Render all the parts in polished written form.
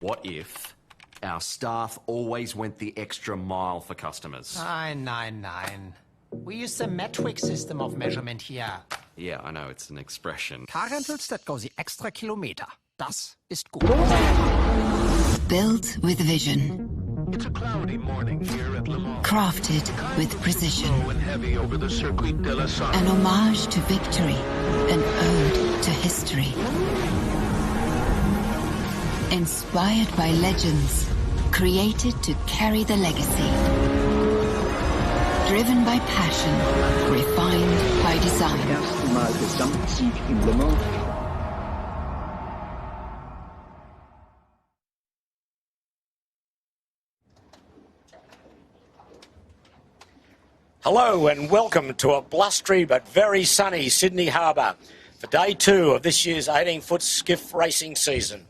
What if our staff always went the extra mile for customers? Nein. We use the metric system of measurement here. Yeah, I know, it's an expression. Car rentals that go the extra kilometer. Das ist gut. Built with vision. It's a cloudy morning here at Le Mans. Crafted with precision. Low and heavy over the Circuit de la Sarthe. An homage to victory. An ode to history. Inspired by legends. Created to carry the legacy. Driven by passion. Refined by design. Erste Mal Gesamtsieg in Le Mans. Hello and welcome to a blustery but very sunny Sydney Harbour for day 2 of this year's 18-foot skiff racing season.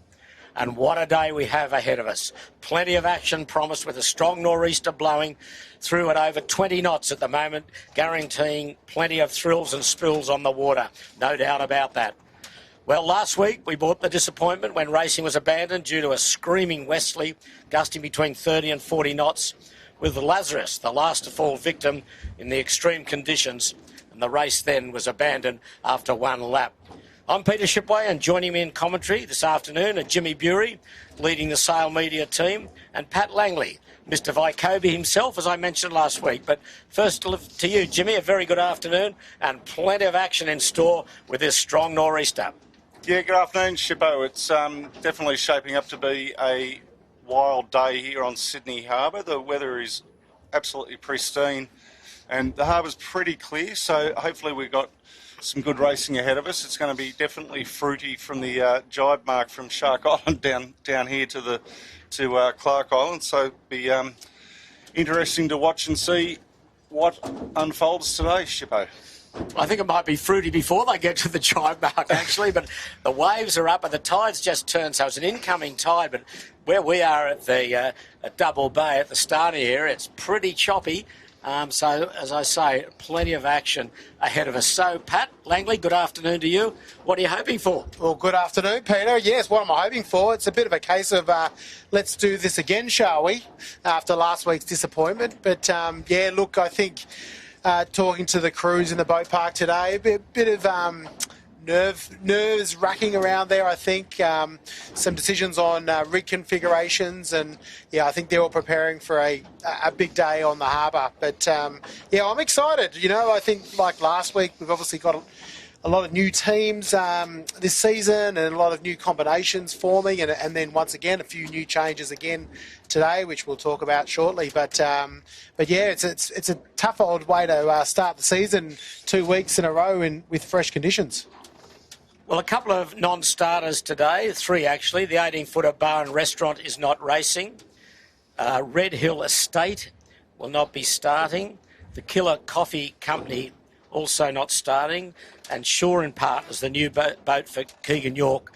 And what a day we have ahead of us. Plenty of action promised with a strong nor'easter blowing through at over 20 knots at the moment, guaranteeing plenty of thrills and spills on the water. No doubt about that. Well, last week we brought the disappointment when racing was abandoned due to a screaming westerly gusting between 30 and 40 knots, with Lazarus, the last to fall victim in the extreme conditions, and the race then was abandoned after one lap. I'm Peter Shipway, and joining me in commentary this afternoon are Jimmy Bury, leading the Sail Media team, and Pat Langley, Mr Vycobi himself, as I mentioned last week. But first to you, Jimmy, a very good afternoon and plenty of action in store with this strong nor'easter. Yeah, good afternoon, Shippo. It's definitely shaping up to be a wild day here on Sydney Harbour. The weather is absolutely pristine and the harbour's pretty clear, so hopefully we've got some good racing ahead of us. It's going to be definitely fruity from the jibe mark from Shark Island down here to Clark Island, so it'll be interesting to watch and see what unfolds today, Shippo. I think it might be fruity before they get to the jibe mark, actually, but the waves are up and the tide's just turned, so it's an incoming tide, but where we are at the at Double Bay at the start here, it's pretty choppy. So, as I say, plenty of action ahead of us. So, Pat Langley, good afternoon to you. What are you hoping for? Well, good afternoon, Peter. Yes, what am I hoping for? It's a bit of a case of let's do this again, shall we, after last week's disappointment. But, yeah, look, I think talking to the crews in the boat park today, a bit of nerves racking around there, I think. Some decisions on rig configurations, and yeah, I think they're all preparing for a big day on the harbour. But yeah, I'm excited. You know, I think like last week, we've obviously got a lot of new teams this season and a lot of new combinations forming, and then once again a few new changes again today, which we'll talk about shortly. But yeah, it's a tough old way to start the season 2 weeks in a row with fresh conditions. Well, a couple of non-starters today, 3 actually. The 18-footer bar and restaurant is not racing. Red Hill Estate will not be starting. The Killer Coffee Company also not starting. And Shore and Partners, the new boat for Keegan York,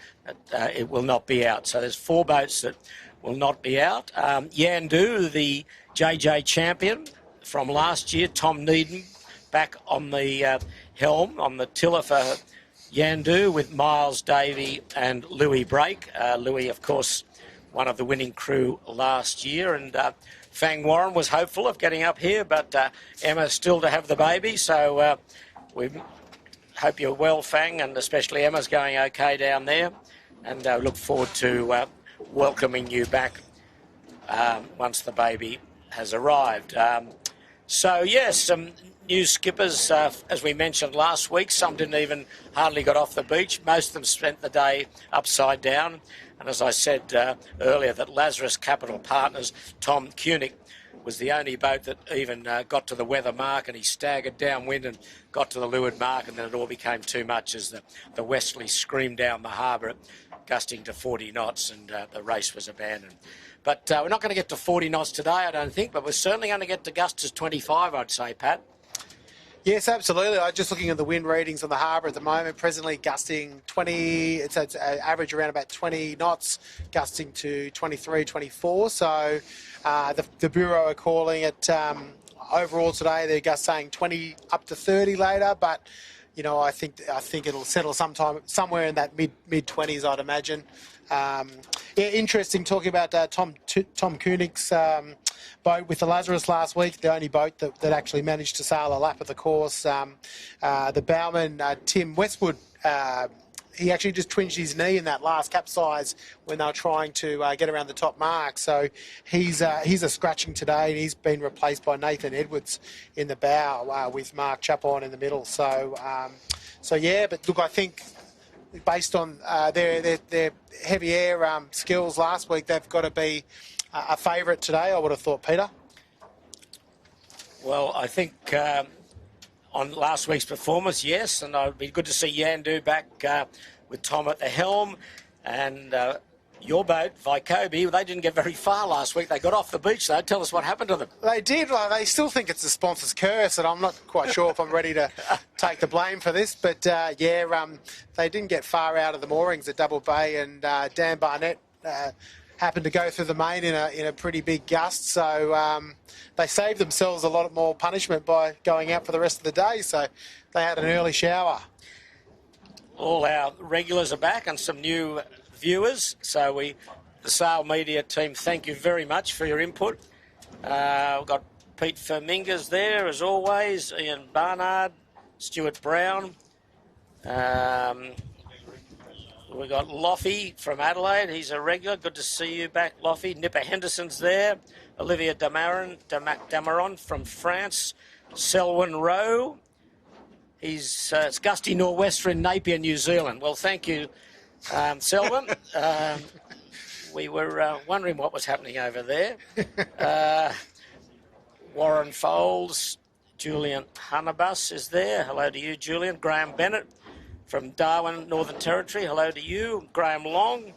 it will not be out. So there's 4 boats that will not be out. Yandu, the JJ champion from last year, Tom Needham, back on the helm, on the tiller for Yandu with Miles Davey and Louis Brake. Louis, of course, one of the winning crew last year, and Fang Warren was hopeful of getting up here, but Emma still to have the baby, so we hope you're well, Fang, and especially Emma's going okay down there, and look forward to welcoming you back once the baby has arrived. So, yes, some new skippers, as we mentioned last week. Some didn't even hardly got off the beach. Most of them spent the day upside down. And as I said earlier, that Lazarus Capital Partners, Tom Koenig, was the only boat that even got to the weather mark, and he staggered downwind and got to the leeward mark, and then it all became too much as the westerly screamed down the harbour, gusting to 40 knots, and the race was abandoned. But we're not going to get to 40 knots today, I don't think, but we're certainly going to get to gusts to 25, I'd say, Pat. Yes, absolutely. I'm just looking at the wind readings on the harbour at the moment, presently gusting 20, it's average around about 20 knots, gusting to 23, 24. So the Bureau are calling it overall today, they're just saying 20 up to 30 later, but you know, I think it'll settle somewhere in that mid 20s, I'd imagine. Yeah, interesting talking about Tom Koenig's boat with the Lazarus last week, the only boat that actually managed to sail a lap of the course. The bowman, Tim Westwood, he actually just twinged his knee in that last capsize when they were trying to get around the top mark. So he's a scratching today, and he's been replaced by Nathan Edwards in the bow with Mark Chapon in the middle. So yeah, but look, I think based on their heavy air skills last week, they've got to be a favourite today, I would have thought, Peter. Well, I think on last week's performance, yes, and it'd be good to see Yandu back with Tom at the helm. And your boat, Vycobi, they didn't get very far last week. They got off the beach, though. Tell us what happened to them. They did. Well, they still think it's the sponsor's curse, and I'm not quite sure if I'm ready to take the blame for this. But, they didn't get far out of the moorings at Double Bay, and Dan Barnett happened to go through the main in a pretty big gust. So they saved themselves a lot more punishment by going out for the rest of the day. So they had an early shower. All our regulars are back and some new viewers. So the Sail Media team, thank you very much for your input. We've got Pete Firmingas there, as always, Ian Barnard, Stuart Brown. We've got Loffy from Adelaide. He's a regular. Good to see you back, Loffy. Nipper Henderson's there. Olivia Damaron from France. Selwyn Rowe. It's gusty nor'wester in Napier, New Zealand. Well, thank you, Selwyn. We were wondering what was happening over there. Warren Foles. Julian Hannabus is there. Hello to you, Julian. Graham Bennett from Darwin, Northern Territory. Hello to you. Graham Long.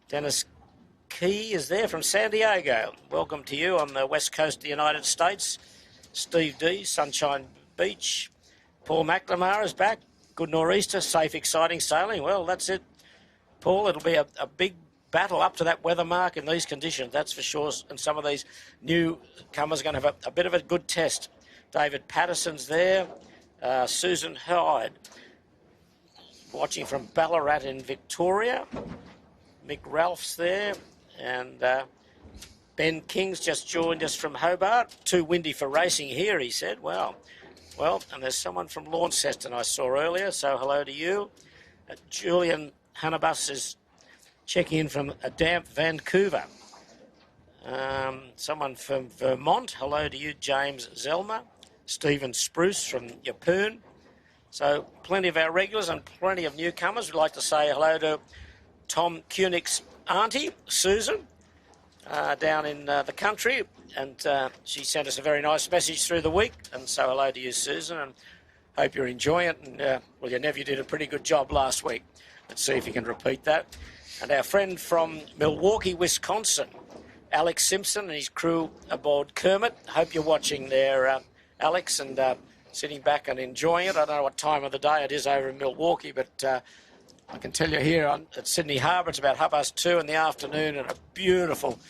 Dennis Key is there from San Diego. Welcome to you on the west coast of the United States. Steve D, Sunshine Beach. Paul McNamara is back. Good nor'easter, safe, exciting sailing. Well, that's it, Paul. It'll be a big battle up to that weather mark in these conditions, that's for sure. And some of these newcomers are going to have a bit of a good test. David Patterson's there. Susan Hyde, watching from Ballarat in Victoria. Mick Ralph's there. And Ben King's just joined us from Hobart. Too windy for racing here, he said. Well, and there's someone from Launceston I saw earlier, so hello to you. Julian Hannabus is checking in from a damp Vancouver. Someone from Vermont, hello to you, James Zelmer. Stephen Spruce from Yeppoon. So plenty of our regulars and plenty of newcomers. We'd like to say hello to Tom Koenig's auntie, Susan, down in the country. And she sent us a very nice message through the week. And so hello to you, Susan, and hope you're enjoying it. And, your nephew did a pretty good job last week. Let's see if he can repeat that. And our friend from Milwaukee, Wisconsin, Alex Simpson and his crew aboard Kermit. Hope you're watching there, Alex, and sitting back and enjoying it. I don't know what time of the day it is over in Milwaukee, but I can tell you here at Sydney Harbour, it's about 2:30 in the afternoon, and a beautiful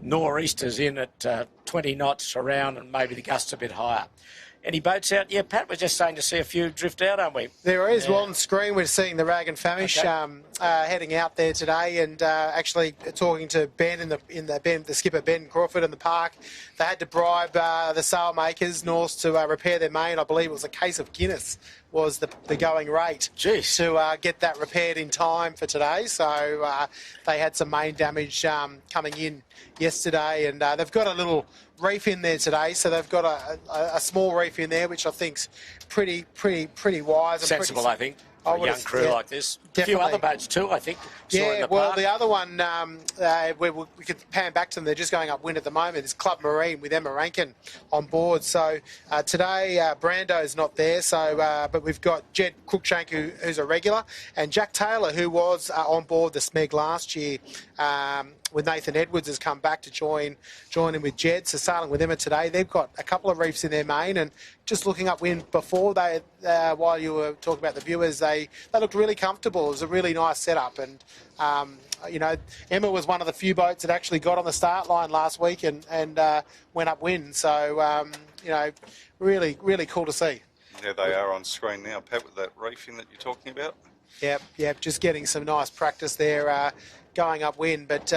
nor'easters in at 20 knots around, and maybe the gusts a bit higher. Any boats out? Yeah, Pat, we're just saying to see a few drift out, aren't we? There is. Yeah. Well, on screen we're seeing the Rag and Famish heading out there today, and actually talking to Ben the skipper Ben Crawford in the park. They had to bribe the sailmakers Norse to repair their main. I believe it was a case of Guinness was the going rate. Jeez. To get that repaired in time for today. So they had some main damage coming in yesterday, and they've got a little reef in there today, so they've got a small reef in there, which I think's pretty wise. And sensible, I think, for a young crew like this. Definitely. A few other boats too, I think. The other one, we could pan back to them, they're just going upwind at the moment, is Club Marine with Emma Rankin on board. So today, Brando's not there, but we've got Jed Cruikshank, who's a regular, and Jack Taylor, who was on board the Smeg last year, with Nathan Edwards, has come back to join in with Jed. So sailing with Emma today. They've got a couple of reefs in their main, and just looking upwind before while you were talking about the viewers, they looked really comfortable. It was a really nice setup, and Emma was one of the few boats that actually got on the start line last week and went upwind. So really cool to see. There they are on screen now, Pat, with that reefing that you're talking about. Yep, just getting some nice practice there, going upwind. But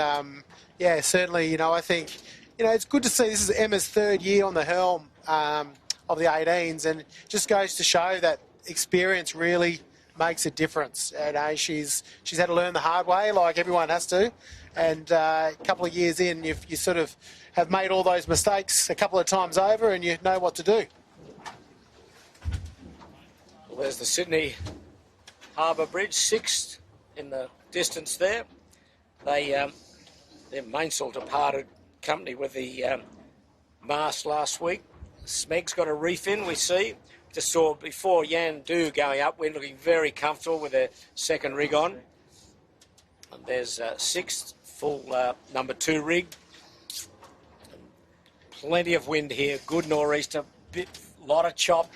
yeah, certainly, I think, it's good to see this is Emma's third year on the helm of the 18s, and just goes to show that experience really makes a difference. And she's had to learn the hard way, like everyone has to. And a couple of years in, you sort of have made all those mistakes a couple of times over, and you know what to do. Well, there's the Sydney Harbour Bridge, 6th in the distance there. Their mainsail departed company with the mast last week. Smeg's got a reef in, we see. Just saw before Yan Du going upwind, looking very comfortable with their second rig on. And there's 6th, full number 2 rig. Plenty of wind here, good nor'easter, lot of chop,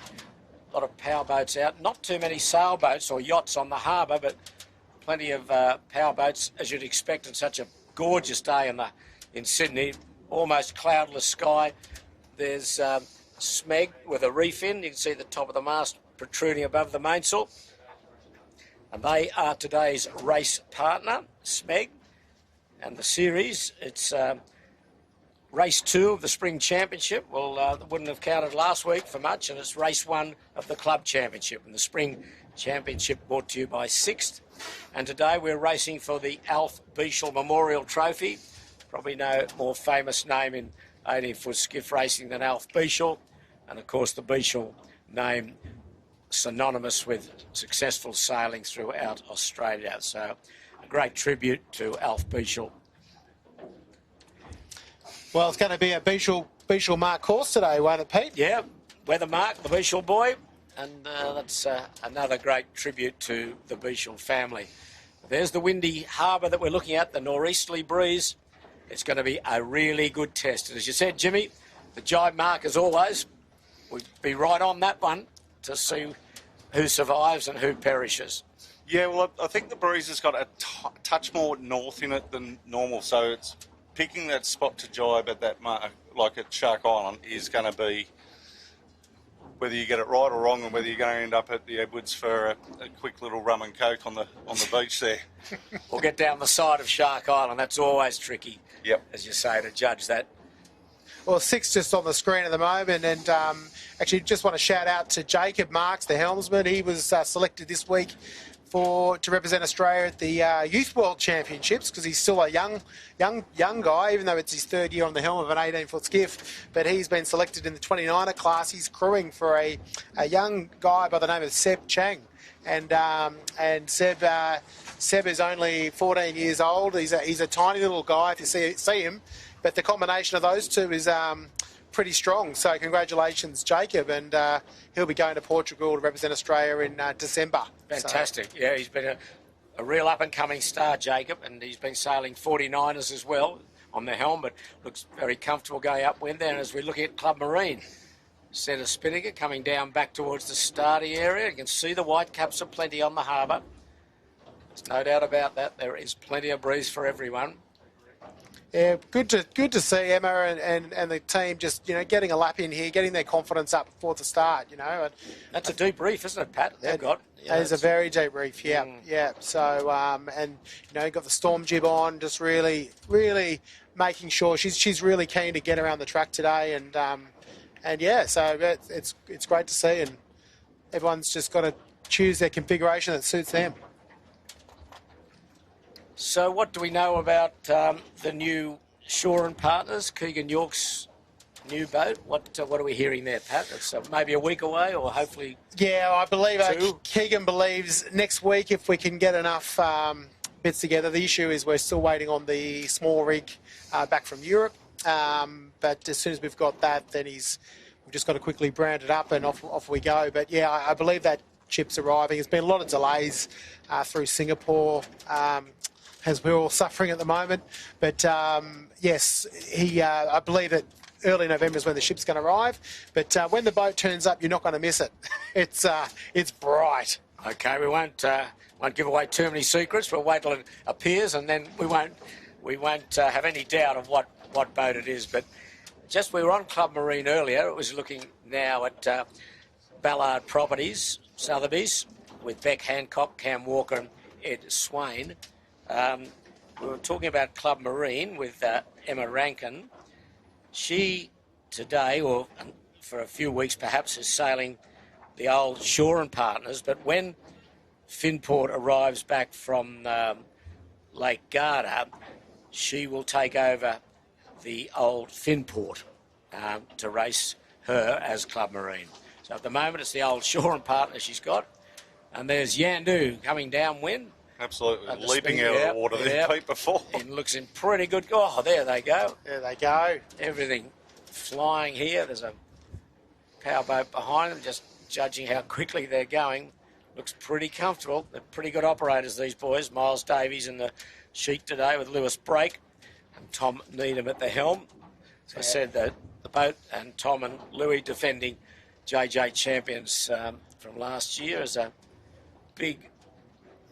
a lot of power boats out. Not too many sailboats or yachts on the harbour, but plenty of power boats, as you'd expect in such a gorgeous day in Sydney. Almost cloudless sky. There's Smeg with a reef in. You can see the top of the mast protruding above the mainsail. And they are today's race partner, Smeg. And the series, it's race 2 of the Spring Championship. Well, that wouldn't have counted last week for much, and it's race 1 of the Club Championship. And the Spring Championship brought to you by 6th. And today we're racing for the Alf Beashel Memorial Trophy. Probably no more famous name in 18-foot skiff racing than Alf Beashel. And of course the Beashel name synonymous with successful sailing throughout Australia. So a great tribute to Alf Beashel. Well, it's going to be a Beashel Mark course today, won't it, Pete? Yeah, Weather Mark, the Beashel boy. And that's another great tribute to the Beashel family. There's the windy harbour that we're looking at, the nor'easterly breeze. It's going to be a really good test. And as you said, Jimmy, the jibe mark, as always, we'll be right on that one to see who survives and who perishes. Yeah, well, I think the breeze has got a touch more north in it than normal, so it's picking that spot to jibe at that mark, like at Shark Island, is going to be, whether you get it right or wrong, and whether you're going to end up at the Edwards for a quick little rum and coke on the beach there. We'll get down the side of Shark Island. That's always tricky, yep, as you say, to judge that. Well, 6 just on the screen at the moment, and actually just want to shout out to Jacob Marks, the helmsman. He was selected this week to represent Australia at the Youth World Championships, because he's still a young guy, even though it's his third year on the helm of an 18-foot skiff. But he's been selected in the 29er class. He's crewing for a young guy by the name of Seb Chang, and Seb is only 14 years old. He's a tiny little guy if you see him, but the combination of those two is pretty strong. So congratulations, Jacob, and he'll be going to Portugal to represent Australia in December. Fantastic. So, yeah, he's been a real up-and-coming star, Jacob, and he's been sailing 49ers as well on the helm, but looks very comfortable going upwind there. And as we're looking at Club Marine, centre Spinnaker coming down back towards the starting area. You can see the white caps are plenty on the harbour. There's no doubt about that. There is plenty of breeze for everyone. Yeah, good to see Emma and the team just getting a lap in here, getting their confidence up before the start. And that's a deep reef, isn't it, Pat? They've got. It is a very deep reef. Yeah, yeah. So and got the storm jib on, just really making sure she's really keen to get around the track today, and yeah, so it's great to see, and everyone's just got to choose their configuration that suits them. So what do we know about the new Shore and Partners, Keegan York's new boat? What are we hearing there, Pat? It's maybe a week away, or hopefully. Yeah, I believe Keegan believes next week, if we can get enough bits together. The issue is we're still waiting on the small rig back from Europe, but as soon as we've got that, then we've just got to quickly brand it up and off we go. But yeah, I believe that ship's arriving. There's been a lot of delays through Singapore, as we're all suffering at the moment. But yes, I believe that early November is when the ship's going to arrive. But when the boat turns up, you're not going to miss it. It's bright. Okay, we won't give away too many secrets. We'll wait till it appears, and then we won't have any doubt of what boat it is. But just we were on Club Marine earlier. It was looking now at Ballard Properties, Sotheby's, with Beck Hancock, Cam Walker and Ed Swain. We were talking about Club Marine with Emma Rankin. She today, or for a few weeks perhaps, is sailing the old Shaw and Partners, but when Finport arrives back from Lake Garda, she will take over the old Finport to race her as Club Marine. So at the moment it's the old Shaw and Partners she's got, and there's Yandu coming downwind. Absolutely, leaping out of the water. They've peeped before. It looks in pretty good. Oh, there they go. There they go. Everything flying here. There's a powerboat behind them, just judging how quickly they're going. Looks pretty comfortable. They're pretty good operators, these boys. Miles Davies in the sheet today with Lewis Brake and Tom Needham at the helm. As I said, the boat and Tom and Louis defending JJ champions from last year as a big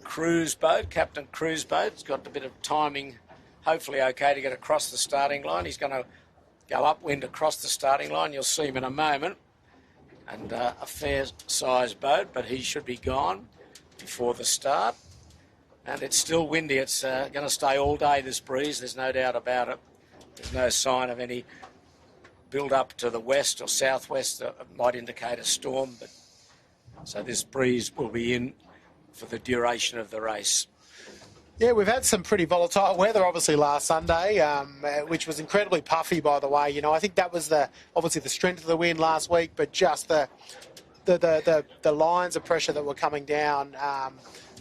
cruise boat, Captain Cruise boat. It's got a bit of timing, hopefully okay to get across the starting line. He's going to go upwind across the starting line. You'll see him in a moment. And a fair-sized boat, but he should be gone before the start. And it's still windy. It's going to stay all day, this breeze. There's no doubt about it. There's no sign of any build-up to the west or southwest that might indicate a storm. But so this breeze will be in for the duration of the race. Yeah, we've had some pretty volatile weather, obviously, last Sunday, which was incredibly puffy, by the way. You know, I think that was obviously the strength of the wind last week, but just the lines of pressure that were coming down,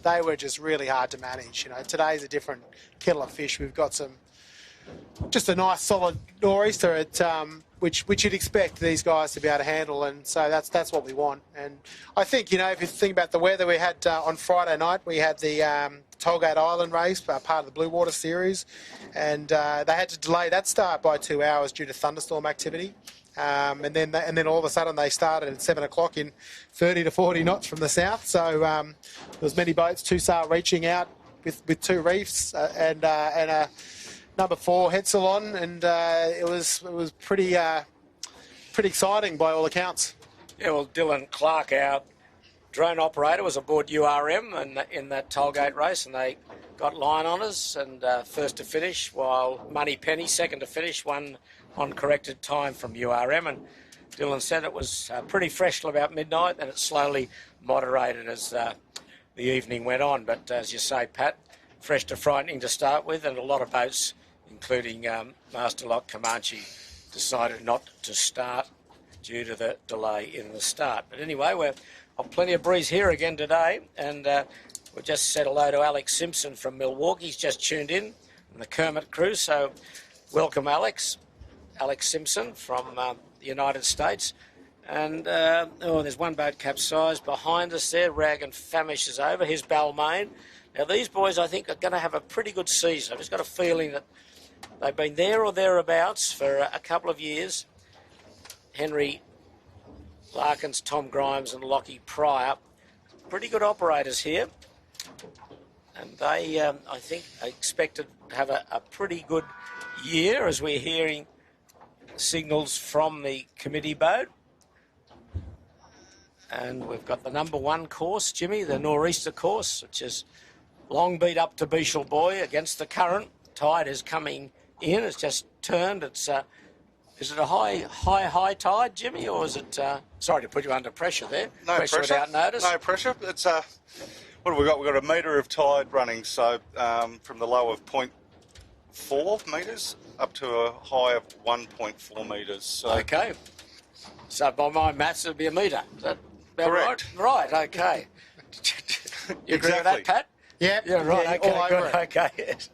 they were just really hard to manage. You know, today's a different kettle of fish. We've got just a nice solid nor'easter at which you'd expect these guys to be able to handle, and so that's what we want. And I think, you know, if you think about the weather we had on Friday night, we had the Tollgate Island race, part of the Blue Water Series, and they had to delay that start by 2 hours due to thunderstorm activity. And then all of a sudden they started at 7 o'clock in 30 to 40 knots from the south. So there was many boats, Tussar reaching out with two reefs and a number 4 head salon, and it was pretty exciting by all accounts. Yeah, well, Dylan Clark, our drone operator, was aboard URM in that Tollgate race, and they got line honours and first to finish, while Money Penny second to finish, won on corrected time from URM. And Dylan said it was pretty fresh till about midnight, and it slowly moderated as the evening went on. But as you say, Pat, fresh to frightening to start with, and a lot of boats, including Master Lock Comanche, decided not to start due to the delay in the start. But anyway, we're on plenty of breeze here again today, and we'll just said hello to Alex Simpson from Milwaukee. He's just tuned in the Kermit crew, so welcome, Alex. Alex Simpson from the United States. And there's one boat capsized behind us there. Rag and Famish is over. Here's Balmain. Now, these boys, I think, are going to have a pretty good season. I've just got a feeling that they've been there or thereabouts for a couple of years. Henry Larkins, Tom Grimes and Lockie Pryor, pretty good operators here. And they, I think, are expected to have a pretty good year, as we're hearing signals from the committee boat. And we've got the number 1 course, Jimmy, the nor'easter course, which is long beat up to Beashel Boy against the current. Tide is coming in. It's just turned. It's is it a high tide, Jimmy, or is it? Sorry to put you under pressure there. No pressure without notice. No pressure. It's what have we got? We've got a metre of tide running, so from the low of 0.4 metres up to a high of 1.4 metres. So. Okay. So by my maths, it'd be a metre. Is that about correct? Right. Okay. You agree with that, Pat? Yep. Yeah. Right. Yeah, okay. all Good. over it. Okay. Yes.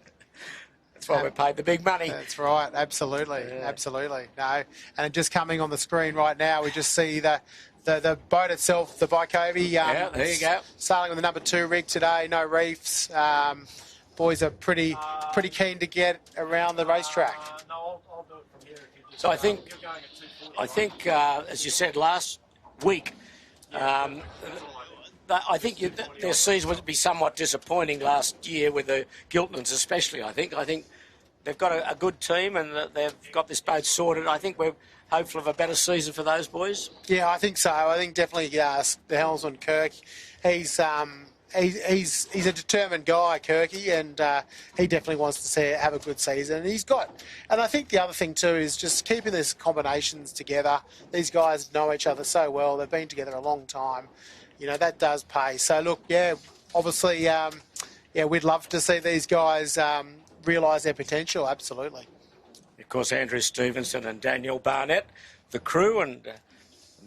That's why we paid the big money. That's right. Absolutely. Yeah. Absolutely. No. And just coming on the screen right now, we just see the boat itself, the Vicovy. Yeah, there you go. Sailing with the number 2 rig today, no reefs. Boys are pretty keen to get around the racetrack. No, I'll do it from here. If you just So I think, as you said last week, I think their season would be somewhat disappointing last year with the Giltons, especially. I think they've got a good team and they've got this boat sorted. I think we're hopeful of a better season for those boys. Yeah, I think so. I think definitely the helmsman Kirk, he's a determined guy, Kirky, and he definitely wants to have a good season. And I think the other thing too is just keeping these combinations together. These guys know each other so well. They've been together a long time. You know, that does pay. So look, yeah, obviously, we'd love to see these guys realise their potential. Absolutely. Of course, Andrew Stevenson and Daniel Barnett, the crew, and the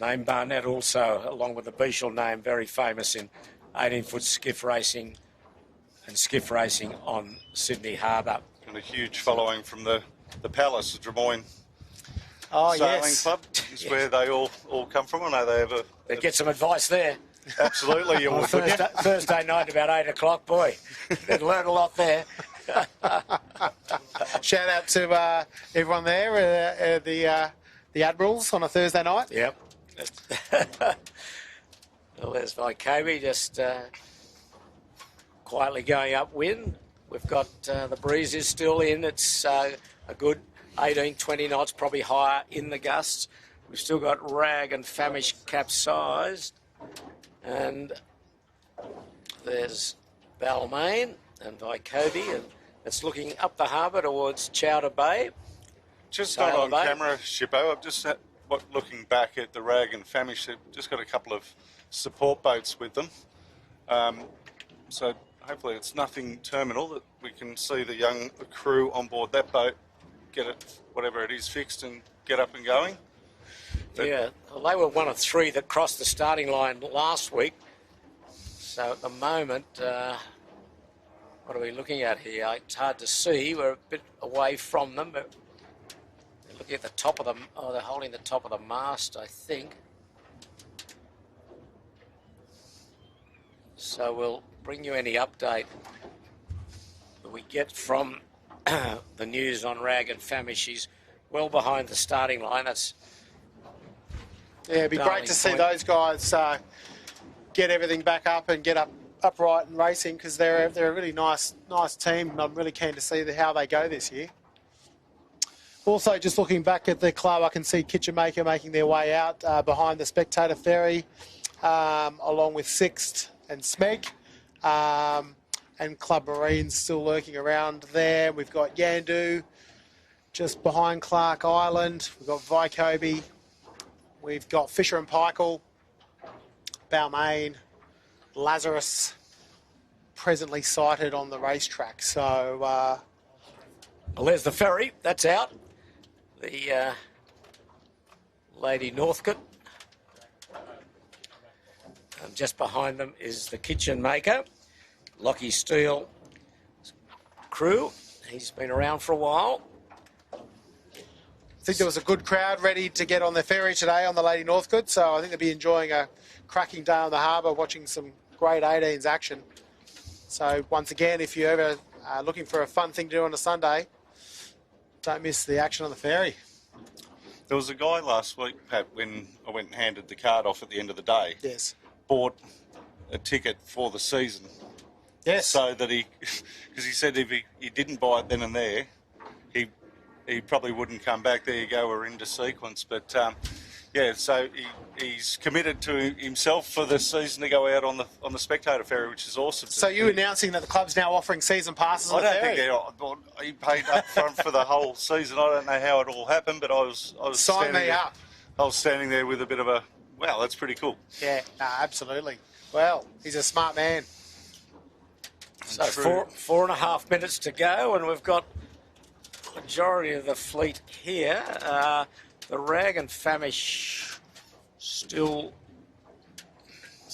name Barnett also, along with the Beashel name, very famous in 18-foot skiff racing and skiff racing on Sydney Harbour. And a huge following from the Palace of Drummoyne Sailing Club is where they all come from. I know they have They'd get some advice there. Absolutely, you would. Thursday night about 8 o'clock, boy. They'd learn a lot there. Shout out to everyone there, the Admirals on a Thursday night. Yep. Well, there's Vykobi just quietly going upwind. We've got the breeze is still in. It's a good 18, 20 knots, probably higher in the gusts. We've still got Rag and Famish capsized. And there's Balmain and Vykobi, and it's looking up the harbour towards Chowder Bay. Just not on camera, Shippo. I'm just looking back at the Rag and Famish. They've just got a couple of support boats with them. So hopefully it's nothing terminal, that we can see the young crew on board that boat, get it, whatever it is, fixed and get up and going. But yeah, well, they were one of 3 that crossed the starting line last week. So at the moment, what are we looking at here? It's hard to see. We're a bit away from them, but they're looking at the top of them. Oh, they're holding the top of the mast, I think. So we'll bring you any update that we get from the news on Rag and Famish. She's well behind the starting line. That's it'd be great to see those guys get everything back up and get upright and racing, because they're a really nice team, and I'm really keen to see how they go this year. Also, just looking back at the club, I can see Kitchen Maker making their way out behind the Spectator Ferry, along with Sixt and Smeg, and Club Marines still lurking around there. We've got Yandu just behind Clark Island. We've got Vykobi. We've got Fisher and Pykle, Balmain, Lazarus, presently sighted on the racetrack. So, well, there's the ferry. That's out. The Lady Northcote. And just behind them is the Kitchen Maker, Lockie Steele crew. He's been around for a while. I think there was a good crowd ready to get on the ferry today on the Lady Northcote, so I think they'll be enjoying a cracking day on the harbour, watching some great 18s action. So once again, if you're ever looking for a fun thing to do on a Sunday, don't miss the action on the ferry. there was a guy last week, Pat, when I went and handed the card off at the end of the day. Yes. Bought a ticket for the season. Yes. So that because he said if he didn't buy it then and there, he probably wouldn't come back. There you go, we're into sequence. But yeah, so he's committed to himself for the season to go out on the Spectator Ferry, which is awesome. So you announcing that the club's now offering season passes on the ferry? I don't think he paid up front for the whole season. I don't know how it all happened, but I was Sign me up. I was standing there with a bit of a, wow, that's pretty cool. Yeah, absolutely. Well, he's a smart man. So 4.5 minutes to go, and we've got the majority of the fleet here. The Rag and Famish still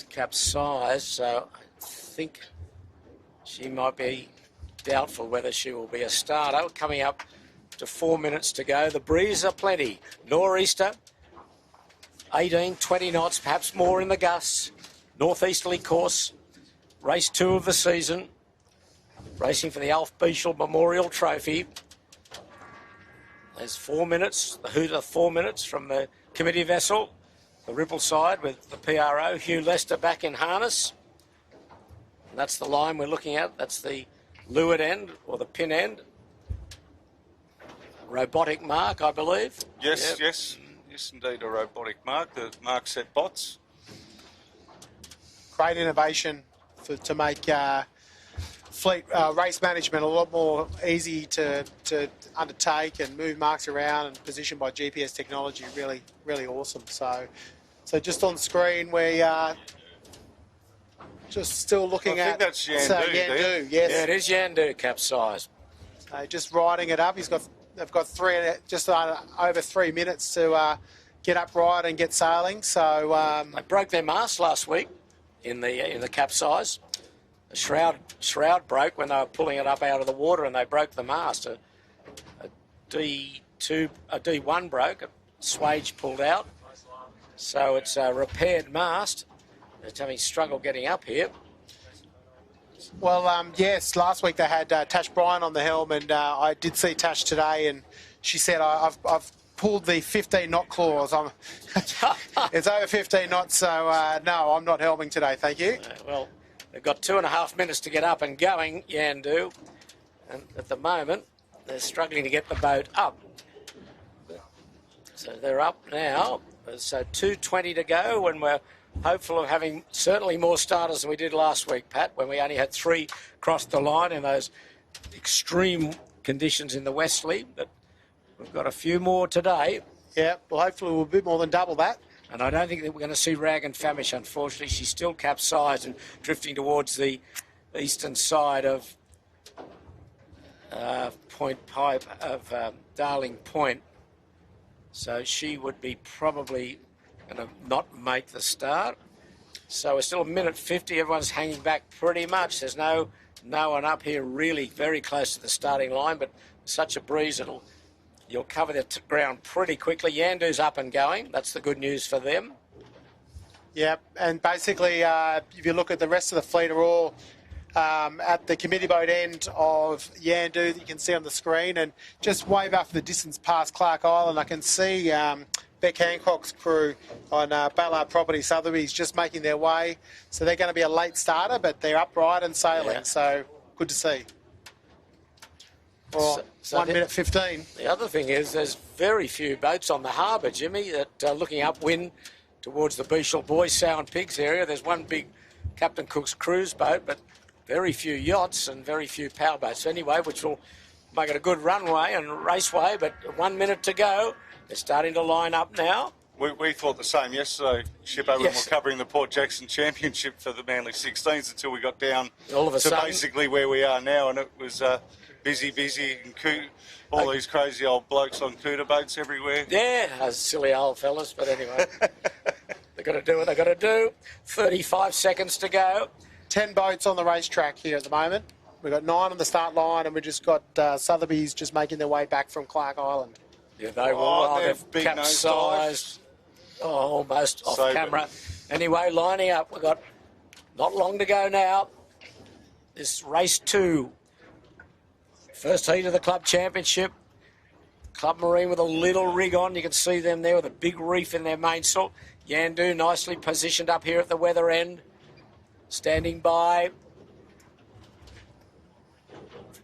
capsized, so I think she might be doubtful whether she will be a starter. Coming up to 4 minutes to go. The breeze are plenty. Nor'easter, 18, 20 knots, perhaps more in the gusts. Northeasterly course. Race 2 of the season. Racing for the Alf Beashel Memorial Trophy. There's 4 minutes, the hoot of 4 minutes from the committee vessel, the Ripple side with the PRO, Hugh Lester back in harness. And that's the line we're looking at. That's the leeward end or the pin end. robotic mark, I believe. Yes, Yep. yes, indeed, a robotic mark. The mark set bots. Great innovation to make fleet race management a lot more easy to undertake and move marks around and positioned by GPS technology. Really, really awesome. So just on screen, we are just still looking I think at that's Yandu, Yandu, yes. Yeah, it is Yandu capsized. Just riding it up. They've got just over 3 minutes to get upright and get sailing. So They broke their mast last week in the capsize. The shroud broke when they were pulling it up out of the water, and they broke the mast. A D1 broke. A swage pulled out. So it's a repaired mast. It's having struggle getting up here. well, yes, last week they had Tash Bryan on the helm, and I did see Tash today, and she said, I've pulled the 15 knot clause. It's over 15 knots, so no, I'm not helming today, thank you. Well, they've got 2.5 minutes to get up and going, Yandu. And at the moment, they're struggling to get the boat up. So they're up now. So 2:20 to go, and we're hopeful of having certainly more starters than we did last week, Pat, when we only had 3 cross the line in those extreme conditions in the Westerly. But we've got a few more today. Yeah, well, hopefully we'll be more than double that. And I don't think that we're going to see Rag and Famish, unfortunately. She's still capsized and drifting towards the eastern side of Point Pipe, of Darling Point. So she would be probably going to not make the start. So we're still 1:50. Everyone's hanging back pretty much. There's no one up here really very close to the starting line, but such a breeze you'll cover the ground pretty quickly. Yandu's up and going. That's the good news for them. Yeah, and basically, if you look at the rest of the fleet, are all at the committee boat end of Yandu that you can see on the screen, and just wave after the distance past Clark Island, I can see Beck Hancock's crew on Ballard Property Sotheby's just making their way. So they're going to be a late starter, but they're upright and sailing, Yeah. so good to see. Well, So 1:15. The other thing is there's very few boats on the harbour, Jimmy, that are looking upwind towards the Beashel Boys, Sow and Pigs area. There's one big Captain Cook's cruise boat, but very few yachts and very few power boats anyway, which will make it a good runway and raceway. But 1 minute to go. They're starting to line up now. We thought the same yesterday, Shippo, when we Yes. were covering the Port Jackson Championship for the Manly 16s until we got down All of a to sudden- basically where we are now, and it was busy, and all these crazy old blokes on cooter boats everywhere. Yeah, those silly old fellas, but anyway. They've got to do what they've got to do. 35 seconds to go. 10 boats on the racetrack here at the moment. We've got 9 on the start line, and we've just got Sotheby's just making their way back from Clark Island. Yeah, they will. Oh, They've big capsized. Almost off Saved camera. Anyway, lining up. We've got not long to go now. This race 2. First heat of the club championship. Club Marine with a little rig on. You can see them there with a big reef in their mainsail. Yandu nicely positioned up here at the weather end. Standing by.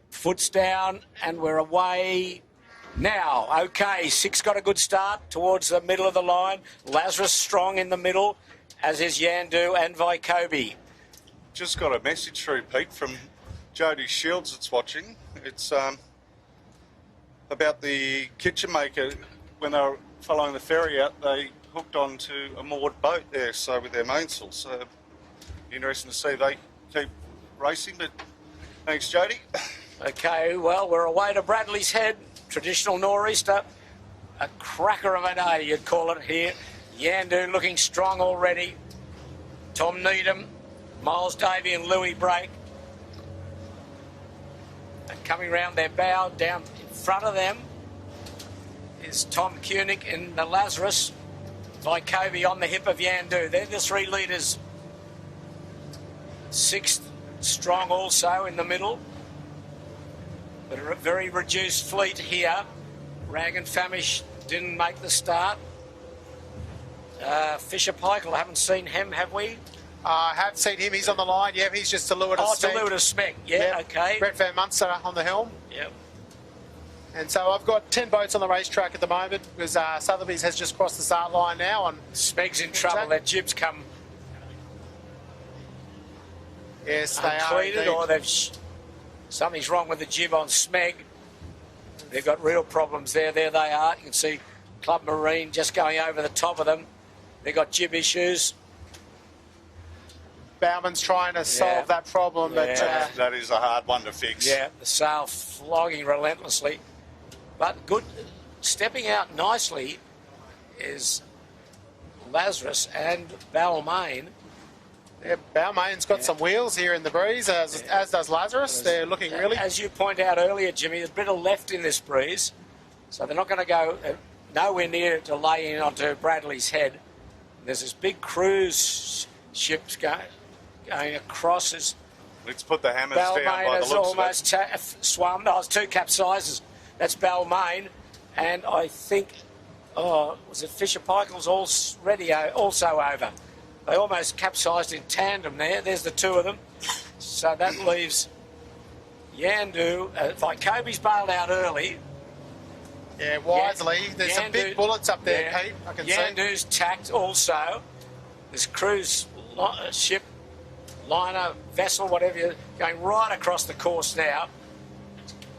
Foots down, and we're away now. Okay, 6 got a good start towards the middle of the line. Lazarus strong in the middle, as is Yandu and Vycobi. Just got a message through, Pete, from Jodie Shields that's watching. It's about the kitchen maker. When they were following the ferry out, they hooked onto a moored boat there, so with their mainsail. So interesting to see they keep racing, but thanks, Jodie. Okay, well, we're away to Bradley's Head. Traditional nor'easter. A cracker of a day, you'd call it here. Yandu looking strong already. Tom Needham, Miles Davey and Louis Brake. And coming round their bow, down in front of them is Tom Koenig in the Lazarus. Vycobi on the hip of Yandu. They're the 3 leaders. 6th strong also in the middle. But a very reduced fleet here. Rag and Famish didn't make the start. Fisher Peichel, haven't seen him, have we? I have seen him. He's on the line. Yeah, he's just to leeward of Oh, Smeck. to leeward of Smeck. Yeah, okay. Brett Van Munster on the helm. Yep. And so I've got 10 boats on the racetrack at the moment because Sotheby's has just crossed the start line now. And Smeg's in trouble. Their jibs come yes, they are uncleated, indeed. or something's wrong with the jib on Smeg. They've got real problems there. There they are. You can see Club Marine just going over the top of them. They've got jib issues. Bowman's trying to solve that problem, but that is a hard one to fix. Yeah, the sail flogging relentlessly. But good, stepping out nicely is Lazarus and Balmain. yeah, Balmain's got some wheels here in the breeze, as does Lazarus. They're looking really... As you point out earlier, Jimmy, there's a bit of left in this breeze, so they're not going to go nowhere near to lay in onto Bradley's head. There's this big cruise ships going across. Let's put the hammers down by Balmain the has looks of it. almost swum. No, it's 2 capsizes. That's Balmain, and I think, was it Fisher Paykel's already also over? They almost capsized in tandem there. There's the 2 of them. So that leaves Yandu. Vykobe's bailed out early. Yeah, wisely. There's some big bullets up there, Pete, I can see. Yandu's tacked also. This cruise ship, liner, vessel, whatever, you're going right across the course now.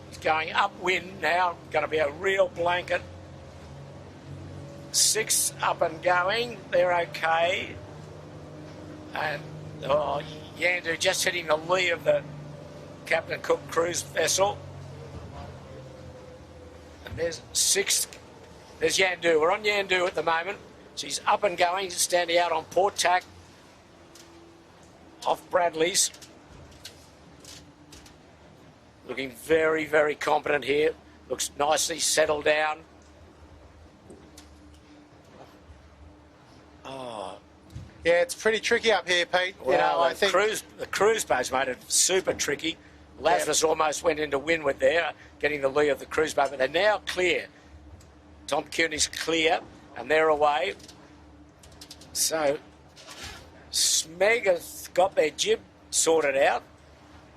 It's going upwind now, going to be a real blanket. 6 up and going, they're okay. And Yandu just hitting the lee of the Captain Cook cruise vessel. And there's 6, there's Yandu. We're on Yandu at the moment. She's up and going, standing out on port tack off Bradley's. Looking very, very competent here. Looks nicely settled down. Yeah, it's pretty tricky up here, Pete. Well, I think the cruise boats made it super tricky. Lazarus almost went into windward there, getting the lee of the cruise boat, but they're now clear. Tom Cuny's clear, and they're away. So Smeg has got their jib sorted out,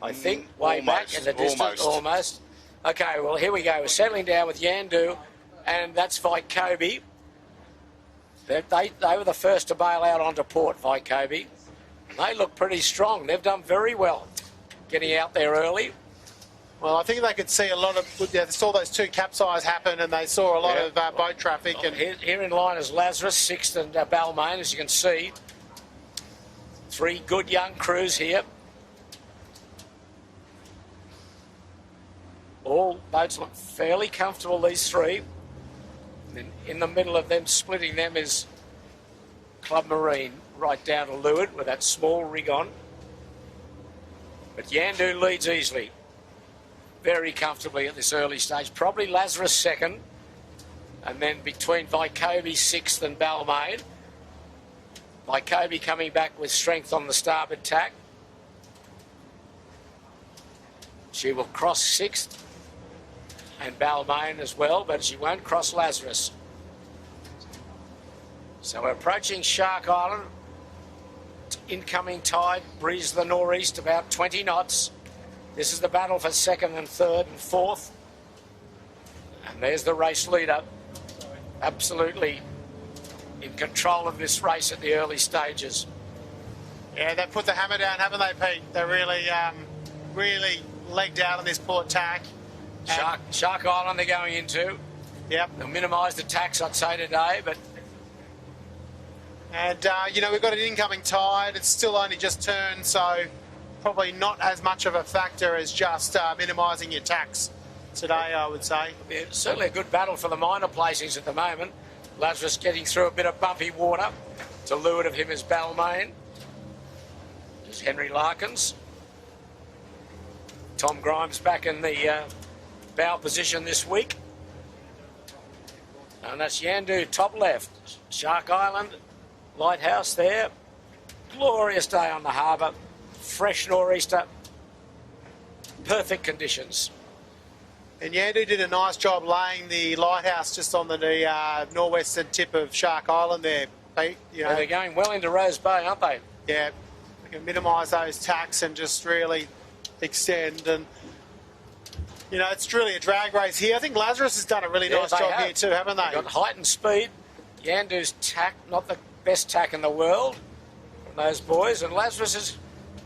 I think, way back in the distance, almost. Okay, well, here we go. We're settling down with Yandu, and that's Vykobe. They were the first to bail out onto port, Vykobe. They look pretty strong. They've done very well getting out there early. well, I think they could see a lot of... They saw those 2 capsize happen, and they saw a lot of boat traffic. And Here in line is Lazarus, 6th, and Balmain, as you can see. 3 good young crews here. All boats look fairly comfortable, these 3. And then in the middle of them, splitting them, is Club Marine, right down to leeward with that small rig on. But Yandu leads easily, very comfortably at this early stage. Probably Lazarus 2nd, and then between Vykobe 6th and Balmain. Vykobe coming back with strength on the starboard tack. She will cross 6th, and Balmain as well, but she won't cross Lazarus. So we're approaching Shark Island. Incoming tide, breeze to the northeast, about 20 knots. This is the battle for 2nd and 3rd and 4th. And there's the race leader, absolutely in control of this race at the early stages. yeah, they've put the hammer down, haven't they, Pete? They're really, really legged out on this port tack. Shark Island they're going into. Yep. They'll minimise the tax, I'd say, today, but... And, we've got an incoming tide. It's still only just turned, so probably not as much of a factor as just minimising your tax today, I would say. It's certainly a good battle for the minor placings at the moment. Lazarus getting through a bit of bumpy water. To leeward of him is Balmain. There's Henry Larkins. Tom Grimes back in the bow position this week. And that's Yandu, top left. Shark Island, lighthouse there. Glorious day on the harbour. Fresh nor'easter. Perfect conditions. And Yandu did a nice job laying the lighthouse just on the northwestern tip of Shark Island there, Pete. They're going well into Rose Bay, aren't they? Yeah, we can minimise those tacks and just really extend. And you know, it's really a drag race here. I think Lazarus has done a really nice job here too, haven't they? They've got height and speed. Yandu's tack, not the best tack in the world from those boys, and Lazarus is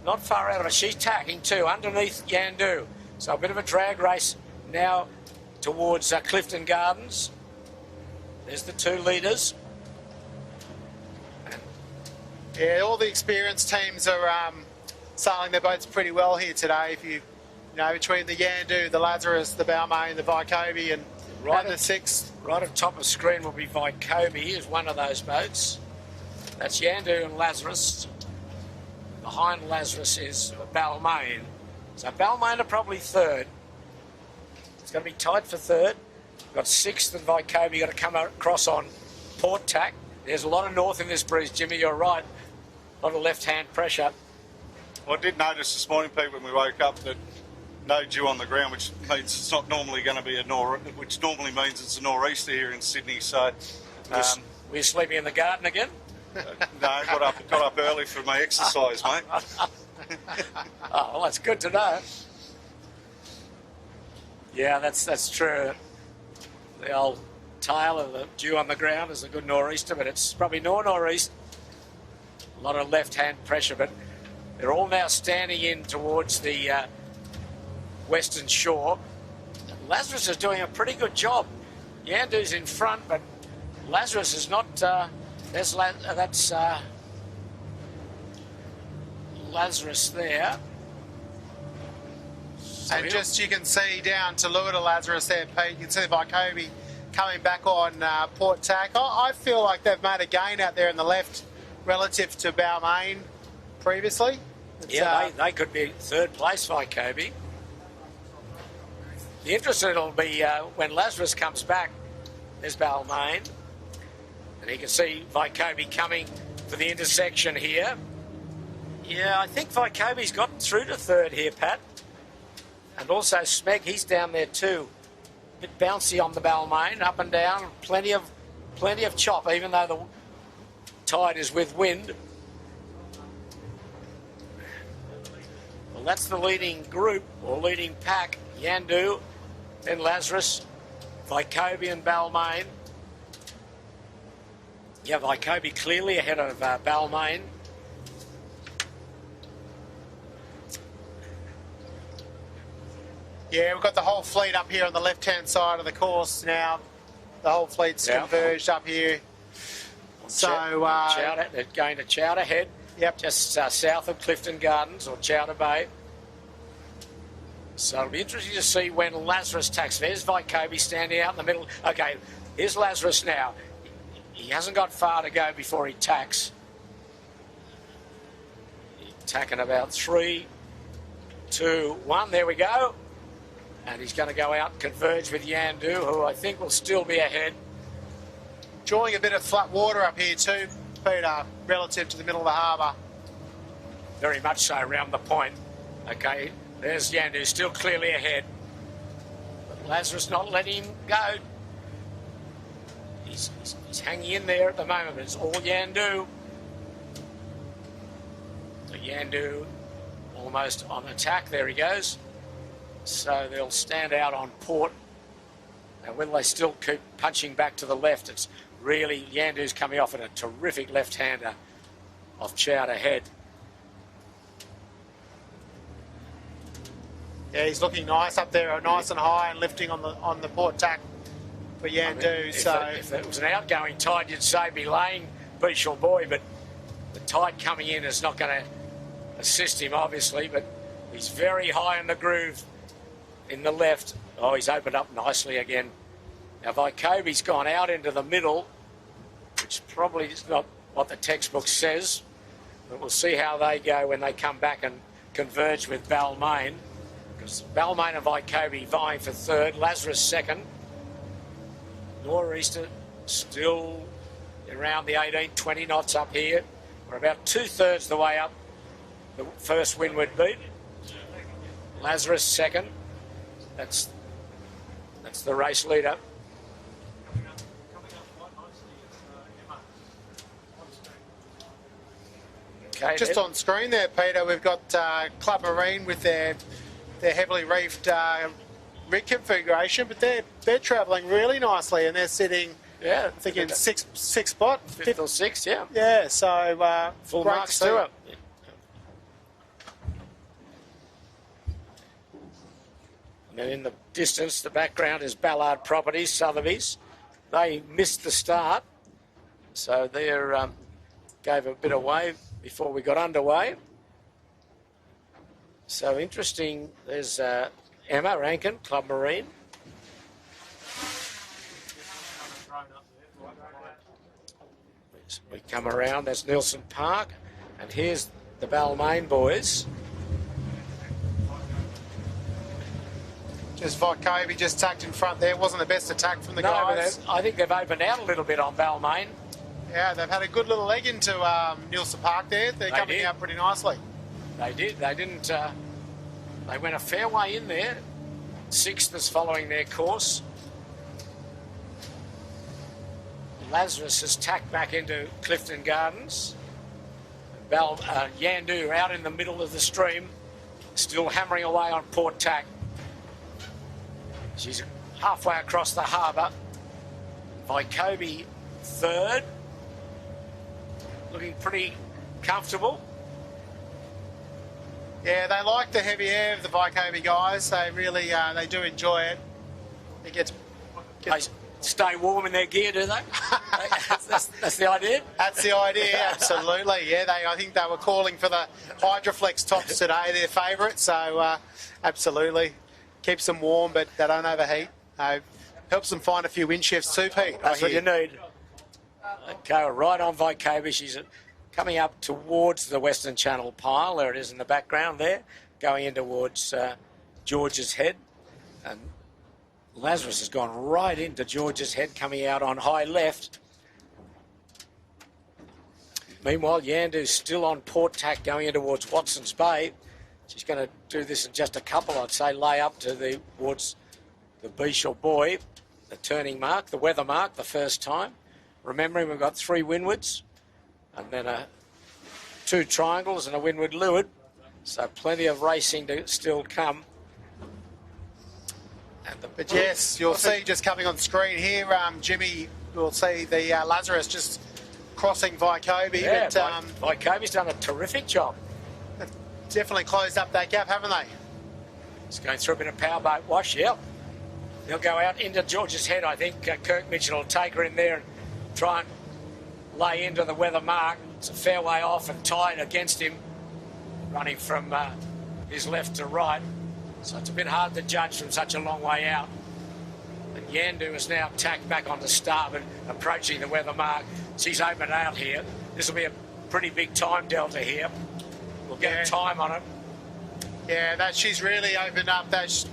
not far out of it. She's tacking too, underneath Yandu. So a bit of a drag race now towards Clifton Gardens. There's the two leaders. Yeah, all the experienced teams are sailing their boats pretty well here today. If you know, between the Yandu, the Lazarus, the Balmain, the Vycobie, and the sixth. Right at top of screen will be Vycobie, is one of those boats. That's Yandu and Lazarus. Behind Lazarus is Balmain. So Balmain are probably third. It's going to be tight for third. We've got sixth and Vycobie got to come across on port tack. There's a lot of north in this breeze, Jimmy, you're right. A lot of left-hand pressure. Well, I did notice this morning, Pete, when we woke up that no dew on the ground, which means it's not normally going to be which normally means it's a nor'easter here in Sydney. So, were you sleeping in the garden again? No, got up early for my exercise, mate. Oh, well, that's good to know. Yeah, that's true. The old tale of the dew on the ground is a good nor'easter, but it's probably no nor'east. A lot of left-hand pressure, but they're all now standing in towards the western shore. Lazarus is doing a pretty good job. Yandu's in front, but Lazarus is not. That's Lazarus there. So and just you can see down to leeward of Lazarus there, Pete. You can see Vycobie coming back on port tack. I feel like they've made a gain out there in the left relative to Balmain previously. They could be third place, Vycobie. The interest it'll be when Lazarus comes back. There's Balmain. And you can see Vycobie coming for the intersection here. Yeah, I think Vycobie's got through to third here, Pat. And also Smeg, he's down there too. A bit bouncy on the Balmain, up and down. Plenty of chop, even though the tide is with wind. Well, that's the leading group, or leading pack. Yandu, then Lazarus, Vycobie and Balmain. Yeah, Vycobie clearly ahead of Balmain. Yeah, we've got the whole fleet up here on the left-hand side of the course now. The whole fleet's converged up here. So Chowder, they're going to Chowder Head. Yep. Just south of Clifton Gardens or Chowder Bay. So it'll be interesting to see when Lazarus tacks. There's Vycobie standing out in the middle. Okay, here's Lazarus now. He hasn't got far to go before he tacks. He's tacking about 3, 2, 1. There we go. And he's going to go out and converge with Yandu, who I think will still be ahead. Enjoying a bit of flat water up here too, Peter, relative to the middle of the harbour. Very much so, around the point. Okay, there's Yandu, still clearly ahead. But Lazarus not letting him go. He's hanging in there at the moment, but it's all Yandu. So Yandu almost on attack. There he goes. So they'll stand out on port. Now, will they still keep punching back to the left? It's really Yandu's coming off at a terrific left-hander off Chowder Head. Yeah, he's looking nice up there, nice and high, and lifting on the port tack for Yandu. If it was an outgoing tide, you'd say be laying Beashel Boy, but the tide coming in is not going to assist him, obviously. But he's very high in the groove in the left. Oh, he's opened up nicely again. Now, Vycobie's gone out into the middle, which probably is not what the textbook says. But we'll see how they go when they come back and converge with Balmain. Because Balmain and Vycobie vying for third, Lazarus second. Nor'easter still around the 18, 20 knots up here. We're about 2/3 the way up the first windward beat. Lazarus second. That's the race leader. Okay, just on screen there, Peter, we've got Club Marine with their heavily reefed rig configuration, but they're travelling really nicely, and they're sitting, Yeah, I think, in sixth spot. fifth or sixth, yeah. Yeah, so Full great marks to see. to it. And then in the distance, the background is Ballard Properties, Sotheby's. They missed the start, so they gave a bit away before we got underway. So interesting. There's Emma Rankin, Club Marine. We come around, that's Nielsen Park, and here's the Balmain boys. Just Kobe just tucked in front there. Wasn't the best attack from the guys. But I think they've opened out a little bit on Balmain. Yeah, they've had a good little leg into Nielsen Park there. They're coming did. out pretty nicely. They did. They didn't. They went a fair way in there. Sixth is following their course. Lazarus has tacked back into Clifton Gardens. Yandu out in the middle of the stream, still hammering away on Port Tack. She's halfway across the harbour. Vycobi third, looking pretty comfortable. Yeah, they like the heavy air of the Vycobi guys. They really, they do enjoy it. It gets They stay warm in their gear, do they? that's the idea. That's the idea, absolutely. Yeah, I think they were calling for the Hydroflex tops today, their favourite. So, absolutely, keeps them warm, but they don't overheat. Helps them find a few wind shifts too, Pete. That's what you need. Okay, right on Vycobi. She's coming up towards the Western Channel pile. There it is in the background there, going in towards George's Head. And Lazarus has gone right into George's Head, coming out on high left. Meanwhile, Yandu's still on Port Tack, going in towards Watson's Bay. She's going to do this in just a couple, I'd say, lay up towards the Beashel buoy, the turning mark, the weather mark, the first time. Remembering we've got 3 windwards and then 2 triangles and a windward leeward. So plenty of racing to still come. But yes, you'll see just coming on screen here, Jimmy, you'll see the Lazarus just crossing Vycobi. Yeah, but Vycobi's done a terrific job. Definitely closed up that gap, haven't they? It's going through a bit of powerboat wash, yep. They'll go out into George's Head, I think. Kirk Mitchell will take her in there and try and lay into the weather mark. It's a fair way off and tight against him, running from his left to right. So it's a bit hard to judge from such a long way out. And Yandu is now tacked back onto starboard, approaching the weather mark. She's opened out here. This will be a pretty big time delta here. We'll get a time on it. Yeah, she's really opened up. That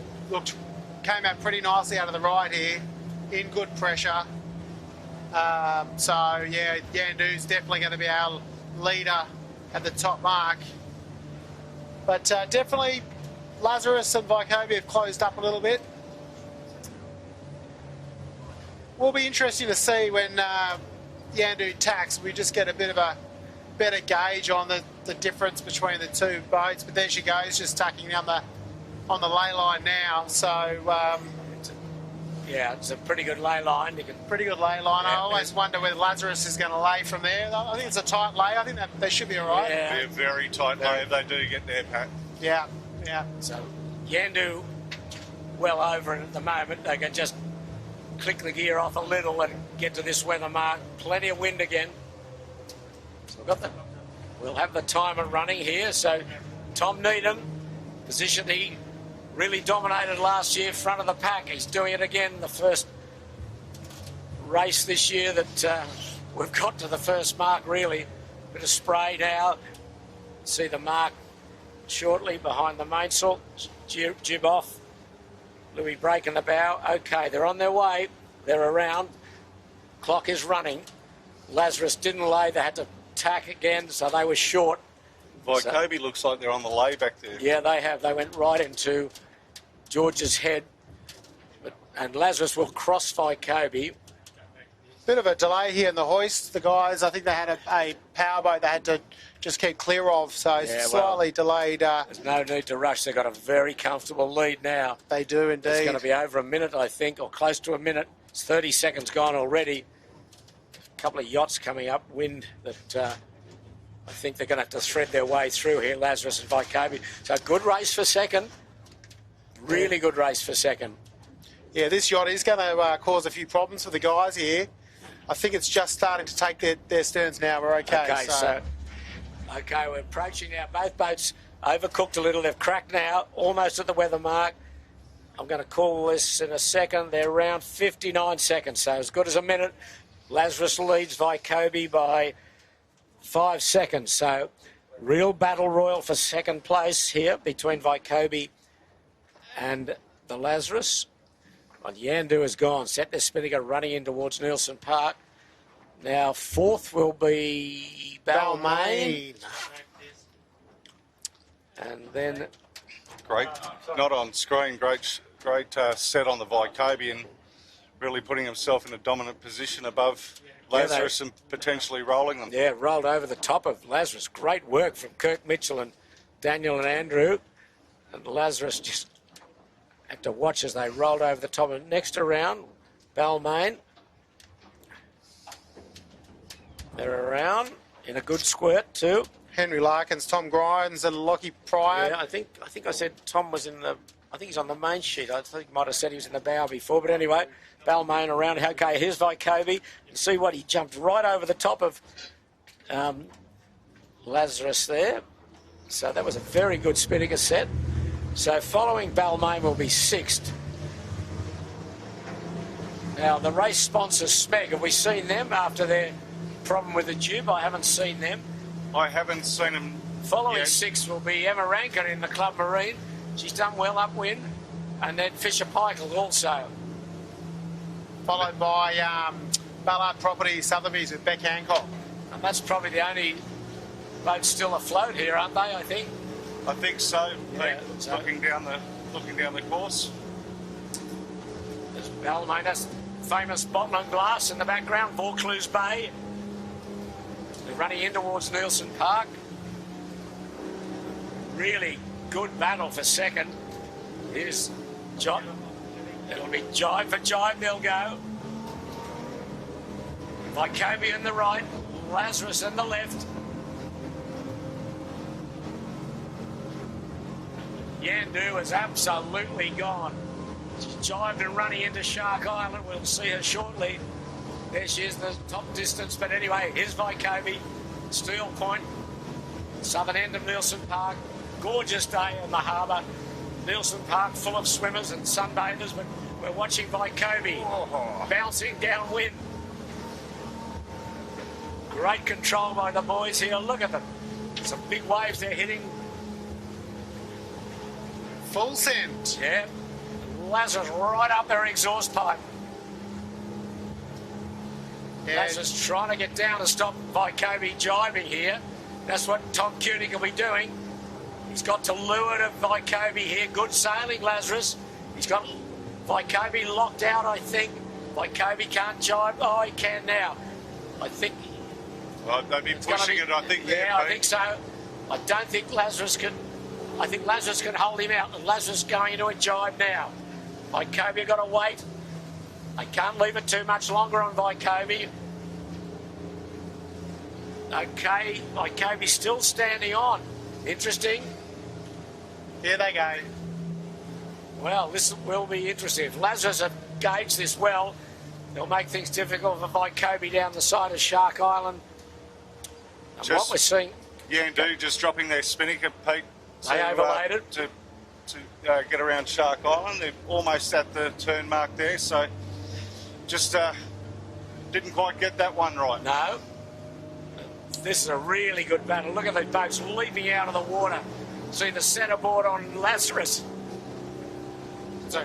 came out pretty nicely out of the right here, in good pressure. So yeah, Yandu's definitely going to be our leader at the top mark. But definitely Lazarus and Vycobi have closed up a little bit. Will be interesting to see when Yandu tacks. We just get a bit of a better gauge on the difference between the two boats. But there she goes, just tucking on the ley line now. So yeah, it's a pretty good ley line. Pretty good ley line. Yeah, I always wonder whether Lazarus is going to lay from there. I think it's a tight lay. I think that they should be all right. Yeah. They're very tight lay. They do get their pack. Yeah. So Yandu well over it at the moment. They can just click the gear off a little and get to this weather mark. Plenty of wind again. So we'll have the timer running here. So Tom Needham, position he really dominated last year, front of the pack. He's doing it again. The first race this year that we've got to the first mark, really. Bit of spray now. See the mark shortly behind the mainsail. Jib off. Louis breaking the bow. Okay, they're on their way. They're around. Clock is running. Lazarus didn't lay. They had to tack again, so they were short. Vycobi looks like they're on the lay back there. Yeah, they have. They went right into George's Head. And Lazarus will cross Vycobi. Bit of a delay here in the hoist. The guys, I think they had a powerboat they had to just keep clear of. So Yeah, slightly delayed. There's no need to rush. They've got a very comfortable lead now. They do It's indeed. going to be over a minute, I think, or close to a minute. It's 30 seconds gone already. A couple of yachts coming up, wind that I think they're going to have to thread their way through here, Lazarus and Vykobi. So good race for second. Really good race for second. Yeah, this yacht is going to cause a few problems for the guys here. I think it's just starting to take their sterns now. We're okay. Okay, we're approaching now. Both boats overcooked a little. They've cracked now, almost at the weather mark. I'm going to call this in a second. They're around 59 seconds, so as good as a minute. Lazarus leads Vykobi by 5 seconds. So real battle royal for second place here between Vykobi and the Lazarus. Well, Yandu has gone. Set their spinnaker running in towards Nielsen Park. Now fourth will be Balmain. And then... Great, not on screen, great set on the Vykobi and really putting himself in a dominant position above Lazarus and potentially rolling them. Yeah, rolled over the top of Lazarus. Great work from Kirk Mitchell and Daniel and Andrew. And Lazarus just had to watch as they rolled over the top of next around. Balmain. They're around in a good squirt too. Henry Larkins, Tom Grimes and Lockie Pryor. Yeah, I think I said Tom was in the... I think he's on the main sheet. I think he might have said he was in the bow before. But anyway, Balmain around. Okay, here's Vykobi. You see what? He jumped right over the top of Lazarus there. So that was a very good spinnaker set. So following Balmain will be sixth. Now, the race sponsor, Smeg, have we seen them after their problem with the jib? I haven't seen them. I haven't seen him. Following sixth will be Emma Rankin in the Club Marine. She's done well upwind. And then Fisher Paykel also. Followed by Ballard Property Sotheby's with Beck Hancock. And that's probably the only boat still afloat here, aren't they, I think? I think so. Yeah, so looking down the course. there's Balmain, that's famous bottle and glass in the background, Vaucluse Bay. They're running in towards Nielsen Park. Really good battle for second. Here's John. It'll be jibe for jibe, they'll go. Vykobi on the right, Lazarus on the left. Yandu is absolutely gone. She's jibed and running into Shark Island. We'll see her shortly. There she is, the top distance. But anyway, here's Vykobi, Steel Point, southern end of Nielsen Park. Gorgeous day in the harbour. Nielsen Park full of swimmers and sunbathers, but we're watching Vykobi bouncing downwind. Great control by the boys here. Look at them. Some big waves they're hitting. Full send. Yeah. Lazarus right up their exhaust pipe. Yeah. Lazarus trying to get down to stop Vykobi jibing here. That's what Tom Koenig will be doing. He's got to lure to Vykobi here. Good sailing, Lazarus. He's got Vykobi locked out, I think. Vykobi can't jibe. Oh, he can now. I think... Well, they'd be pushing it, I think. Yeah, I think so. I don't think Lazarus can... I think Lazarus can hold him out. And Lazarus going into a jibe now. Vykobi got to wait. They can't leave it too much longer on Vykobi. Okay, Vykobi still standing on. Interesting. Here they go. Well, this will be interesting. If Lazarus have gauged this well, it'll make things difficult for Vykobi down the side of Shark Island. And what we're seeing... Yandu just dropping their spinnaker, Pete. They overlaid it. To get around Shark Island. They're almost at the turn mark there, so just didn't quite get that one right. No. This is a really good battle. Look at the boats leaping out of the water. See the centreboard on Lazarus. So,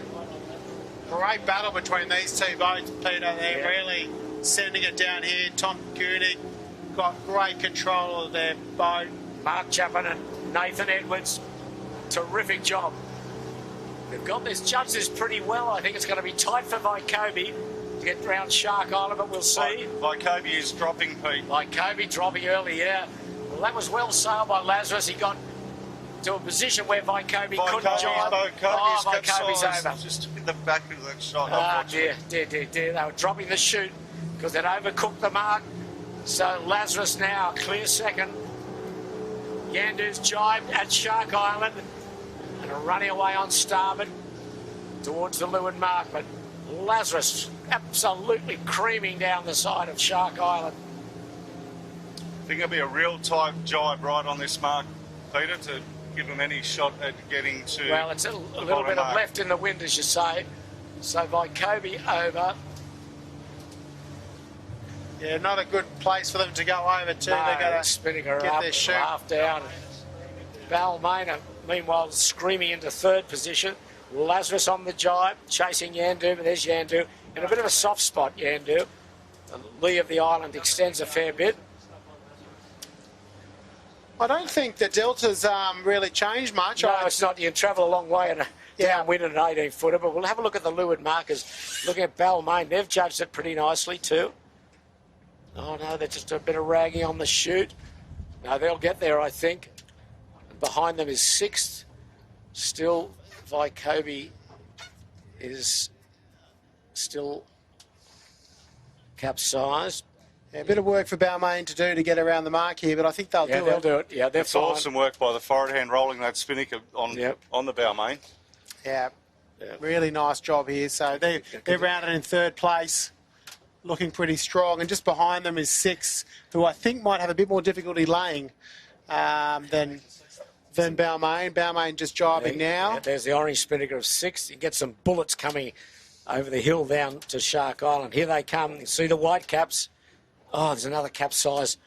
great battle between these two boats, Peter. They're really sending it down here. Tom Koenig got great control of their boat. Mark Chapman and Nathan Edwards, terrific job. They've got this, judged this pretty well. I think it's going to be tight for Vykobi to get round Shark Island, but we'll see. Vykobi is dropping, Pete. Vykobi dropping early, yeah. that was well sailed by Lazarus. He got to a position where Vycobi couldn't jibe. Vycobi's over. Just in the back of that shot. Ah, dear. They were dropping the chute because they'd overcooked the mark. So Lazarus now clear second. Yandu's jibed at Shark Island and are running away on starboard towards the leeward mark. But Lazarus absolutely creaming down the side of Shark Island. I think it'll be a real tight jibe right on this mark, Peter, to give them any shot at getting to. Well, it's a little bit of left in the wind, as you say. So Vycobi over. Yeah, not a good place for them to go over to. No, They've got to Spinnaker get up, their shoot. half down. Balmain, meanwhile, screaming into third position. Lazarus on the jibe, chasing Yandu, but there's Yandu. In a bit of a soft spot, Yandu. The lee of the island extends a fair bit. I don't think the delta's really changed much. No, it's not. You can travel a long way and downwind at an 18-footer, but we'll have a look at the leeward markers. Looking at Balmain, they've judged it pretty nicely too. Oh no, they're just a bit of ragging on the chute. No, they'll get there, I think. Behind them is sixth. Still, Vycobi is still capsized. Yeah, a bit of work for Balmain to do to get around the mark here, but I think they'll do it. They'll do it. Yeah, they're It's fine. awesome work by the forward hand rolling that spinnaker on the bow main. Yeah, really nice job here. So they're rounded in third place, looking pretty strong. And just behind them is six, who I think might have a bit more difficulty laying than Balmain. Balmain just jibing now. Yeah, there's the orange spinnaker of six. You get some bullets coming over the hill down to Shark Island. Here they come. You see the white caps. Oh, there's another capsize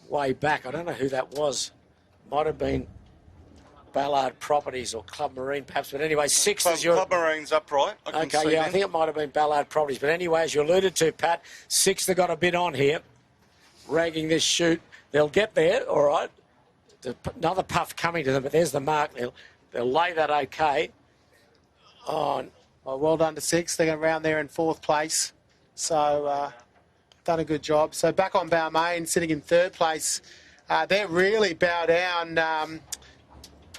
way back. I don't know who that was. Might have been Ballard Properties or Club Marine, perhaps. But anyway, sixth is your... Club Marine's upright. Okay, yeah, I think it might have been Ballard Properties. But anyway, as you alluded to, Pat, sixth have got a bit on here, ragging this chute. They'll get there, all right. Another puff coming to them, but there's the mark. They'll lay that okay. Oh, well done to six. They're going to round there in fourth place. So... done a good job. So back on Balmain, sitting in third place. They're really bow down,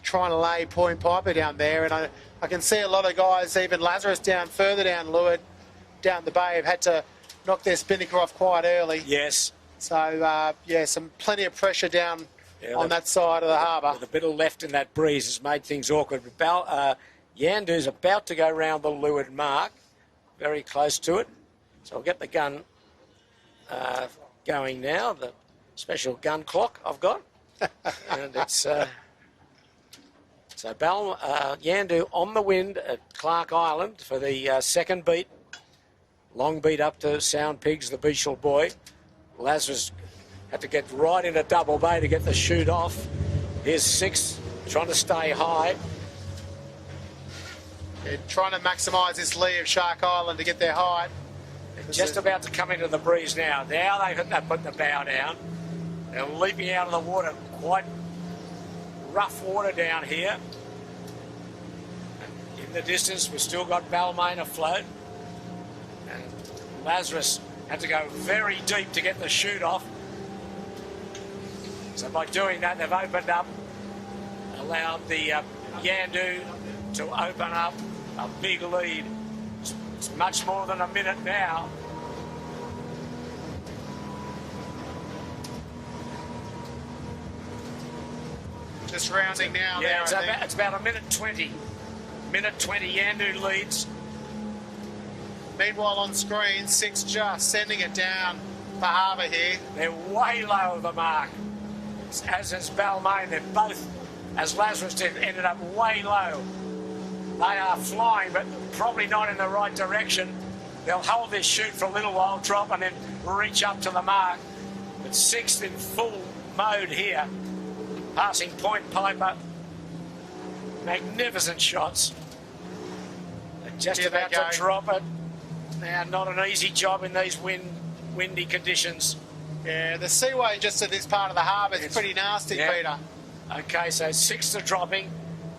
trying to lay Point Piper down there. And I can see a lot of guys, even Lazarus down further down leeward, down the bay, have had to knock their spinnaker off quite early. yes. So, yeah, plenty of pressure down on that side of the harbour. With a bit of left in that breeze has made things awkward. But Yandu's about to go round the leeward mark, very close to it. So I'll get the gun going now, the special gun clock I've got. And it's so Yandu on the wind at Clark Island for the second beat. Long beat up to Sound Pigs, the Beashel boy. Lazarus had to get right into double bay to get the chute off. Here's sixth, trying to stay high. They're trying to maximise this lee of Shark Island to get their height. Just about to come into the breeze now. Now they've put the bow down. They're leaping out of the water. Quite rough water down here. In the distance, we've still got Balmain afloat. And Lazarus had to go very deep to get the chute off. So by doing that, they've opened up, allowed the Yandu to open up a big lead. It's much more than a minute now. Just rounding now. Yeah, it's about a minute 20. Minute 20, Yandu leads. Meanwhile, on screen, six just sending it down the harbour here. They're way low of the mark. As is Balmain, they're both, as Lazarus did, ended up way low. They are flying, but probably not in the right direction. They'll hold this chute for a little while, drop, and then reach up to the mark. But sixth in full mode here, passing Point Piper. Magnificent shots. They're just Here about they to go. drop it. Now, not an easy job in these windy conditions. Yeah, the seaway just at this part of the harbour is pretty nasty, Yeah. Peter. Okay, so sixth are dropping.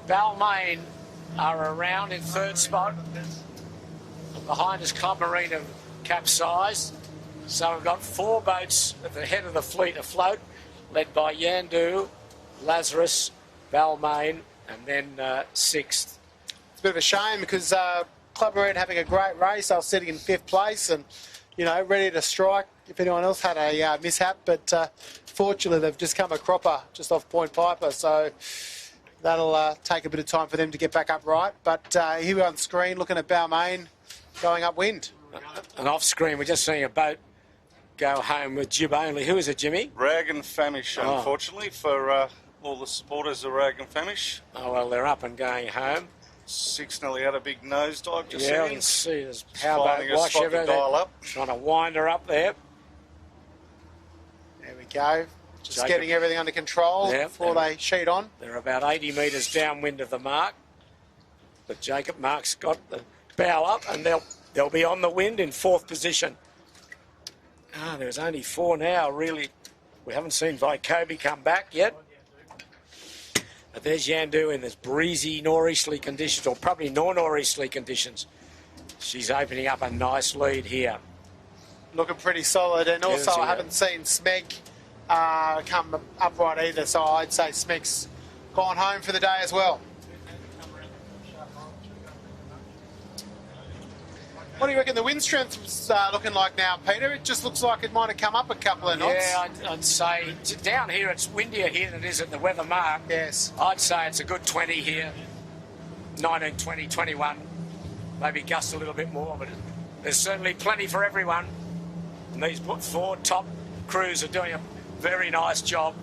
Balmain are around in third spot. Behind us, Club Marine have capsized. So we've got four boats at the head of the fleet afloat. led by Yandu, Lazarus, Balmain, and then 6th. It's a bit of a shame because Club Red having a great race. They were sitting in 5th place and, you know, ready to strike if anyone else had a mishap. But fortunately, they've just come a cropper just off Point Piper. So that'll take a bit of time for them to get back up right. But here we are on screen looking at Balmain going upwind. And off screen, we're just seeing a boat go home with jib only. Who is it, Jimmy? Rag and Famish, unfortunately, for all the supporters of Rag and Famish. Oh, well, they're up and going home. 6 nearly had a big nosedive just Yeah, then. you can see there's powerboat wash spot to everything. dial up. Trying to wind her up there. There we go. Just Jacob. getting everything under control Yeah, before they sheet on. They're about 80 metres downwind of the mark. But Jacob Mark's got the bow up and they'll be on the wind in 4th position. There's only 4 now, really. We haven't seen Vykobi come back yet. But there's Yandu in this breezy nor'easterly conditions, or probably nor'easterly conditions. She's opening up a nice lead here. Looking pretty solid. And also, I haven't seen Smeg come upright either. So I'd say Smeg's gone home for the day as well. What do you reckon the wind strength's looking like now, Peter? It just looks like it might have come up a couple of knots. Yeah, I'd say down here it's windier here than it is at the weather mark. Yes. I'd say it's a good 20 here, 19, 20, 21. Maybe gust a little bit more, but there's certainly plenty for everyone. And these 4 top crews are doing a very nice job.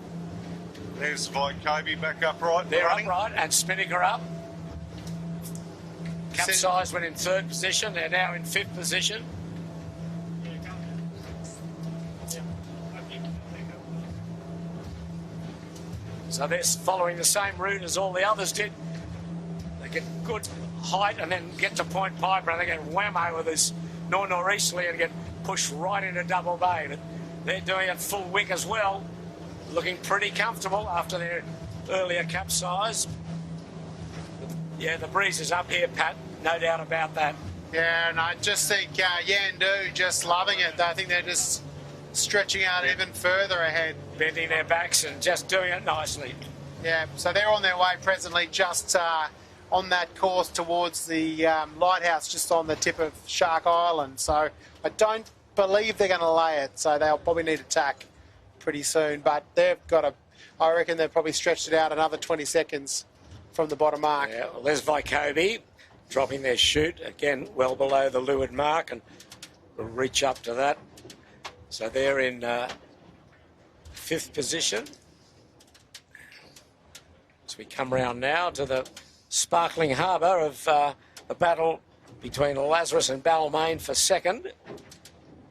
There's Vykobi back upright. They're running. upright and spinning her up. Capsized went in 3rd position. They're now in 5th position. So they're following the same route as all the others did. They get good height and then get to Point Piper and they get whammo with this nor'easterly and get pushed right into Double Bay. But they're doing it full wick as well, looking pretty comfortable after their earlier capsize. Yeah, the breeze is up here, Pat. No doubt about that. Yeah, and I just think Yandu just loving it. I think they're just stretching out even further ahead. Bending their backs and just doing it nicely. Yeah, so they're on their way presently just on that course towards the lighthouse just on the tip of Shark Island. So I don't believe they're going to lay it, so they'll probably need to tack pretty soon. But they've got I reckon they've probably stretched it out another 20 seconds from the bottom mark. Yeah, well, there's Vykobi dropping their chute, again, well below the leeward mark, and we'll reach up to that. So they're in 5th position. As we come round now to the sparkling harbour of the battle between Lazarus and Balmain for 2nd.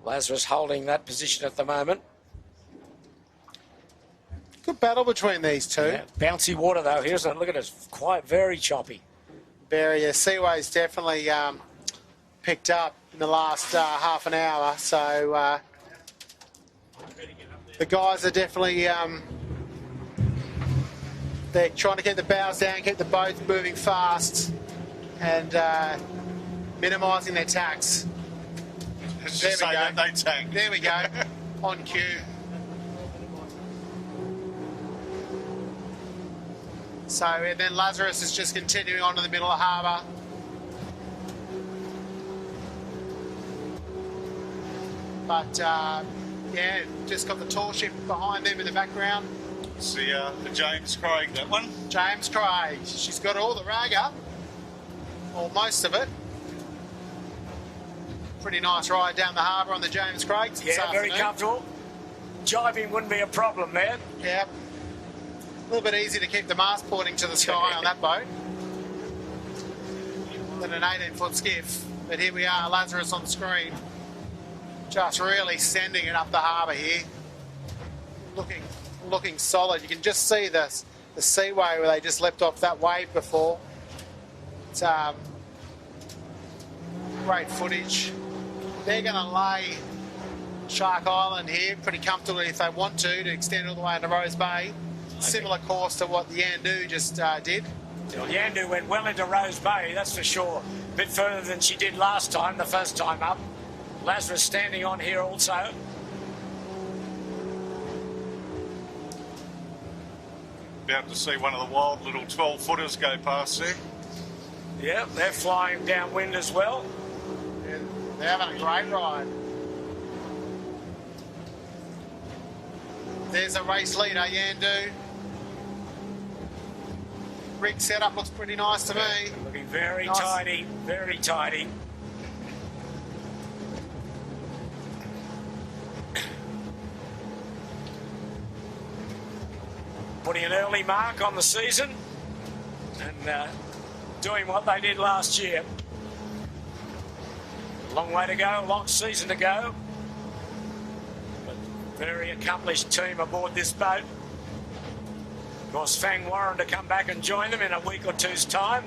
Lazarus holding that position at the moment. Good battle between these two. Yeah, bouncy water though here, isn't it? Look at it, it's quite very choppy. Very, Seaway's definitely picked up in the last half an hour. So the guys are definitely they're trying to keep the bows down, keep the boats moving fast, and minimising their tacks. There we go. They tack. There we go. On cue. So and then Lazarus is just continuing on to the middle of harbour. But yeah, just got the tall ship behind them in the background. It's the James Craig, that one. James Craig. She's got all the rag up, or most of it. Pretty nice ride down the harbour on the James Craig. Yeah, very comfortable. Jibing wouldn't be a problem there. Yeah. A little bit easier to keep the mast pointing to the sky on that boat than an 18-foot skiff. But here we are, Lazarus on screen. Just really sending it up the harbour here. Looking solid. You can just see the seaway where they just leapt off that wave before. It's great footage. They're going to lay Shark Island here pretty comfortably if they want to extend all the way into Rose Bay. Similar course to what the Yandu just did. Well, Yandu went well into Rose Bay, that's for sure. A bit further than she did last time, the first time up. Lazarus standing on here also. About to see one of the wild little 12-footers go past there. Yeah, they're flying downwind as well. Yeah, they're having a great ride. There's a race leader, Yandu. Rig setup looks pretty nice to me. Looking very Nice. tidy, very tidy. Putting an early mark on the season and doing what they did last year. A long way to go, a long season to go. But very accomplished team aboard this boat. Of course, Fang Warren to come back and join them in a week or two's time.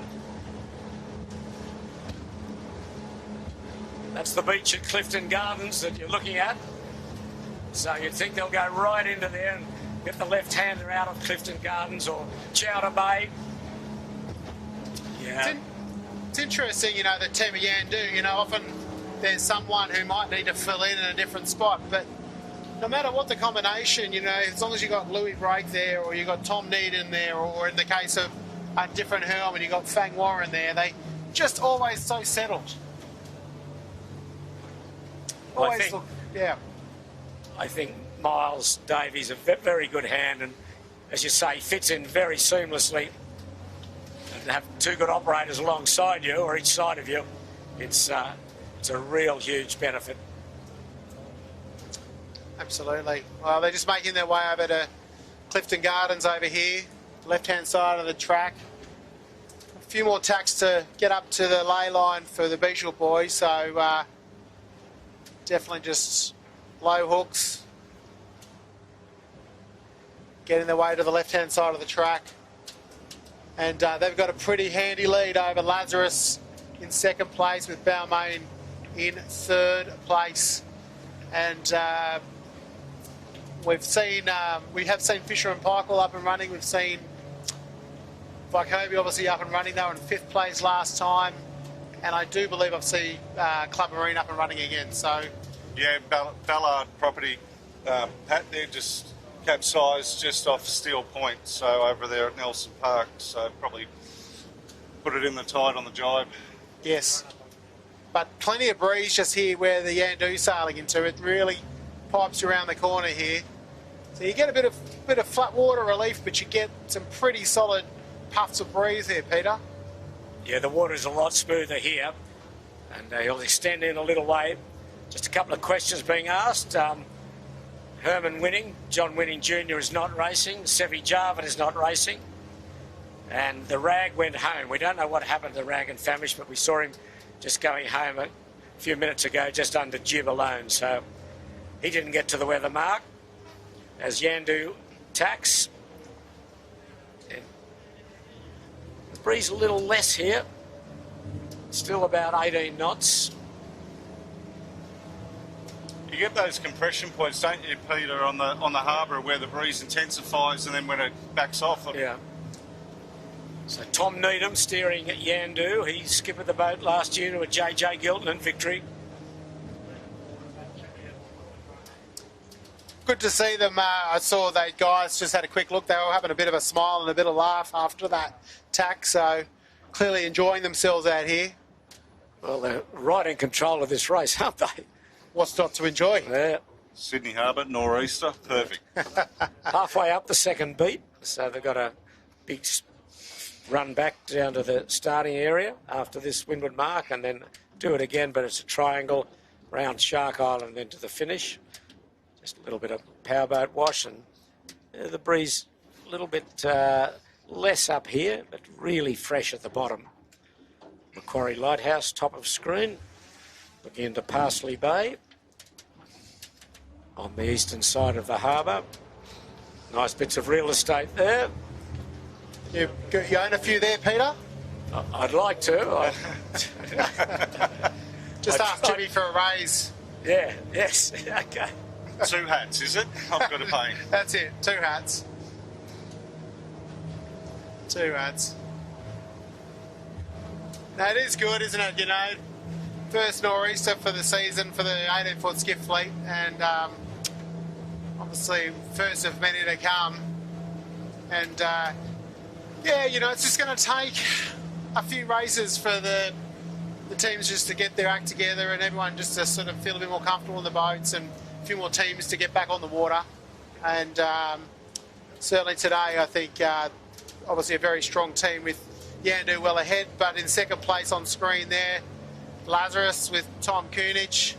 That's the beach at Clifton Gardens that you're looking at. So you'd think they'll go right into there and get the left-hander out of Clifton Gardens or Chowder Bay. Yeah. It's interesting, you know, the team of Yandu, you know, often there's someone who might need to fill in a different spot, but no matter what the combination, you know, as long as you got Louis Brake there or you got Tom Needham there, or in the case of a different helm, you got Fang Warren there, they just always so settled. Always look, yeah. I think Miles Davies a very good hand, and as you say, fits in very seamlessly. And to have two good operators alongside you or each side of you, it's a real huge benefit. Absolutely. Well, they're just making their way over to Clifton Gardens over here, left-hand side of the track. A few more tacks to get up to the ley line for the Beashel boys, so definitely just low hooks, getting their way to the left-hand side of the track. And they've got a pretty handy lead over Lazarus in second place, with Balmain in third place. And we have seen Fisher and Pykewell up and running. We've seen Vycobie obviously up and running. They were in fifth place last time. And I do believe I've seen Club Marine up and running again. So Yeah, Ballard property, Pat, they're just capsized just off Steel Point, so over there at Nelson Park, so probably put it in the tide on the jibe. yes, but plenty of breeze just here where the Yandu's sailing into. It really pipes around the corner here, so you get a bit of flat water relief, but you get some pretty solid puffs of breeze there, Peter. Yeah, the water's a lot smoother here, and he'll extend in a little way. Just a couple of questions being asked. Herman Winning, John Winning Jr. is not racing. Sevi Jarvin is not racing. And the Rag went home. We don't know what happened to the Rag and Famish, but we saw him just going home a few minutes ago, just under jib alone. So he didn't get to the weather mark. As Yandu tacks. And the breeze a little less here. Still about 18 knots. You get those compression points, don't you, Peter, on the harbour where the breeze intensifies and then when it backs off. Yeah. So Tom Needham steering at Yandu. He skippered the boat last year to a JJ Gilton victory. Good to see them. I saw they guys just had a quick look. They were having a bit of a smile and a bit of laugh after that tack, so clearly enjoying themselves out here. Well, they're right in control of this race, aren't they? What's not to enjoy? Yeah. Sydney Harbour, nor'easter, perfect. Halfway up the second beat, so they've got a big run back down to the starting area after this windward mark, and then do it again, but it's a triangle round Shark Island, then to the finish. Just a little bit of powerboat wash, and the breeze a little bit less up here, but really fresh at the bottom. Macquarie Lighthouse, top of screen, looking into Parsley Bay on the eastern side of the harbour. Nice bits of real estate there. You own a few there, Peter? I'd like to. Just ask Jimmy for a raise. Yeah, yes, okay. 2 hats, is it? I've got to pay. That's it, 2 hats. 2 hats. Now, it is good, isn't it? You know, first nor'easter for the season for the 18-foot skiff fleet, and obviously first of many to come. And yeah, you know, it's just going to take a few races for the teams just to get their act together and everyone just to sort of feel a bit more comfortable in the boats, and a few more teams to get back on the water. And certainly today, I think obviously a very strong team with Yandu well ahead, but in second place on screen there, Lazarus with Tom Kunich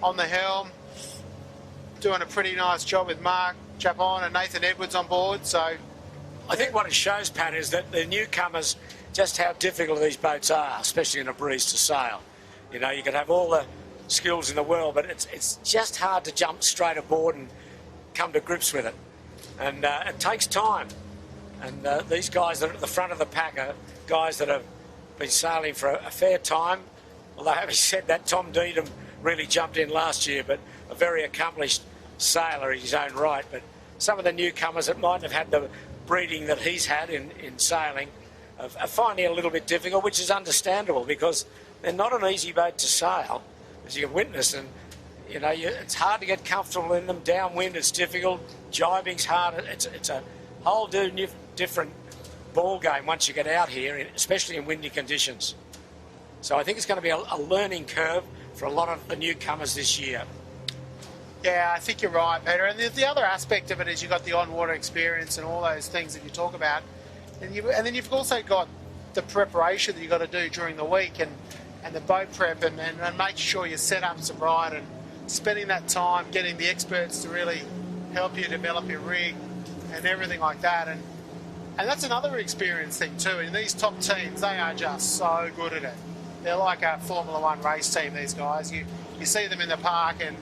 on the helm, doing a pretty nice job with Mark Chapon and Nathan Edwards on board. So I think what it shows, Pat, is that the newcomers, just how difficult these boats are, especially in a breeze to sail. You know, you can have all the skills in the world, but it's just hard to jump straight aboard and come to grips with it. And it takes time. And these guys that are at the front of the pack are guys that have been sailing for a fair time. Although, having said that, Tom Deedham really jumped in last year, but a very accomplished sailor in his own right. But some of the newcomers that might have had the breeding that he's had in sailing are finding it a little bit difficult, which is understandable because they're not an easy boat to sail, as you can witness. And, you know, it's hard to get comfortable in them. Downwind, it's difficult. Jibing's hard. It's a whole different ball game once you get out here, especially in windy conditions. So I think it's going to be a learning curve for a lot of the newcomers this year. yeah, I think you're right, Peter. And the other aspect of it is you've got the on-water experience and all those things that you talk about. And then you've also got the preparation that you've got to do during the week and the boat prep and making sure your setups are right and spending that time getting the experts to really help you develop your rig and everything like that. And that's another experience thing too. In these top teams, they are just so good at it. They're like a Formula One race team, these guys. You see them in the park and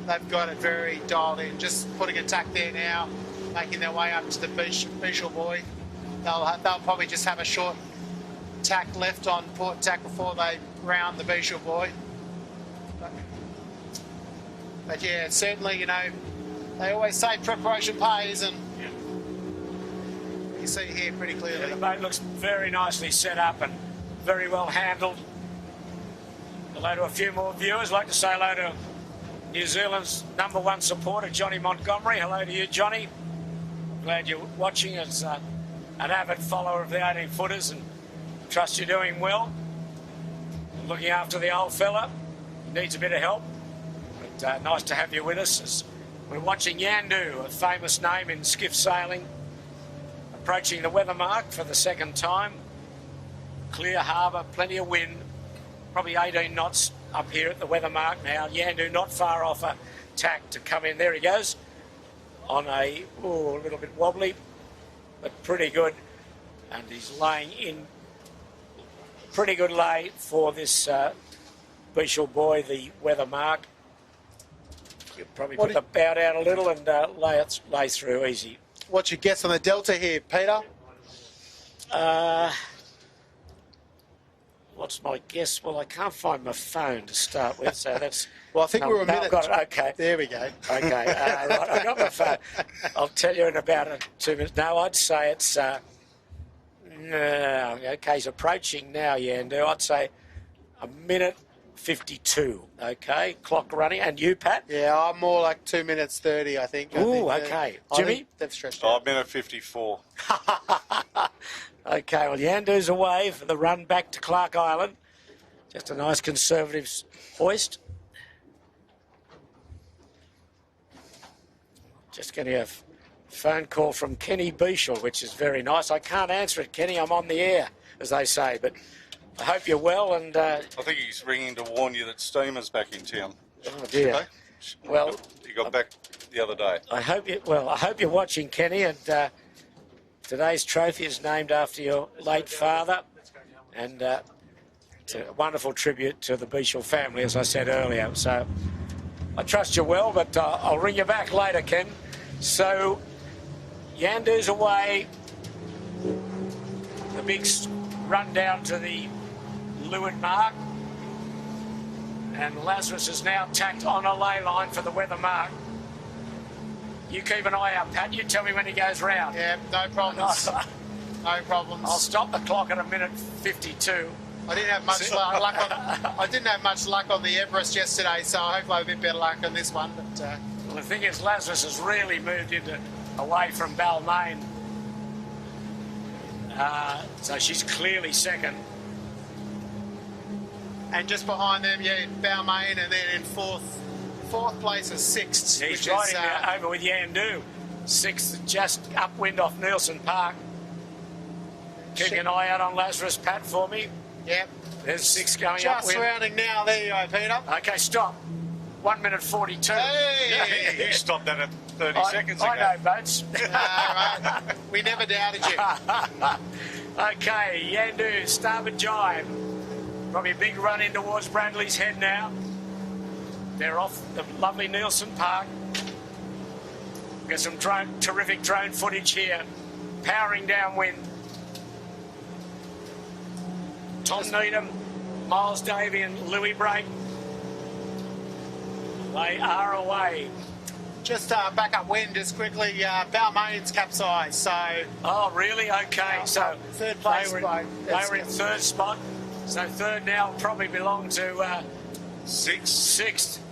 they've got it very dialed in. Just putting a tack there now, making their way up to the Beashel buoy. They'll probably just have a short tack left on port tack before they round the Beashel buoy. But yeah, certainly, you know, they always say preparation pays, and you see here pretty clearly. Yeah, the boat looks very nicely set up and very well handled. Hello to a few more viewers. I'd like to say hello to New Zealand's #1 supporter, Johnny Montgomery. Hello to you, Johnny. Glad you're watching as an avid follower of the 18-footers, and trust you're doing well. Looking after the old fella. Needs a bit of help. But nice to have you with us as we're watching Yandu, a famous name in skiff sailing, approaching the weather mark for the second time. Clear harbour, plenty of wind, probably 18 knots up here at the weather mark now. Yandu not far off a tack to come in. There he goes on a little bit wobbly, but pretty good. And he's laying in pretty good lay for this Beashel buoy, the weather mark. You'll probably put the bout out a little and lay through easy. What's your guess on the delta here, Peter? What's my guess? Well, I can't find my phone to start with, so that's... Well, I think we're a minute. I've got it. Okay. There we go. Okay, right, I got my phone. I'll tell you in about 2 minutes. No, I'd say it's... okay, he's approaching now, Yandu. I'd say a minute 52, okay? Clock running. And you, Pat? Yeah, I'm more like 2 minutes 30, I think. Okay. Jimmy? They've stretched out. Minute 54. Okay, well, Yandu's away for the run back to Clark Island. Just a nice conservative hoist. Just getting a phone call from Kenny Beashel, which is very nice. I can't answer it, Kenny. I'm on the air, as they say, but I hope you're well. And I think he's ringing to warn you that steamer's back in town. Oh dear. Okay? Well, he got back the other day. I hope you're watching, Kenny. And today's trophy is named after your late father, and it's a wonderful tribute to the Beashel family, as I said earlier. So I trust you're well, but I'll ring you back later, Ken. So Yandu's away. The big run down to the leeward mark. And Lazarus is now tacked on a ley line for the weather mark. You keep an eye out, Pat. You tell me when he goes round. Yeah, no problems. No problems. I'll stop the clock at a minute 52. I didn't have much luck on the Everest yesterday, so I hope I have a bit better luck on this one. But well, the thing is, Lazarus has really moved away from Balmain So she's clearly second. And just behind them, yeah, Balmain, and then in fourth place is sixth. He's which riding is, over with Yandu. Sixth, just upwind off Nielsen Park. Keep an eye out on Lazarus Pat for me. Yep. There's six going Just upwind. surrounding now. There you go, Peter. Okay, stop. 1 minute 42. Hey! You stopped that at 30 seconds ago. I know, Boats. Right. We never doubted you. Okay, Yandu, starboard jibe. Probably a big run in towards Bradley's Head now. They're off the lovely Nielsen Park. Got some terrific drone footage here. Powering downwind. Tom Needham, Miles Davey and Louis Brake. They are away. Just back up wind, just quickly. Balmain's capsized, so. Oh, really? Okay. So third place. They were in third spot. So third now probably belong to sixth.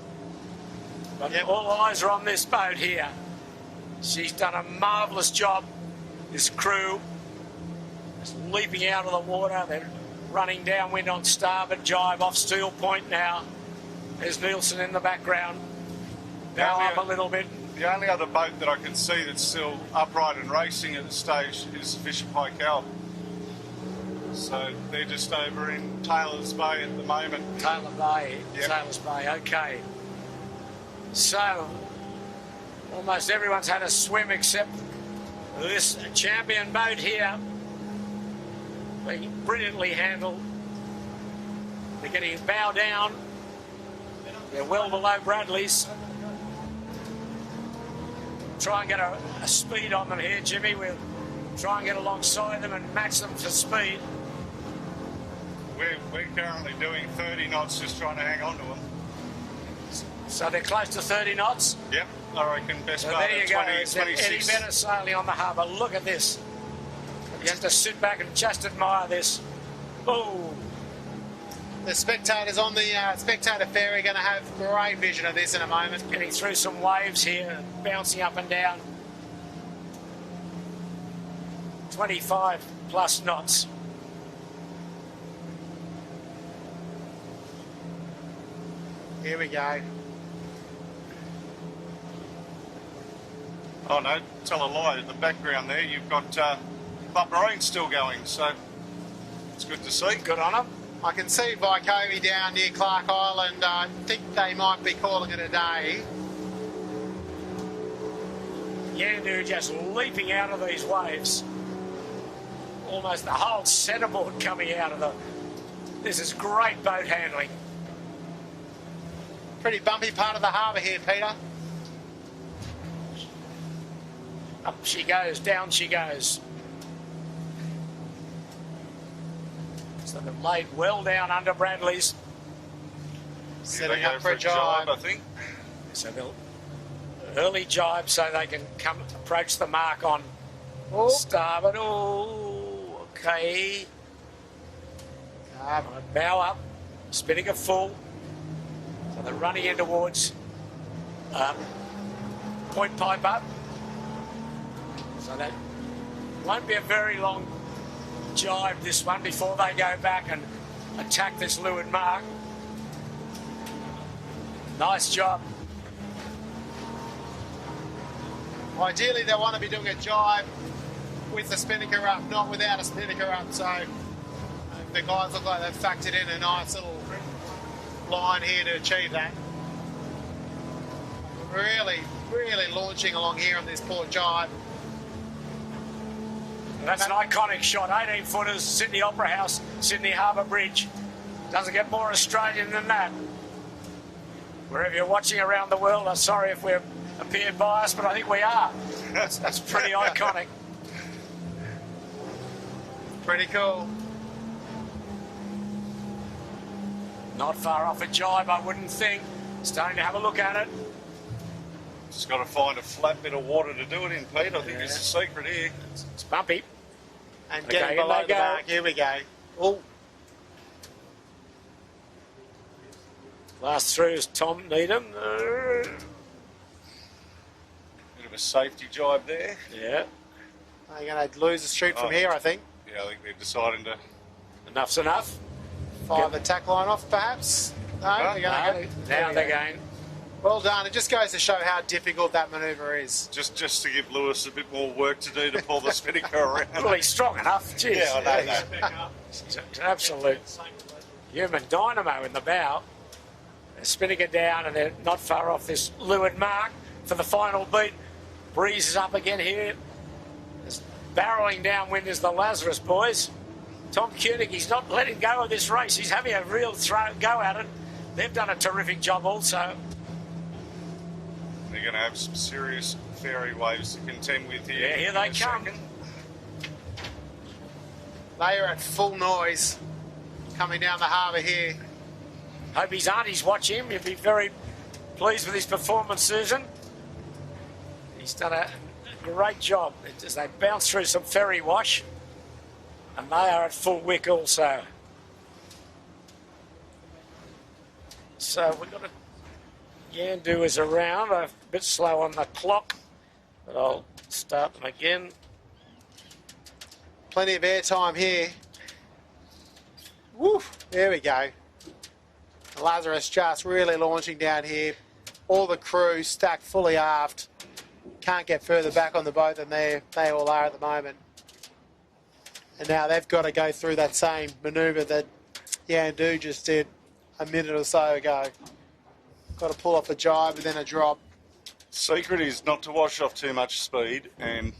But all eyes are on this boat here. She's done a marvellous job. This crew is leaping out of the water. They're running downwind on starboard jibe off Steel Point now. There's Nielsen in the background. Now up a little bit. The only other boat that I can see that's still upright and racing at this stage is Fisher Pike Alp. So they're just over in Taylor's Bay at the moment. Taylor Bay, Yep. Taylor's Bay, okay. So, almost everyone's had a swim except this champion boat here. Being brilliantly handled. They're getting bow down. They're well below Bradley's. Try and get a speed on them here, Jimmy. We'll try and get alongside them and match them for speed. We're currently doing 30 knots, just trying to hang on to them. So they're close to 30 knots. Yep, I reckon best So part there you of go. 20, Is there any 26. better sailing on the harbour? Look at this. You have to sit back and just admire this. Oh, The spectators on the spectator ferry are going to have great vision of this in a moment. getting through some waves here, bouncing up and down. 25 plus knots. Here we go. Oh no, tell a lie. In the background there, you've got Club Marine still going, so it's good to see. Good on them. I can see Vicovie down near Clark Island. I think they might be calling it a day. Yandu just leaping out of these waves. Almost the whole centreboard coming out of them. This is great boat handling. Pretty bumpy part of the harbour here, Peter. Up she goes, down she goes. So they've laid well down under Bradley's. Setting They go up for a jibe. I think. So they'll early jibe so they can come approach the mark on Oh, starboard. Oh, okay. Right, bow up, spinning it full. So they're running in towards point pipe up. So that won't be a very long jibe, this one, before they go back and attack this leeward mark. Nice job. ideally they want to be doing a jibe with the spinnaker up, not without a spinnaker up. So the guys look like they've factored in a nice little line here to achieve that. Really, really launching along here on this port jibe. That's an iconic shot. 18 footers, Sydney Opera House, Sydney Harbour Bridge. Doesn't get more Australian than that. Wherever you're watching around the world, I'm sorry if we've appeared biased, but I think we are. That's pretty iconic. Pretty cool. Not far off a jibe, I wouldn't think. Starting to have a look at it. Just got to find a flat bit of water to do it in, Pete. I think it's the secret here. It's bumpy. And Okay, getting here below they the go. mark. Here we go. Oh, Last through is Tom Needham. Bit of a safety jibe there. Yeah. they're going to lose the street from here, I think. Yeah, Yeah, I think they're deciding to. Enough's enough. Fire the tack line off, perhaps. No, they're going to go. Now they're going. Well done. It just goes to show how difficult that manoeuvre is. Just to give Lewis a bit more work to do to pull the Spinnaker around. Well, he's strong enough. Jeez. Yeah, I know that. It's an absolute human dynamo in the bow. They're spinning it down and they're not far off this leeward mark for the final beat. Breeze is up again here. It's barreling downwind is the Lazarus boys. Tom Koenig, he's not letting go of this race. He's having a real go at it. They've done a terrific job also. They're going to have some serious fairy waves to contend with here. Yeah, here they come. They are at full noise coming down the harbour here. Hope his aunties watch him. He'll be very pleased with his performance, Susan. He's done a great job as they bounce through some ferry wash. And they are at full wick also. So we've got a Yandu is around, a bit slow on the clock, but I'll start them again. Plenty of airtime here. Woo, there we go. Lazarus just really launching down here. All the crew stacked fully aft. Can't get further back on the boat than they all are at the moment. And now they've got to go through that same manoeuvre that Yandu just did a minute or so ago. Got to pull off a jibe and then a drop. Secret is not to wash off too much speed, and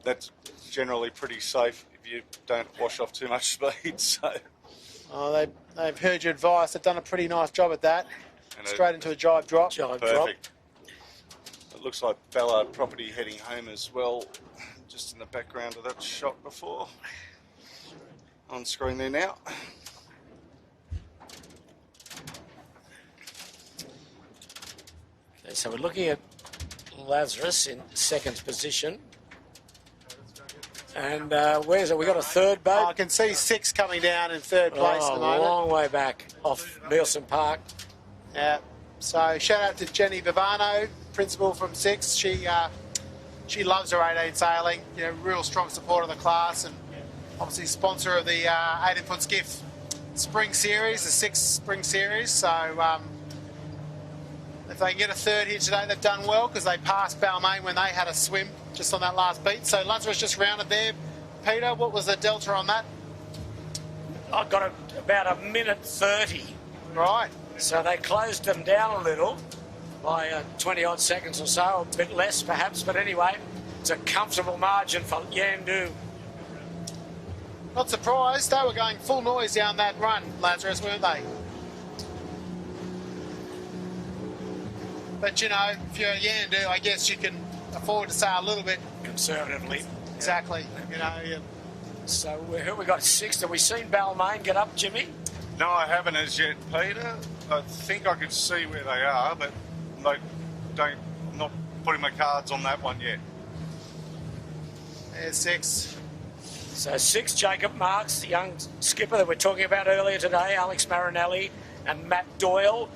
that's generally pretty safe if you don't wash off too much speed. So, they've heard your advice. They've done a pretty nice job at that. And straight into a jibe drop. Perfect. It looks like Ballard property heading home as well, just in the background of that shot before. On screen there now. Okay, so we're looking at Lazarus in second position. And where's it? We got a third boat. I can see 6 coming down in third place at the moment. A long way back off Nielsen Park. Yeah. So shout out to Jenny Vivano, principal from 6. She loves her 18 sailing. You know, real strong supporter of the class, and obviously sponsor of the 18-foot skiff spring series, the 6th spring series. So if they can get a third here today, they've done well because they passed Balmain when they had a swim just on that last beat. So Lazarus just rounded there. Peter, what was the delta on that? I got about a minute 30. Right. So they closed them down a little by 20 odd seconds or so, a bit less perhaps, but anyway, it's a comfortable margin for Yandu. Not surprised, they were going full noise down that run, Lazarus, weren't they? But you know, if you're Yandu, I guess you can afford to say a little bit conservatively. Exactly, you know. So who we got 6th? Have we seen Balmain get up, Jimmy? No, I haven't as yet, Peter. I think I can see where they are, but I'm not putting my cards on that one yet. There's 6. So 6, Jacob Marks, the young skipper that we're talking about earlier today, Alex Marinelli and Matt Doyle.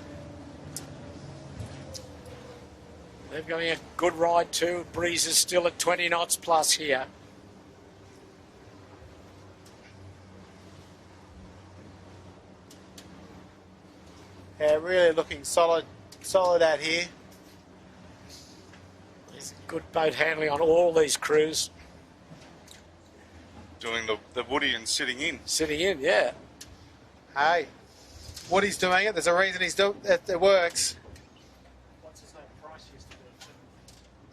They're going a good ride too. Breeze is still at 20 knots plus here. Yeah, really looking solid out here. There's good boat handling on all these crews. Doing the Woody and sitting in. Sitting in, yeah. Hey, Woody's doing it. There's a reason he's doing it. It works. What's his name? Price used to do it too.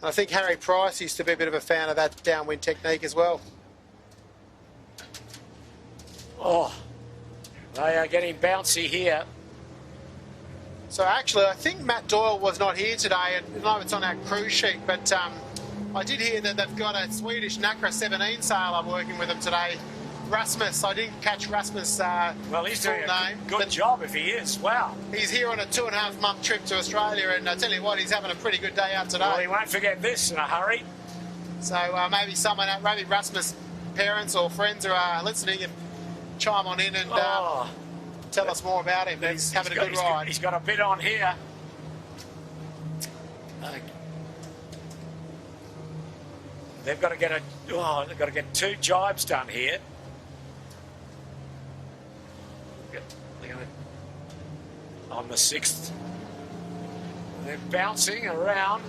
And I think Harry Price used to be a bit of a fan of that downwind technique as well. Oh, they are getting bouncy here. So actually, I think Matt Doyle was not here today. I know it's on our cruise sheet, but I did hear that they've got a Swedish NACRA 17 sailor working with them today, Rasmus. I didn't catch Rasmus' well, he's full doing name. a good job if he is. Wow. He's here on a 2.5-month trip to Australia, and I tell you what, he's having a pretty good day out today. Well, he won't forget this in a hurry. So maybe maybe Rasmus' parents or friends are listening and chime on in and tell us more about him. He's having a good ride. He's got a bit on here. They've got to get they've got to get 2 jibes done here. They're going to, on the 6th. They're bouncing around.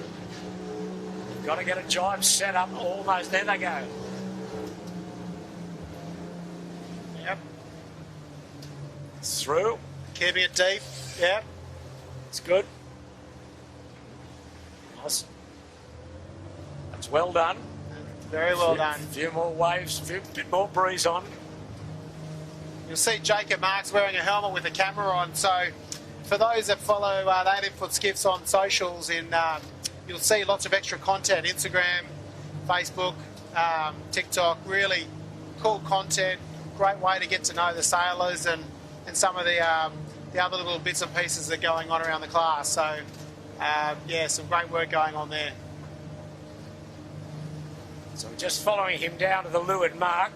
Got to get a jibe set up almost. There they go. Yep. It's through. Keeping it deep. Yep. It's good. Nice. That's well done. Very well done. A few more waves, a bit more breeze on. You'll see Jacob Marks wearing a helmet with a camera on. So for those that follow the 18-foot skiffs on socials, you'll see lots of extra content, Instagram, Facebook, TikTok, really cool content, great way to get to know the sailors and some of the other little bits and pieces that are going on around the class. So, yeah, some great work going on there. So we're just following him down to the leeward mark.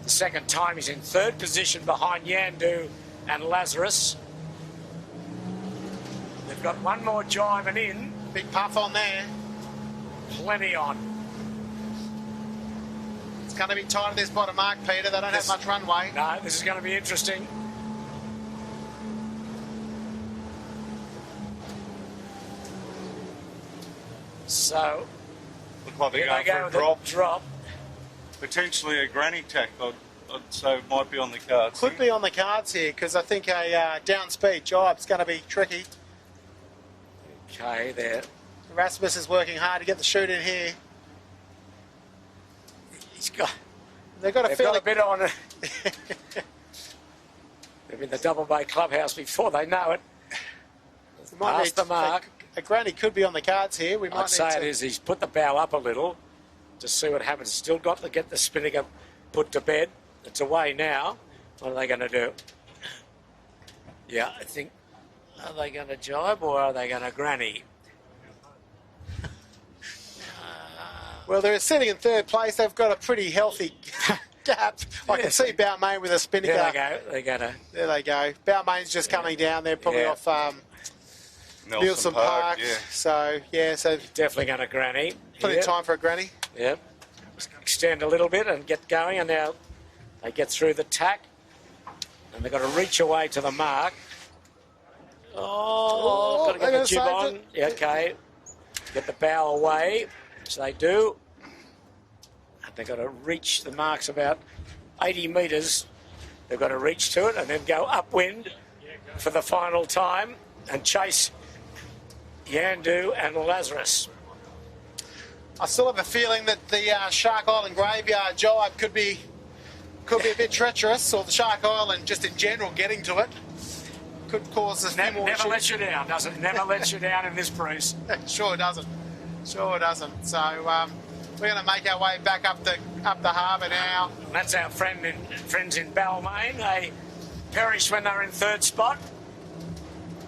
The second time he's in 3rd position behind Yandu and Lazarus. They've got 1 more jibe and in. Big puff on there. Plenty on. It's going to be tight at this bottom mark, Peter. They don't have much runway. No, this is going to be interesting. So, Look like they're here they going go for with a a drop. Potentially a granny tack, so it might be on the cards. Could be on the cards here because I think a down speed jibe's going to be tricky. Okay, there. Rasmus is working hard to get the shoot in here. They've got a bit on it. They've been the Double Bay Clubhouse before they know it. Past the mark. A granny could be on the cards here. We might I'd say it is. He's put the bow up a little to see what happens. Still got to get the spinnaker put to bed. It's away now. What are they going to do? Yeah, I think, are they going to jibe or are they going to granny? Well, they're sitting in 3rd place. They've got a pretty healthy gap. I can see Balmain with a spinnaker. There they go. They're going to. There they go. Balmain's just coming down. They're probably off Nielsen Park. Yeah. So, yeah, so Definitely going to granny. plenty of time for a granny. Yep. Extend a little bit and get going, and now they get through the tack, and they've got to reach away to the mark. Got to get the jib on. Yeah, okay. Get the bow away, which they do. And they've got to reach the marks about 80 metres. They've got to reach to it and then go upwind for the final time and chase Yandu and Lazarus. I still have a feeling that the Shark Island Graveyard jibe could be a bit treacherous, or the Shark Island just in general getting to it could cause a few more Never issues. lets you down, does it? Never lets you down in this breeze. Sure doesn't. Sure doesn't. So we're going to make our way back up the harbour now. And that's our friends in Balmain. They perished when they were in 3rd spot.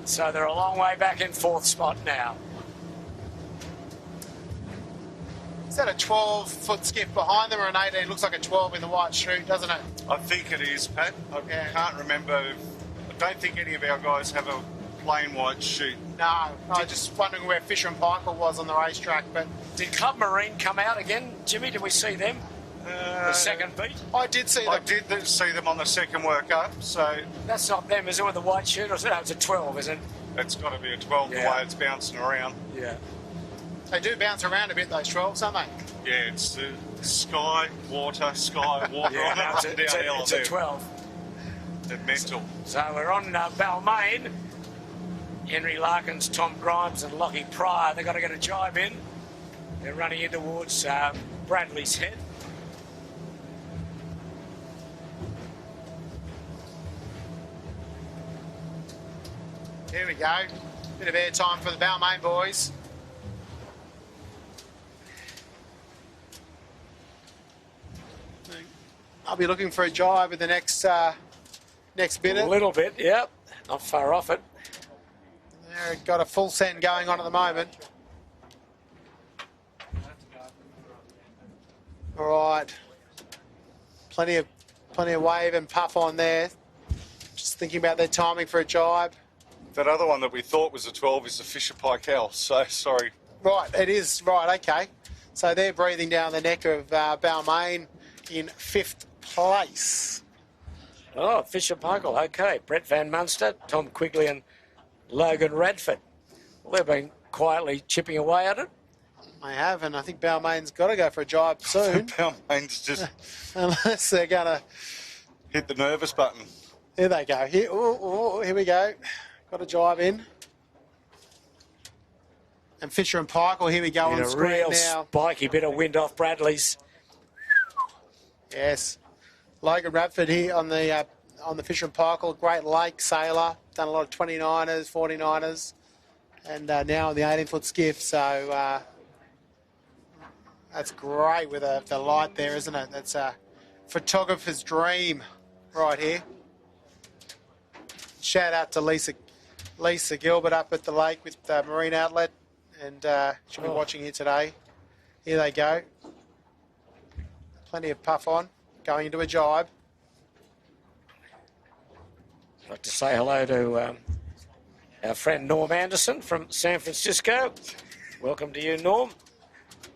So they're a long way back in 4th spot now. Is that a 12-foot skiff behind them or an 18? Looks like a 12 in the white chute, doesn't it? I think it is, Pat. I can't remember. I don't think any of our guys have a plain white chute. No, I was just wondering where Fisher and Pikel was on the racetrack. But Did Club Marine come out again, Jimmy? Did we see them? The second beat? I did see them. I did see them on the second work up, so That's not them, is it, with the white chute? Or is it? No, it's a 12, isn't it? it's got to be a 12 the Yeah. way it's bouncing around. Yeah. They do bounce around a bit, those 12s, don't they? Yeah, it's the sky, water on it, Yeah, no, up and down hill it's a there. 12. They're mental. So we're on Balmain. Henry Larkins, Tom Grimes and Lockie Pryor. They've got to get a jibe in. They're running in towards Bradley's Head. Here we go. Bit of airtime for the Balmain boys. I'll be looking for a jibe in the next bit. A little bit, yep. Not far off it. They've got a full send going on at the moment. All right. Plenty of wave and puff on there. Just thinking about their timing for a jibe. That other one that we thought was a 12 is the Fisher Pikel, so sorry. Right, it is. Right, okay. So they're breathing down the neck of Balmain in 5th place. Oh, Fisher Paykel, okay. Brett Van Munster, Tom Quigley and Logan Radford. Well, they've been quietly chipping away at it. They have, and I think Balmain's got to go for a jibe soon. Balmain's just Unless they're going to... hit the nervous button. Here they go. Here we go. Got a jibe in. And Fisher and Paykel, here we go on screen real now. Spiky bit of wind off Bradley's. Yes. Logan Radford here on the Fisher and Paykel, Great Lake sailor, done a lot of 29ers, 49ers, and now on the 18-foot skiff. So that's great with the light there, isn't it? That's a photographer's dream right here. Shout out to Lisa Gilbert up at the lake with Marine Outlet, and she'll be watching here today. Here they go. Plenty of puff on, going into a jibe. I'd like to say hello to our friend Norm Anderson from San Francisco. Welcome to you, Norm.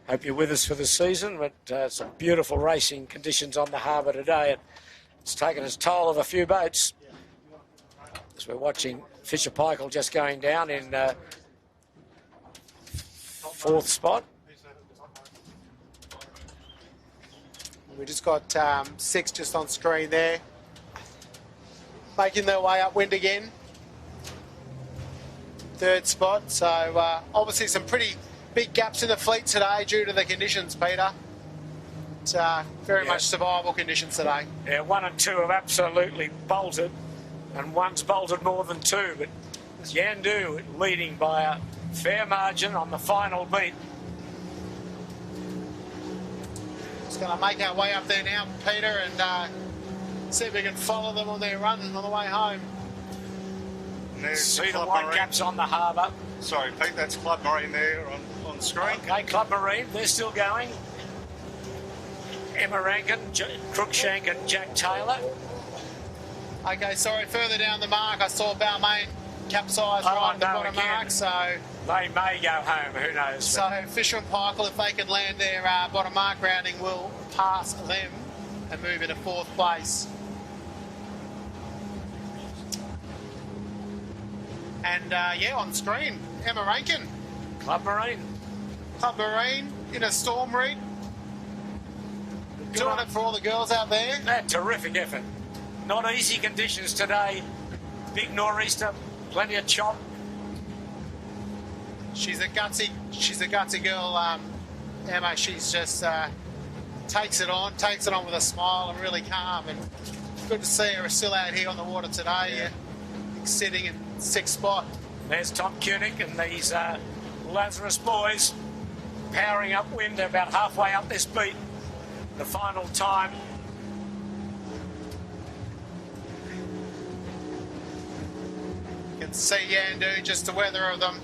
Hope you're with us for the season, but some beautiful racing conditions on the harbour today. It's taken its toll of a few boats. As we're watching Fisher Paykel just going down in 4th spot. We just got 6 just on screen there. Making their way upwind again. 3rd spot. So obviously some pretty big gaps in the fleet today due to the conditions, Peter. It's very much survival conditions today. Yeah, 1 and 2 have absolutely bolted, and one's bolted more than 2, but Yandu leading by a fair margin on the final beat. Just going to make our way up there now, Peter, and see if we can follow them on their run on the way home. See the white gaps on the harbour. Sorry, Pete, that's Club Marine there on screen. Okay, Club Marine, they're still going. Emma Rankin, Crookshank and Jack Taylor. Okay, sorry, further down the mark, I saw Balmain capsize right at the bottom mark, so... They may go home, who knows. So Fisher and Paykel, if they can land their bottom mark rounding, will pass them and move into 4th place. And on screen, Emma Rankin. Club Marine. Club Marine in a storm read. Doing it for all the girls out there. That terrific effort. Not easy conditions today. Big nor'easter, plenty of chop. She's a gutsy girl, Emma. She's just takes it on with a smile and really calm. And good to see her still out here on the water today, sitting in 6th spot. There's Tom Koenig and these Lazarus boys powering upwind about halfway up this beat. The final time. You can see Yandu, just the weather of them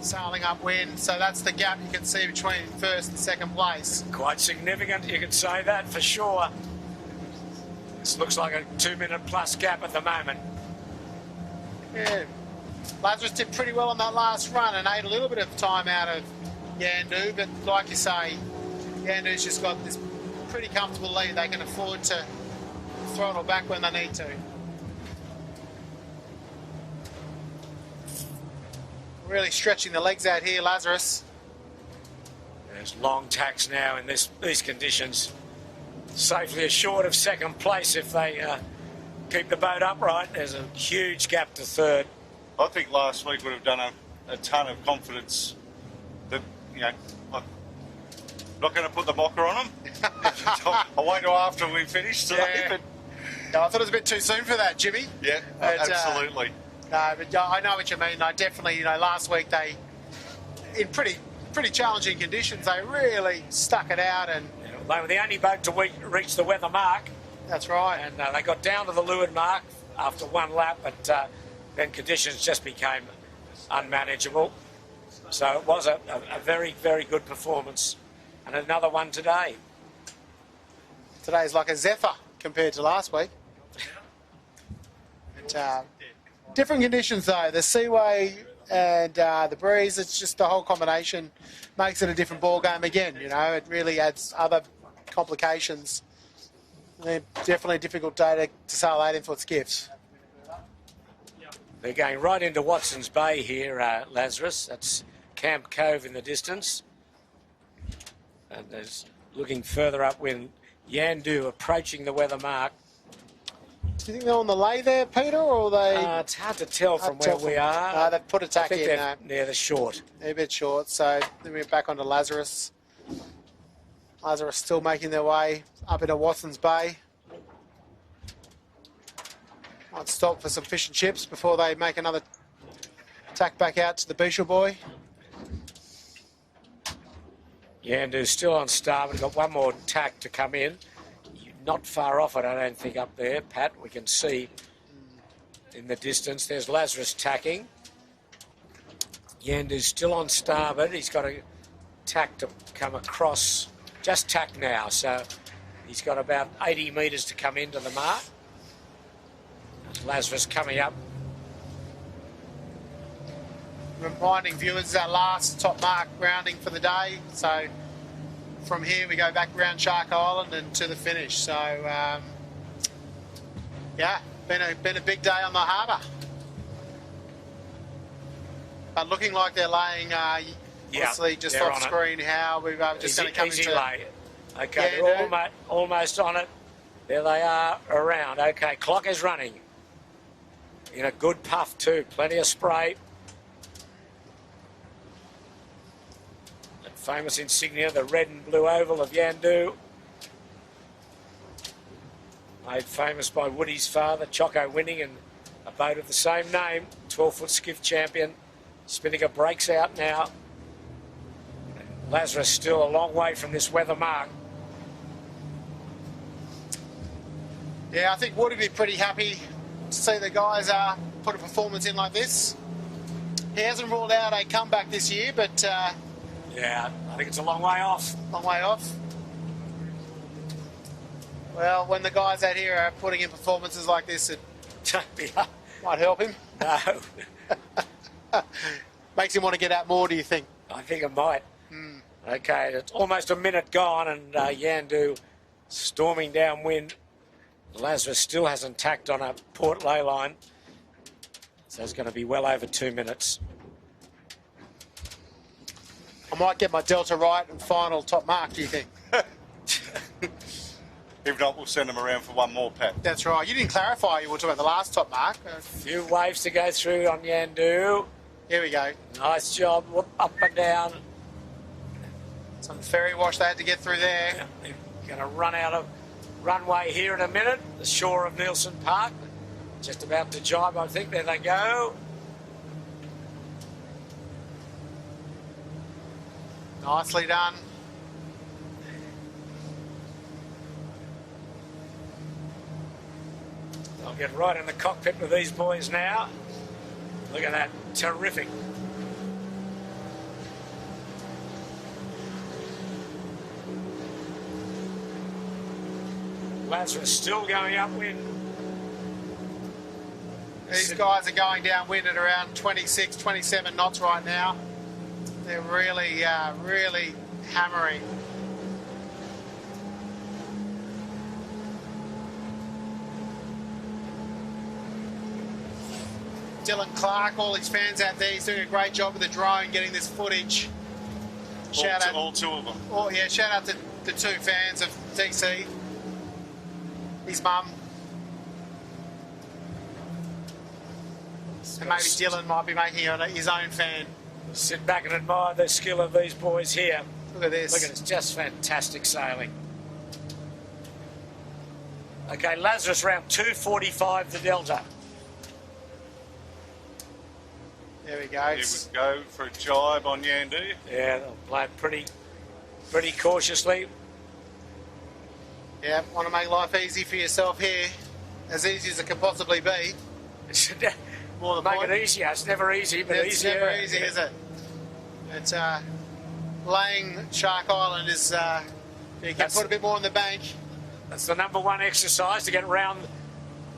sailing upwind. So that's the gap you can see between 1st and 2nd place. Quite significant, you could say that for sure. This looks like a 2-minute plus gap at the moment. Yeah, Lazarus did pretty well on that last run and ate a little bit of time out of Yandu, but like you say, Yandu's just got this pretty comfortable lead. They can afford to throttle back when they need to. Really stretching the legs out here, Lazarus. There's long tacks now in these conditions. Safely assured of 2nd place if they keep the boat upright. There's a huge gap to 3rd. I think last week would have done a ton of confidence that, I'm not going to put the mocker on them. I'll wait till after we finish today. Yeah. No, I thought it was a bit too soon for that, Jimmy. Yeah, absolutely. No, but I know what you mean. I definitely, last week they, in pretty challenging conditions, they really stuck it out. And they were the only boat to reach the weather mark. That's right. And they got down to the leeward mark after 1 lap, but then conditions just became unmanageable. So it was a very, very good performance. And another one today. Today's like a zephyr compared to last week. But, different conditions though. The Seaway and the breeze. It's just the whole combination makes it a different ball game again. You know, it really adds other complications. They're definitely a difficult day to sail 18-foot skiffs. They're going right into Watson's Bay here, Lazarus. That's Camp Cove in the distance. And there's looking further upwind, Yandu approaching the weather mark. Do you think they're on the lay there, Peter, or are they... It's hard to tell from where we are. They've put a tack in. They're the short. They're a bit short, so then we're back onto Lazarus. Lazarus still making their way up into Watson's Bay. Might stop for some fish and chips before they make another tack back out to the Beashel buoy. Yandu's still on starboard. Got one more tack to come in. Not far off it, I don't think, up there, Pat. We can see in the distance. There's Lazarus tacking. Yandu's still on starboard. He's got a tack to come across. Just tack now, so he's got about 80 metres to come into the mark. Lazarus coming up. Reminding viewers, this is our last top mark rounding for the day. So from here we go back around Shark Island and to the finish. So yeah, been a big day on the harbour. But looking like they're laying obviously just off screen how we're just going to come into lay. Okay, they're almost on it. There they are around. Okay, clock is running. In a good puff too, plenty of spray. That famous insignia, the red and blue oval of Yandu. Made famous by Woody's father, Choco winning, and a boat of the same name, 12-foot skiff champion. Spinnaker breaks out now. Lazarus still a long way from this weather mark. Yeah, I think Woody would be pretty happy to see the guys put a performance in like this. He hasn't ruled out a comeback this year, but... yeah, I think it's a long way off. Long way off. Well, when the guys out here are putting in performances like this, it might help him. No. Makes him want to get out more, do you think? I think it might. Okay, it's almost a minute gone, and Yandu storming downwind. Lazarus still hasn't tacked on a port ley line, so it's going to be well over 2 minutes. I might get my delta right and final top mark, do you think? If not, we'll send them around for one more, Pat. That's right. You didn't clarify you were talking about the last top mark. A few waves to go through on Yandu. Here we go. Nice job. Whoop, up and down. Some ferry wash they had to get through there. Yeah, they're going to run out of runway here in a minute. The shore of Nielsen Park. Just about to jibe, I think. There they go. Nicely done. I'll get right in the cockpit with these boys now. Look at that. Terrific. Lazarus still going upwind. These guys are going downwind at around 26, 27 knots right now. They're really, really hammering. Dylan Clark, all his fans out there, he's doing a great job with the drone getting this footage. Shout out all two of them. Oh yeah, shout out to the two fans of DC. His mum. And maybe Dylan might be making his own fan. Sit back and admire the skill of these boys here. Look at this. Look at it, it's just fantastic sailing. Okay, Lazarus round 2:45 the Delta. There we go. Here we go for a jibe on Yandu. Yeah, they'll play it pretty cautiously. Yeah, want to make life easy for yourself here. As easy as it can possibly be. More than Make it easier. It's never easy, but it's easier. Never easy, is it? It's laying Shark Island is you can put a bit more on the bank. That's the #1 exercise to get around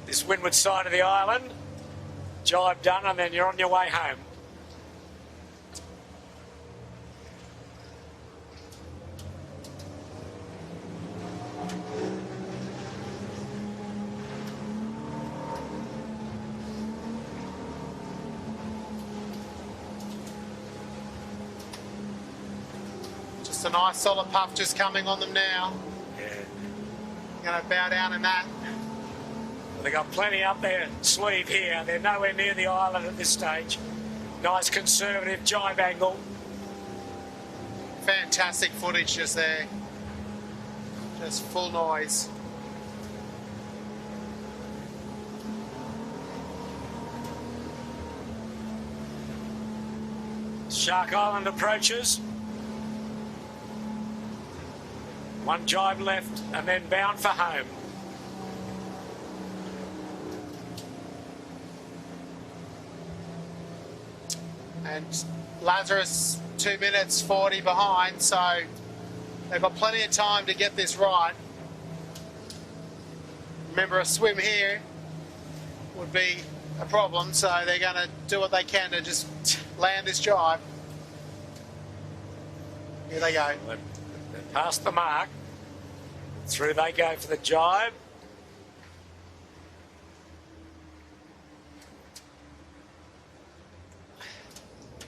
this windward side of the island. Jibe done, and then you're on your way home. Just a nice solid puff just coming on them now. Yeah. Going to bow down in that. They've got plenty up their sleeve here. They're nowhere near the island at this stage. Nice conservative jibe angle. Fantastic footage just there. Just full noise. Shark Island approaches. One jibe left and then bound for home. And Lazarus 2 minutes 40 behind, so they've got plenty of time to get this right. Remember, a swim here would be a problem, so they're going to do what they can to just land this jibe. Here they go. They're past the mark. Through they go for the jibe.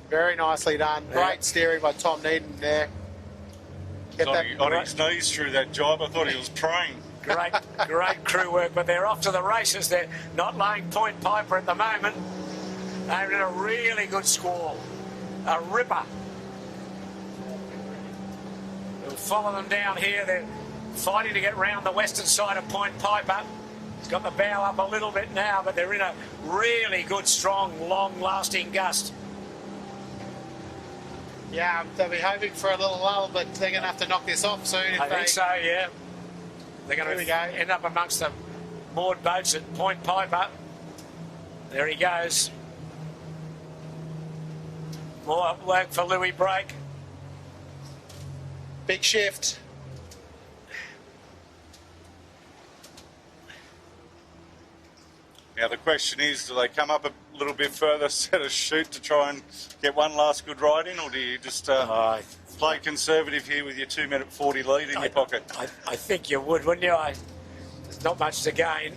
Very nicely done. Great steering by Tom Needham there. Get that On his knees through that jibe. I thought he was praying. Great crew work, but they're off to the races. They're not laying Point Piper at the moment. They're in a really good squall. A ripper. We'll follow them down here. They're fighting to get round the western side of Point Piper. He's got the bow up a little bit now, but they're in a really good, strong, long-lasting gust. Yeah, they'll be hoping for a little lull, but they're going to have to knock this off soon. I think so, yeah. They're going to end up amongst the moored boats at Point Piper. There he goes. More work for Louis Brake. Big shift. Now the question is, do they come up a little bit further, set a shoot to try and get one last good ride in, or do you just play conservative here with your 2 minute 40 lead in your pocket? I think you would, wouldn't you? There's not much to gain.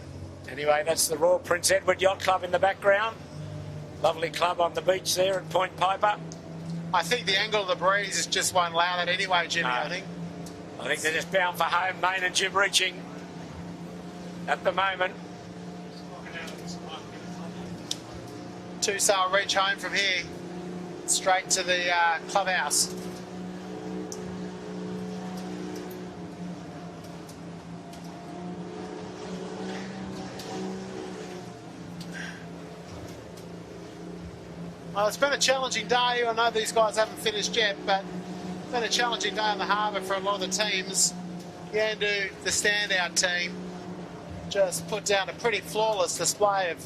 Anyway, that's the Royal Prince Edward Yacht Club in the background. Lovely club on the beach there at Point Piper. I think the angle of the breeze just won't allow that anyway, Jimmy, I think. I think they're just bound for home. Main and Jim reaching at the moment. Two-sail reach home from here, straight to the clubhouse. Well, it's been a challenging day. I know these guys haven't finished yet, but it's been a challenging day on the harbour for a lot of the teams. Yandu, the standout team, just put down a pretty flawless display of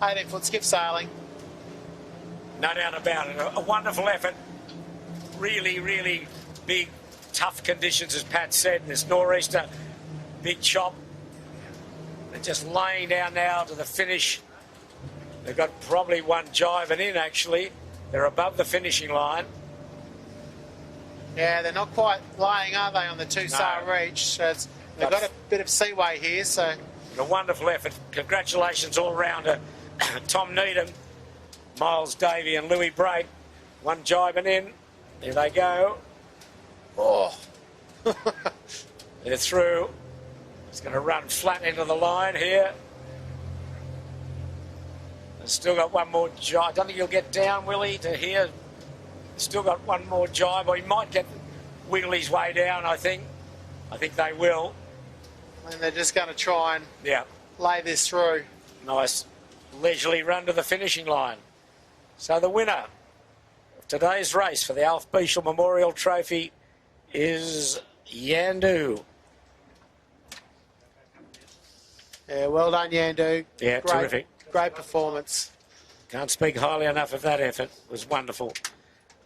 18-foot skiff sailing. No doubt about it. A wonderful effort. Really, really big, tough conditions, as Pat said. This nor'easter, big chop. They're just laying down now to the finish. They've got probably one jibing in, actually. They're above the finishing line. Yeah, they're not quite laying, are they, on the two-sail reach? So they've got a bit of seaway here, so... A wonderful effort. Congratulations all round to Tom Needham, Miles Davey and Louis Brake. One jibing in. There they go. Oh. They're through. It's going to run flat into the line here. They've still got one more jibe. I don't think he'll get down, will he, to here? Still got one more jibe, or he might wiggle his way down, I think. I think they will. And they're just going to try and lay this through. Nice leisurely run to the finishing line. So the winner of today's race for the Alf Beashel Memorial Trophy is Yandu. Yeah, well done, Yandu. Yeah, terrific. Great performance. Can't speak highly enough of that effort. It was wonderful.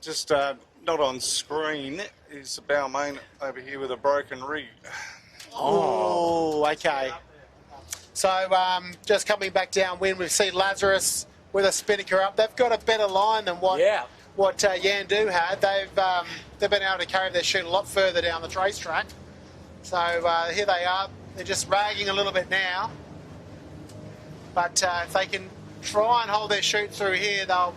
Just not on screen is the bow main over here with a broken rig. Oh, okay. So just coming back downwind, we've seen Lazarus with a spinnaker up. They've got a better line than what Yandu had. They've been able to carry their chute a lot further down the racetrack. So here they are. They're just ragging a little bit now. But if they can try and hold their chute through here, they'll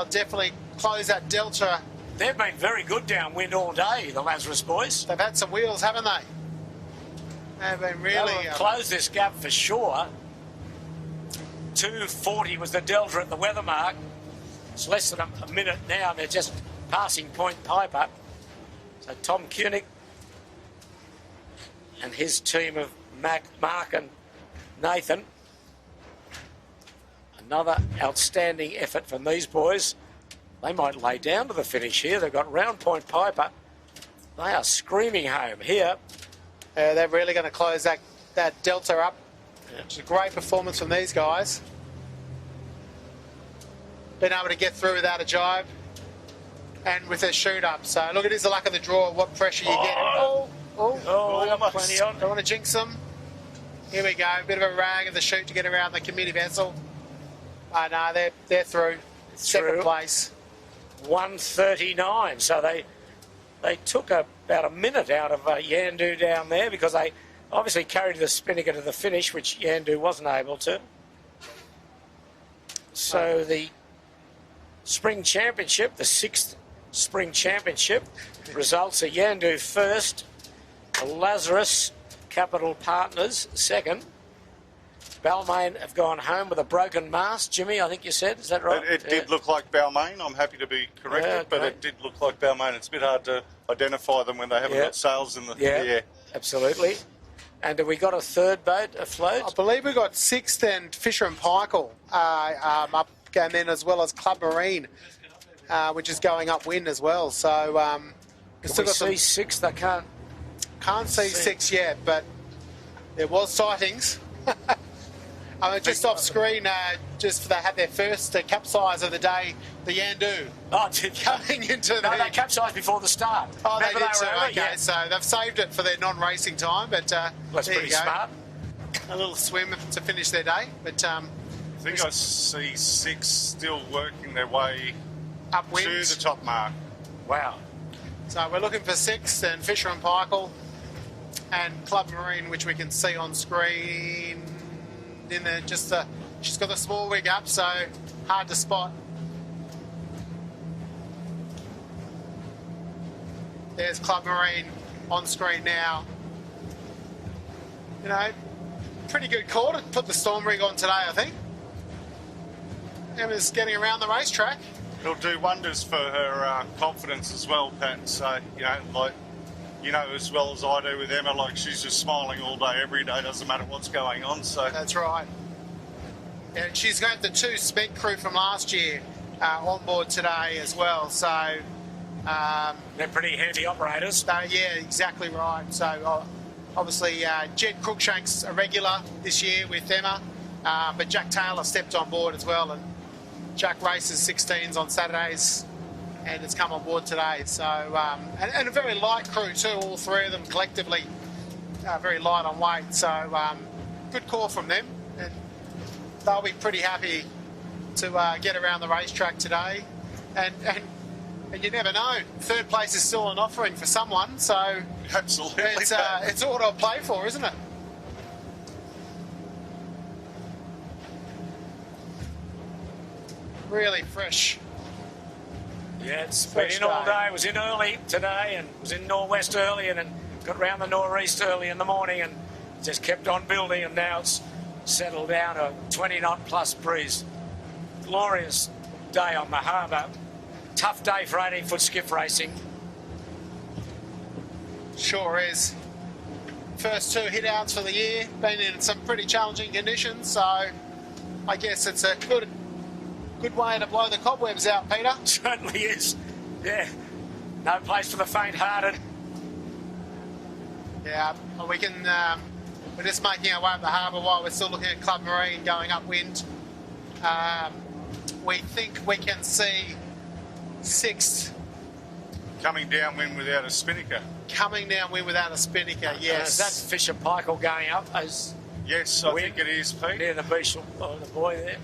definitely close that delta They've been very good downwind all day, the Lazarus boys. They've had some wheels, haven't they? They've been really... They'll close this gap for sure. 2:40 was the delta at the weather mark. It's less than a minute now, and they're just passing Point Piper. So Tom Koenig and his team of Mark and Nathan. Another outstanding effort from these boys. They might lay down to the finish here. They've got round Point Piper. They are screaming home here. They're really going to close that delta up. Which is a great performance from these guys. Been able to get through without a jibe and with their shoot up. So look, it is the luck of the draw, what pressure you get. Oh, they got plenty on. Don't want to jinx them. Here we go, a bit of a rag of the chute to get around the committee vessel. No, they're through. Second place. 1:39. So they took about a minute out of Yandu down there because they obviously carried the Spinnaker to the finish, which Yandu wasn't able to. So the Spring Championship, the 6th Spring Championship, results are Yandu first, Lazarus Capital Partners second. Balmain have gone home with a broken mast. Jimmy, I think you said, is that right? It did look like Balmain. I'm happy to be corrected, but it did look like Balmain. It's a bit hard to identify them when they haven't got sails in the air. Absolutely. And have we got a third boat afloat? I believe we got 6th and Fisher and Paykel up, and then as well as Club Marine, which is going upwind as well. So Can we see 6th? I can't see 6 yet, but there was sightings. I mean, just off screen, they had their first capsize of the day, the Yandu. Oh, did they? Coming into the... No, they capsized before the start. Oh, they did so. Okay, so they've saved it for their non-racing time, but that's there pretty you go. smart. A little swim to finish their day, but... I think I see 6 still working their way upwind to the top mark. Wow. So we're looking for 6th and Fisher and Paykel and Club Marine, which we can see on screen. In there, she's got the small rig up, so hard to spot. There's Club Marine on screen now. You know, pretty good call to put the storm rig on today, I think. Emma's getting around the racetrack. It'll do wonders for her confidence as well, Pat. So, as well as I do with Emma, like she's just smiling all day, every day, doesn't matter what's going on. So that's right. And she's got the 2 spec crew from last year on board today as well. So they're pretty handy operators. Yeah, exactly right. So obviously Jed Cruikshank's a regular this year with Emma, but Jack Taylor stepped on board as well, and Jack races 16s on Saturdays and it's come on board today. So and a very light crew too, all 3 of them collectively, very light on weight. So good call from them, and they'll be pretty happy to get around the racetrack today. And you never know, 3rd place is still an offering for someone. So absolutely, it's all to play for, isn't it? Really fresh. Yeah, it's been in all day. It was in early today and was in northwest early, and then got round the northeast early in the morning and just kept on building, and now it's settled down to 20 knot plus breeze. Glorious day on the harbour. Tough day for 18-foot skiff racing. Sure is. First 2 hit outs for the year. Been in some pretty challenging conditions, so I guess it's a good way to blow the cobwebs out, Peter. Certainly is. Yeah. No place for the faint-hearted. Yeah, we can... we're just making our way up the harbour while we're still looking at Club Marine going upwind. We think we can see 6th. Coming downwind without a spinnaker. Coming downwind without a spinnaker, yes. That's Fisher Paykel going up. Yes, I think it is, Pete. Near the Beashel, the boy there.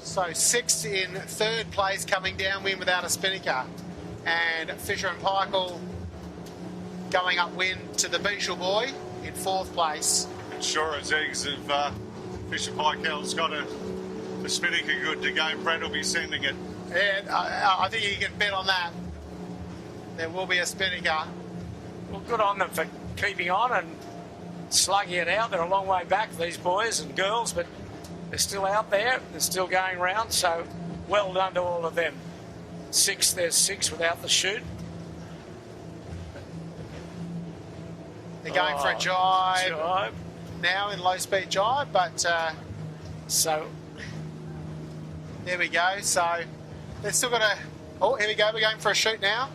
So 6th in 3rd place, coming downwind without a spinnaker. And Fisher and Paykel going upwind to the Beashel boy in 4th place. Sure as eggs, if Fisher Paykel's got a spinnaker good to go, Brad will be sending it. Yeah, I think you can bet on that. There will be a spinnaker. Well, good on them for keeping on and slugging it out. They're a long way back, these boys and girls, but they're still out there. They're still going round, so well done to all of them. There's 6 without the chute. They're going for a jibe. Jibe. Now in low-speed jibe, but So, there we go. So they've still got a... Oh, here we go. We're going for a shoot now.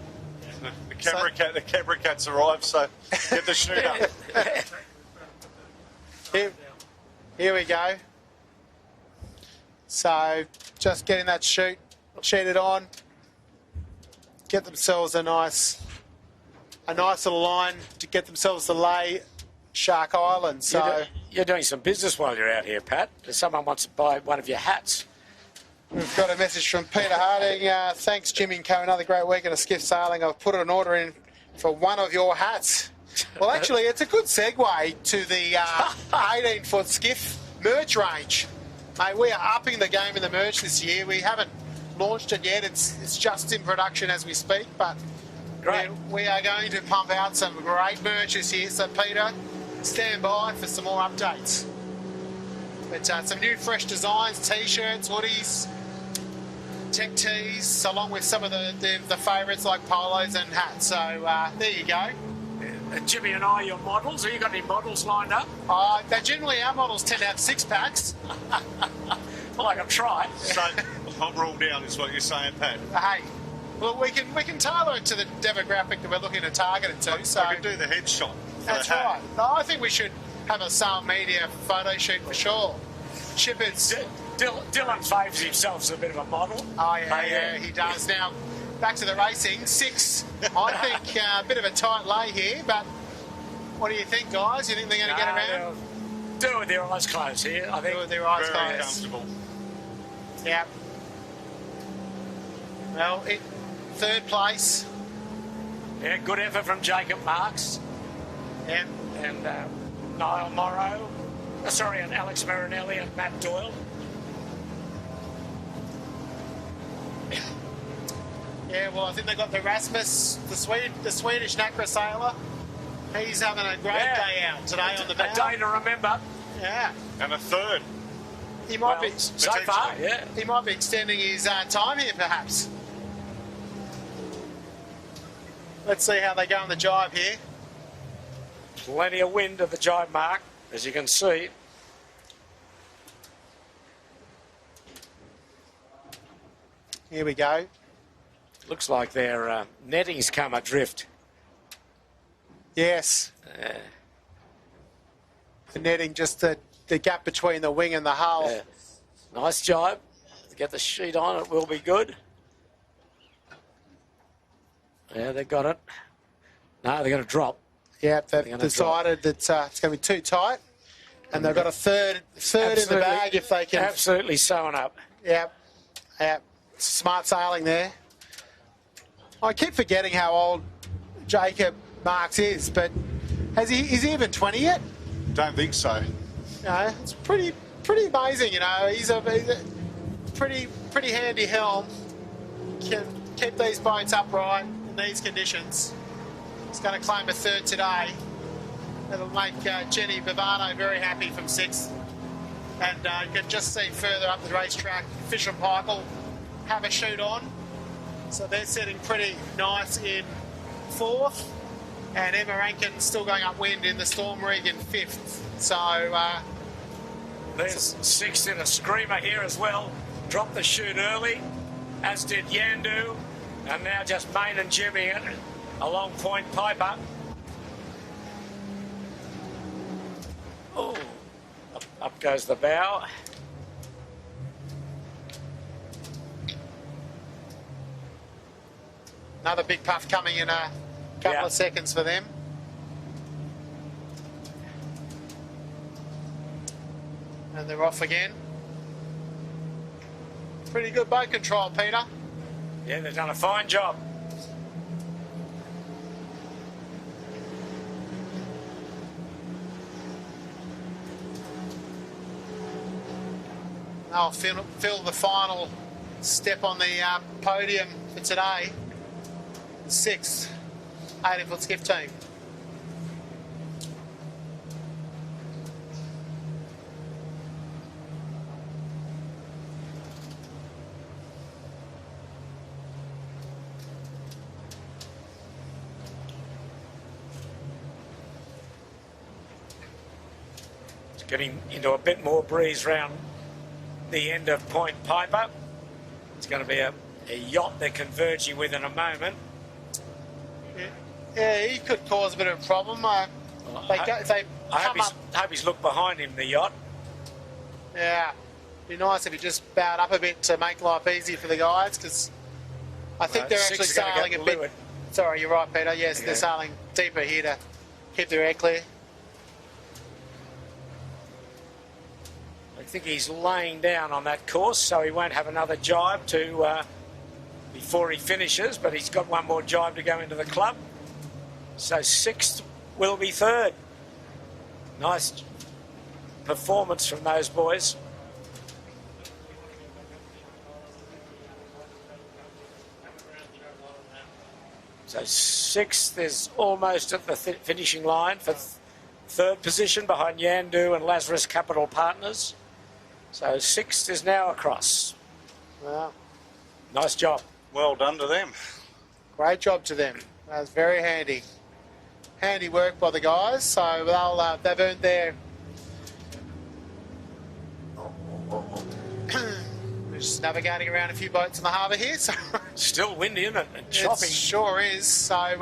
The camera cat's arrived, so get the shoot up. Here we go. So just getting that sheeted on. Get themselves a nice little line to get themselves to lay Shark Island. So you're doing some business while you're out here, Pat. Someone wants to buy one of your hats. we've got a message from Peter Harding. Thanks, Jimmy and Co. Another great week at a skiff sailing. I've put an order in for one of your hats. Well, actually, it's a good segue to the 18-foot skiff merch range. Mate, we are upping the game in the merch this year. We haven't launched it yet. It's just in production as we speak, but we are going to pump out some great merch this year. So, Peter, stand by for some more updates. But some new fresh designs, T-shirts, hoodies, tech tees, along with some of the favourites like polos and hats. So there you go. Jimmy and I, your models. Have you got any models lined up? They generally, our models tend to have 6-packs. Well, I can try. So I'm ruled down, is what you're saying, Pat. Hey, well, we can tailor it to the demographic that we're looking to target it to. So I can do the headshot. That's right. No, I think we should have a Sail Media photo shoot for sure. Shippers. Dylan faves himself as a bit of a model. Oh, yeah, he does. Now, back to the racing. 6, I think a bit of a tight lay here, but what do you think, guys? You think they're going to get around? Do it with their eyes closed here, I think. Do it with their eyes Very closed. comfortable. Yeah. Well, 3rd place. Yeah, good effort from Jacob Marks. Yeah. And Niall Morrow. And Alex Marinelli and Matt Doyle. Yeah, well, I think they got the Rasmus, the Swedish Nacra sailor. He's having a great day out today on the bow. A day to remember. Yeah. And a 3rd. He might be so far, yeah. He might be extending his time here, perhaps. Let's see how they go on the jibe here. Plenty of wind at the jibe mark, as you can see. Here we go. Looks like their netting's come adrift. Yes. The netting, just the gap between the wing and the hull. Yeah. Nice jibe. Get the sheet on, it will be good. Yeah, they got it. No, they're going to drop. Yeah, they've decided that it's going to be too tight, and they've got a third in the bag if they can. Absolutely sewing up. Yep. Smart sailing there. I keep forgetting how old Jacob Marks is, but is he even 20 yet? Don't think so. No, it's pretty amazing. You know, he's a pretty handy helm. Can keep these boats upright in these conditions. He's going to claim a 3rd today. It'll make Jenny Bavano very happy from 6th. And you can just see further up the racetrack, Fish and Pike have a shoot on. So they're sitting pretty nice in 4th. And Emma Rankin still going upwind in the Storm Rig in 5th. So there's 6th in a screamer here as well. Dropped the chute early, as did Yandu. And now just Main and Jimmy along Point Piper. Oh, up goes the bow. Another big puff coming in a couple of seconds for them. And they're off again. Pretty good boat control, Peter. Yeah, they've done a fine job. They'll fill the final step on the podium for today. the 6th 18-foot skiff team. Getting into a bit more breeze round the end of Point Piper. It's going to be a yacht they're converging with in a moment. Yeah, he could cause a bit of a problem. I hope he's looked behind him, the yacht. Yeah, be nice if he just bowed up a bit to make life easy for the guys, because I think they're actually sailing a bit. Sorry, you're right, Peter. Yes, they're sailing deeper here to keep their air clear. I think he's laying down on that course, so he won't have another jibe to before he finishes, but he's got one more jibe to go into the club. So 6th will be 3rd. Nice performance from those boys. So 6th is almost at the finishing line for 3rd position behind Yandu and Lazarus Capital Partners. So 6th is now across. Wow. Nice job. Well done to them. Great job to them. That was very handy. Handy work by the guys. So they've earned their... We're just navigating around a few boats in the harbour here. So still windy, isn't it? And choppy. It sure is. So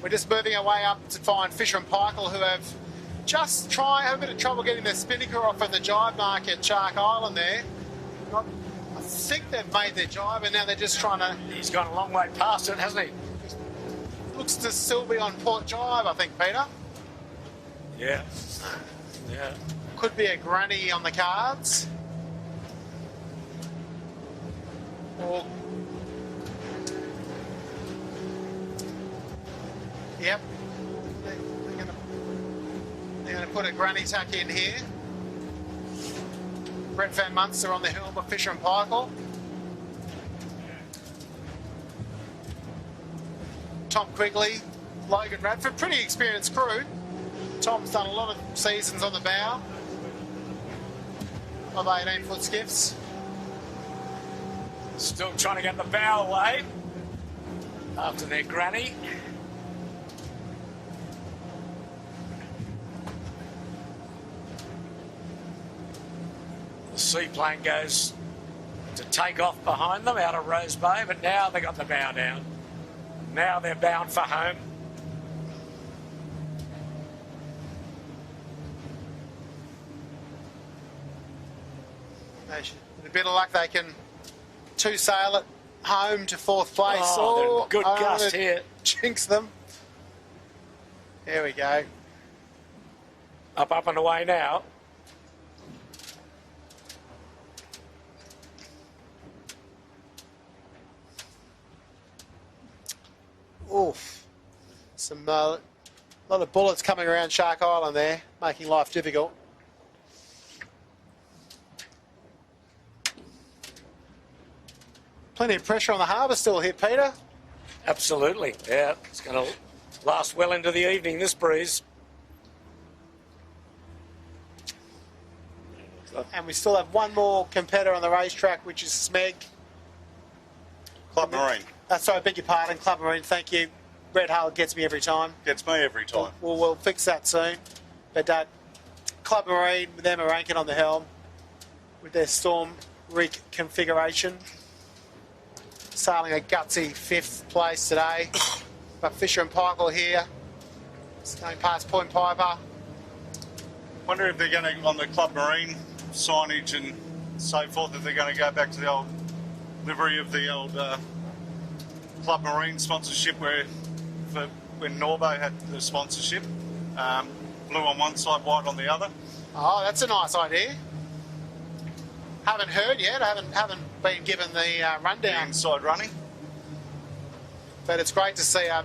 we're just moving our way up to find Fisher and Pykle, who have just have a bit of trouble getting their spinnaker off at the jibe mark at Shark Island there. I think they've made their jibe and now they're just trying to... He's gone a long way past it, hasn't he? Looks to still be on port jibe, I think, Peter. Yeah. Yeah. Could be a granny on the cards. Or... Yep. They're going to put a granny tack in here. Brett Van Munster on the helm of Fisher and Pykle. Tom Quigley, Logan Radford, pretty experienced crew. Tom's done a lot of seasons on the bow of 18-foot skiffs. Still trying to get the bow away after their granny. The seaplane goes to take off behind them out of Rose Bay, but now they got the bow down. Now they're bound for home. With a bit of luck, they can two-sail it home to 4th place. Oh, good gust here. Jinx them. There we go. Up and away now. Oof. Some lot of bullets coming around Shark Island there, making life difficult. Plenty of pressure on the harbour still here, Peter. Absolutely, yeah. It's going to last well into the evening, this breeze. And we still have one more competitor on the racetrack, which is Smeg. Club Marine. Sorry, I beg your pardon, Club Marine, thank you. Red Hull gets me every time. Gets me every time. We'll fix that soon. But Club Marine, with them are anchored on the helm with their Storm rig configuration. Sailing a gutsy 5th place today. But Fisher and Pykle here. It's going past Point Piper. Wonder if they're going to, on the Club Marine signage and so forth, if they're going to go back to the old livery of the old Club Marine sponsorship when Norbo had the sponsorship. Blue on one side, white on the other. Oh, that's a nice idea. Haven't heard yet. I haven't been given the rundown. The inside running. But it's great to see a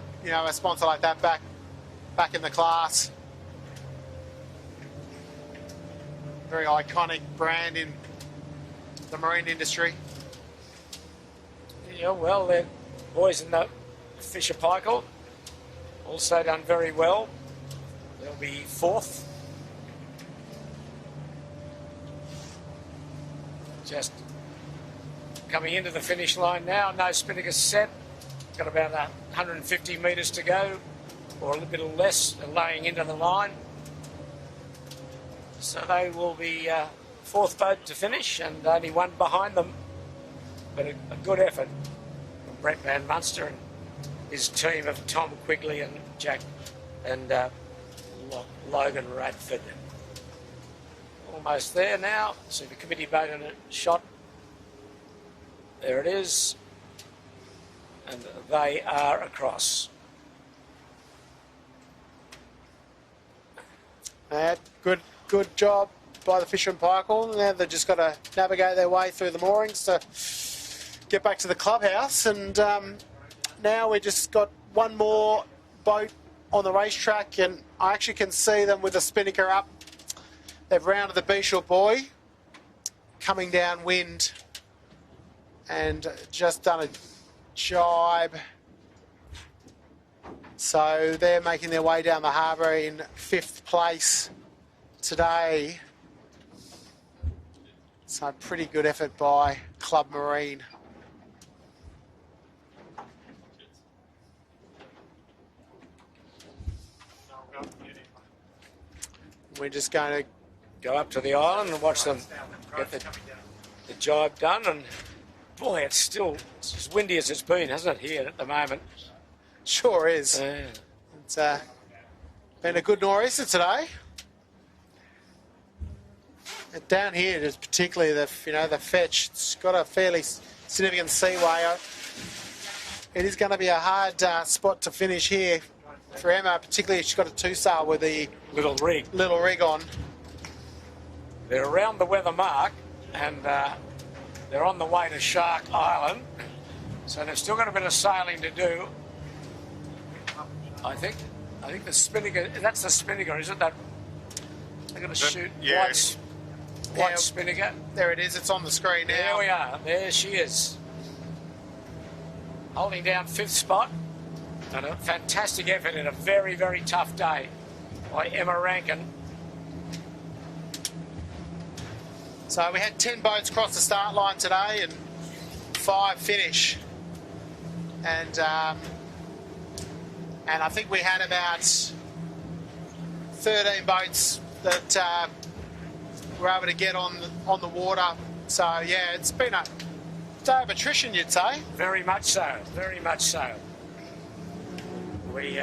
sponsor like that back in the class. Very iconic brand in the marine industry. Yeah, well, they're boys in the Fisher Paykel, also done very well. They'll be fourth. Just coming into the finish line now. No Spinnaker set. Got about 150 metres to go, or a little bit less, laying into the line. So they will be fourth boat to finish, and only one behind them. But a good effort from Brett Van Munster and his team of Tom Quigley and Jack and Logan Radford. Almost there now. Super Committee boat in a shot. There it is. And they are across. Good job by the Fisher and Paykel. Now they've just got to navigate their way through the moorings to get back to the clubhouse. And now we just got one more boat on the racetrack, and I actually can see them with the Spinnaker up. They've rounded the Beashel buoy, coming downwind, and just done a jibe. So they're making their way down the harbour in 5th place today. So pretty good effort by Club Marine. We're just going to go up to the island and watch them get the jibe done. And boy, it's as windy as it's been, hasn't it, here at the moment? Sure is. It's been a good nor'easter today. And down here, there's particularly the fetch. It's got a fairly significant seaway. It is going to be a hard spot to finish here for Emma, particularly if she's got a two-sail with the little rig on. They're around the weather mark, and they're on the way to Shark Island, so they've still got a bit of sailing to do. I think the Spinnaker, that's the Spinnaker, isn't that? They're going to shoot white Spinnaker. There it is, it's on the screen now. There we are, there she is. Holding down 5th spot, and a fantastic effort in a very, very tough day by Emma Rankin. So we had 10 boats cross the start line today and 5 finish. And I think we had about 13 boats that were able to get on the water. So yeah, it's been a day of attrition, you'd say. Very much so, very much so. We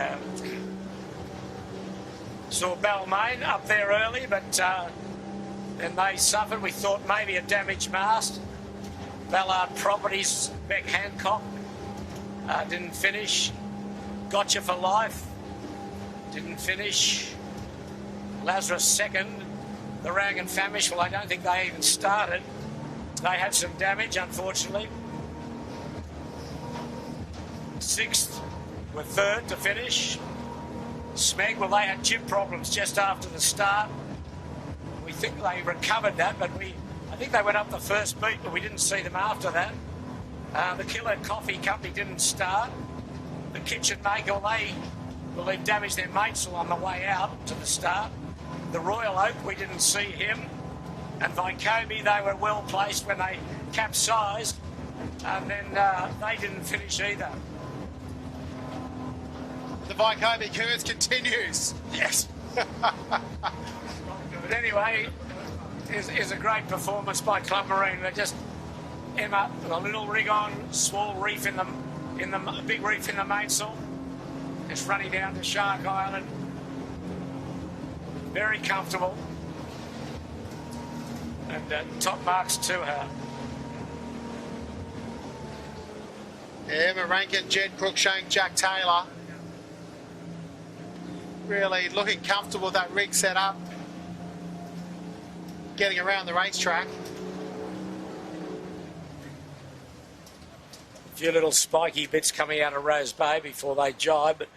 saw Balmain up there early, but then they suffered. We thought maybe a damaged mast. Ballard Properties, Beck Hancock, didn't finish. Gotcha for Life, didn't finish. Lazarus second. The Rang and Famish, well, I don't think they even started. They had some damage, unfortunately. 6th were 3rd to finish. Smeg, well, they had jib problems just after the start. We think they recovered that, but I think they went up the first beat, but we didn't see them after that. The Killer Coffee Company didn't start. The Kitchen Maker, they've damaged their mainsail on the way out to the start. The Royal Oak, we didn't see him. And Vycombe, they were well placed when they capsized. And then they didn't finish either. The Vycombe curse continues. Yes. But anyway, is a great performance by Club Marine. They're just Emma with a little rig on, small reef in the big reef in the mainsail. Just running down to Shark Island. Very comfortable. And top marks to her. Emma Rankin, Jed Cruikshank, Jack Taylor. Really looking comfortable with that rig set up. Getting around the racetrack. A few little spiky bits coming out of Rose Bay before they jibe, but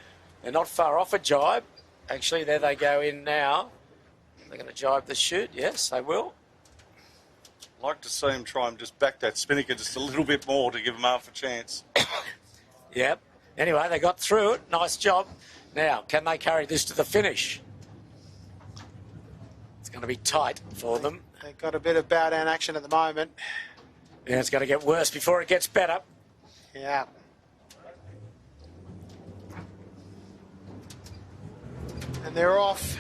they're not far off a jibe. Actually, there they go in now. They're going to jibe the chute. Yes, they will. I'd like to see him try and just back that Spinnaker just a little bit more to give him half a chance. Yep. Anyway, they got through it. Nice job. Now, can they carry this to the finish? It's going to be tight for them. They've got a bit of bow down action at the moment. Yeah, it's going to get worse before it gets better. Yeah. And they're off.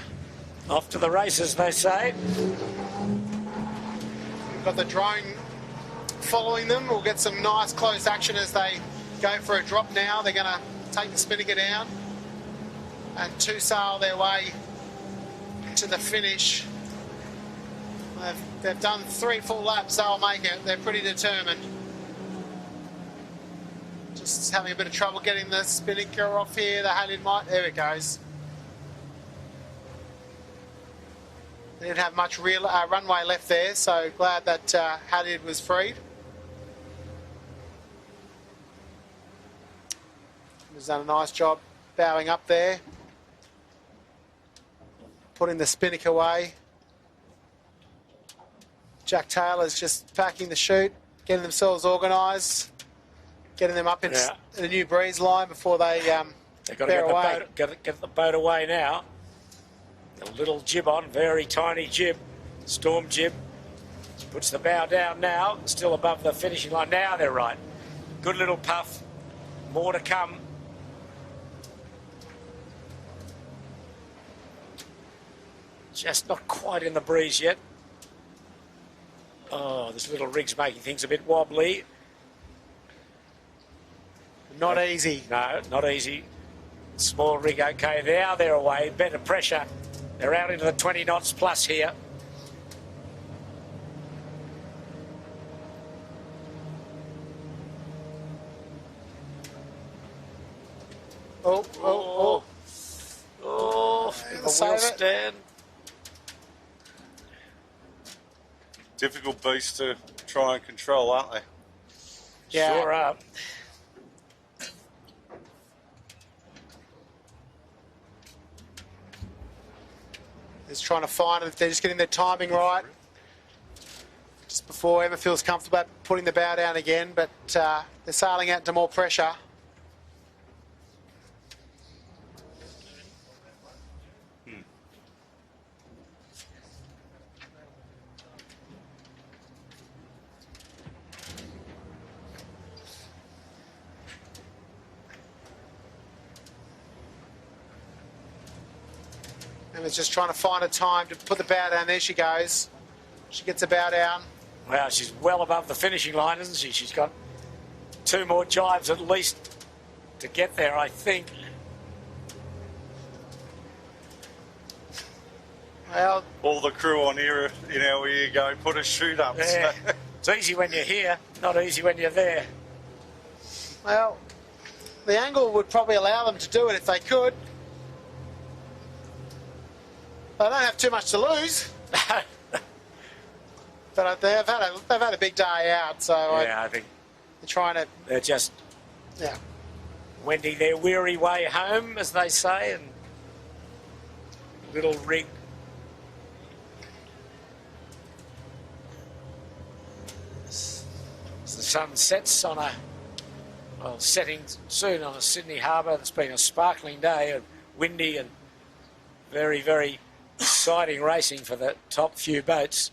Off to the races, they say. We've got the drone following them. We'll get some nice close action as they go for a drop now. They're going to take the spinnaker down and two-sail their way to the finish. They've done 3 full laps. They'll make it. They're pretty determined. Just having a bit of trouble getting the spinnaker off here. The Halid might. There it goes. They didn't have much real runway left there, so glad that Halid was freed. He's done a nice job bowing up there, putting the spinnaker away. Jack Taylor's just packing the chute, getting themselves organised, getting them up into the new breeze line before they They've got to get the boat away now. A little jib on, very tiny jib, storm jib. Puts the bow down now, still above the finishing line. Now they're right. Good little puff, more to come. Just not quite in the breeze yet. Oh, this little rig's making things a bit wobbly. Not easy. No, not easy. Small rig, okay. Now they're away. Better pressure. They're out into the 20 knots plus here. Oh. The wheel stand. Difficult beast to try and control, aren't they? Yeah. Sure are. Just trying to find it. They're just getting their timing right. Just before Emma feels comfortable about putting the bow down again, but they're sailing out into more pressure. Emma's just trying to find a time to put the bow down. There she goes. She gets the bow down. Wow, she's well above the finishing line, isn't she? She's got 2 more jives at least to get there, I think. Well, all the crew on here, you know, where you go, put a chute up. Yeah. It's easy when you're here, not easy when you're there. Well, the angle would probably allow them to do it if they could. They don't have too much to lose. But they've had a big day out, so yeah, I think they're trying to. They're just wending their weary way home, as they say, and little rig. As the sun sets on setting soon on a Sydney harbour. It's been a sparkling day and windy and very, very exciting racing for the top few boats.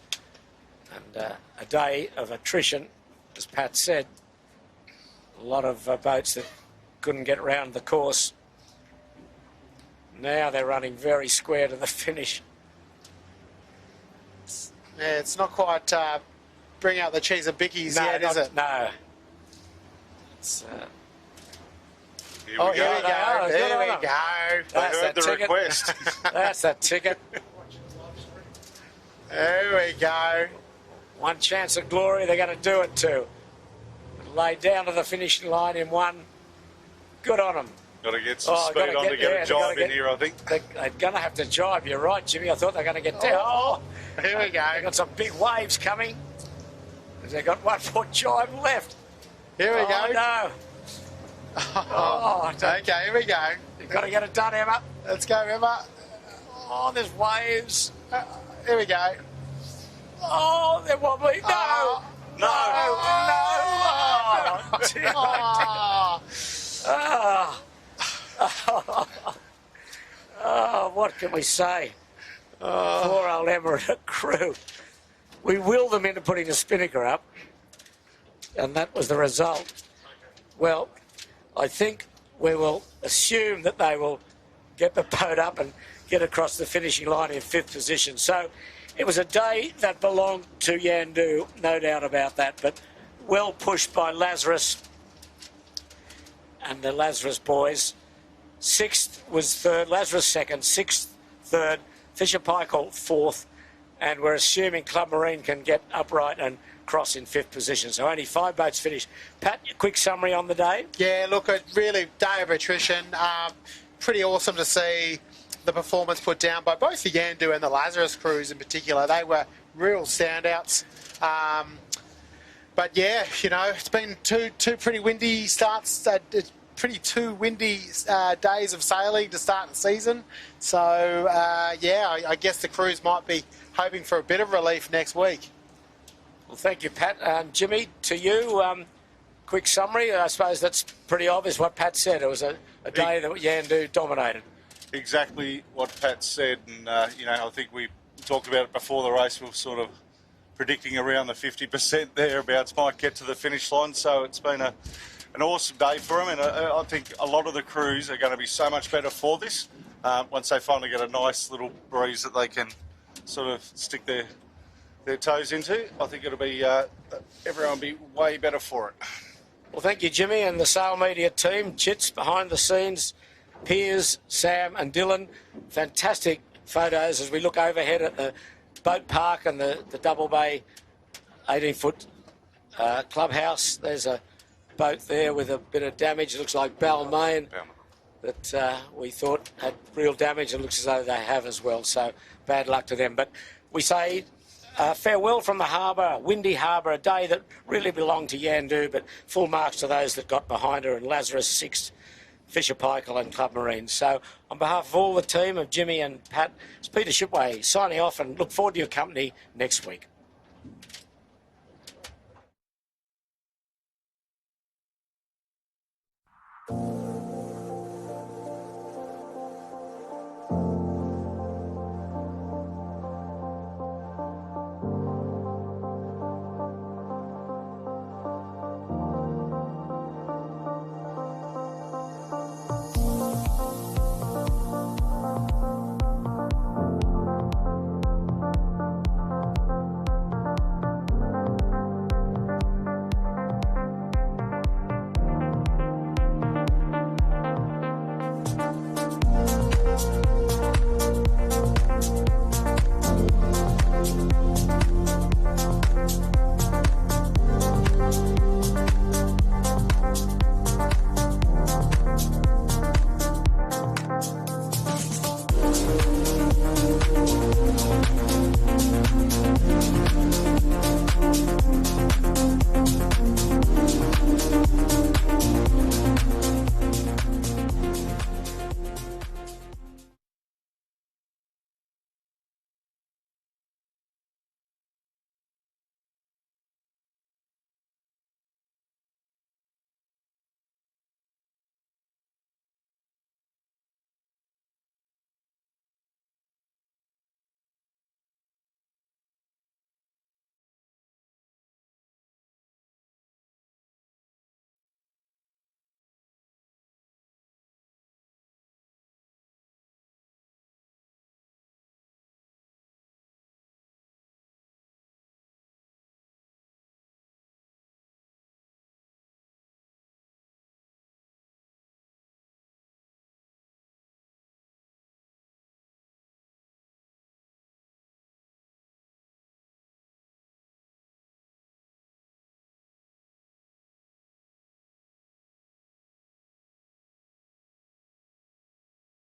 And a day of attrition, as Pat said. A lot of boats that couldn't get round the course. Now they're running very square to the finish. Yeah, it's not quite bring out the cheese of bickies yet, is it? No. It's, here we go. Here we go. There we go. They heard the request. That's the ticket. There we go. One chance of glory, they're going to do it too. Lay down to the finishing line in one. Good on them. Got to get some speed on to get a jibe in here, I think. They're going to have to jibe. You're right, Jimmy. I thought they were going to get down. Oh, here we go. They've got some big waves coming. They've got one more jibe left. Here we go. No. Okay, here we go. You've got to get it done, Emma. Let's go, Emma. Oh, there's waves. Here we go. Oh, they're wobbly. No. No. No. Oh. Ah. Oh, what can we say? Poor old Emirate crew. We willed them into putting the spinnaker up, and that was the result. Well, I think we will assume that they will get the boat up and get across the finishing line in 5th position. So it was a day that belonged to Yandu, no doubt about that, but well pushed by Lazarus and the Lazarus boys. 6th was 3rd, Lazarus 2nd, 6th, 3rd, Fisher Paykel 4th, and we're assuming Club Marine can get upright and cross in 5th position. So only 5 boats finished. Pat, a quick summary on the day? Yeah, look, a really day of attrition. Pretty awesome to see the performance put down by both the Yandu and the Lazarus crews in particular. They were real standouts. But yeah, you know, it's been two pretty windy starts. Two windy days of sailing to start the season. So, yeah, I guess the crews might be hoping for a bit of relief next week. Well, thank you, Pat. Jimmy, to you, quick summary. I suppose that's pretty obvious what Pat said. It was a day that Yandu dominated. Exactly what Pat said, and, you know, I think we talked about it before the race. We were sort of predicting around the 50% thereabouts might get to the finish line. So it's been an awesome day for them, and I think a lot of the crews are going to be so much better for this once they finally get a nice little breeze that they can sort of stick their toes into. I think it'll be everyone will be way better for it. Well, thank you, Jimmy, and the Sail Media team. Chits behind the scenes, Piers, Sam and Dylan. Fantastic photos as we look overhead at the boat park and the Double Bay 18-foot clubhouse. There's a boat there with a bit of damage. It looks like Balmain that we thought had real damage. It looks as though they have as well, so bad luck to them. But we say farewell from the harbour, windy harbour, a day that really belonged to Yandu, but full marks to those that got behind her, and Lazarus 6th, Fisher Paykel and Club Marine. So on behalf of all the team of Jimmy and Pat, it's Peter Shipway signing off, and look forward to your company next week.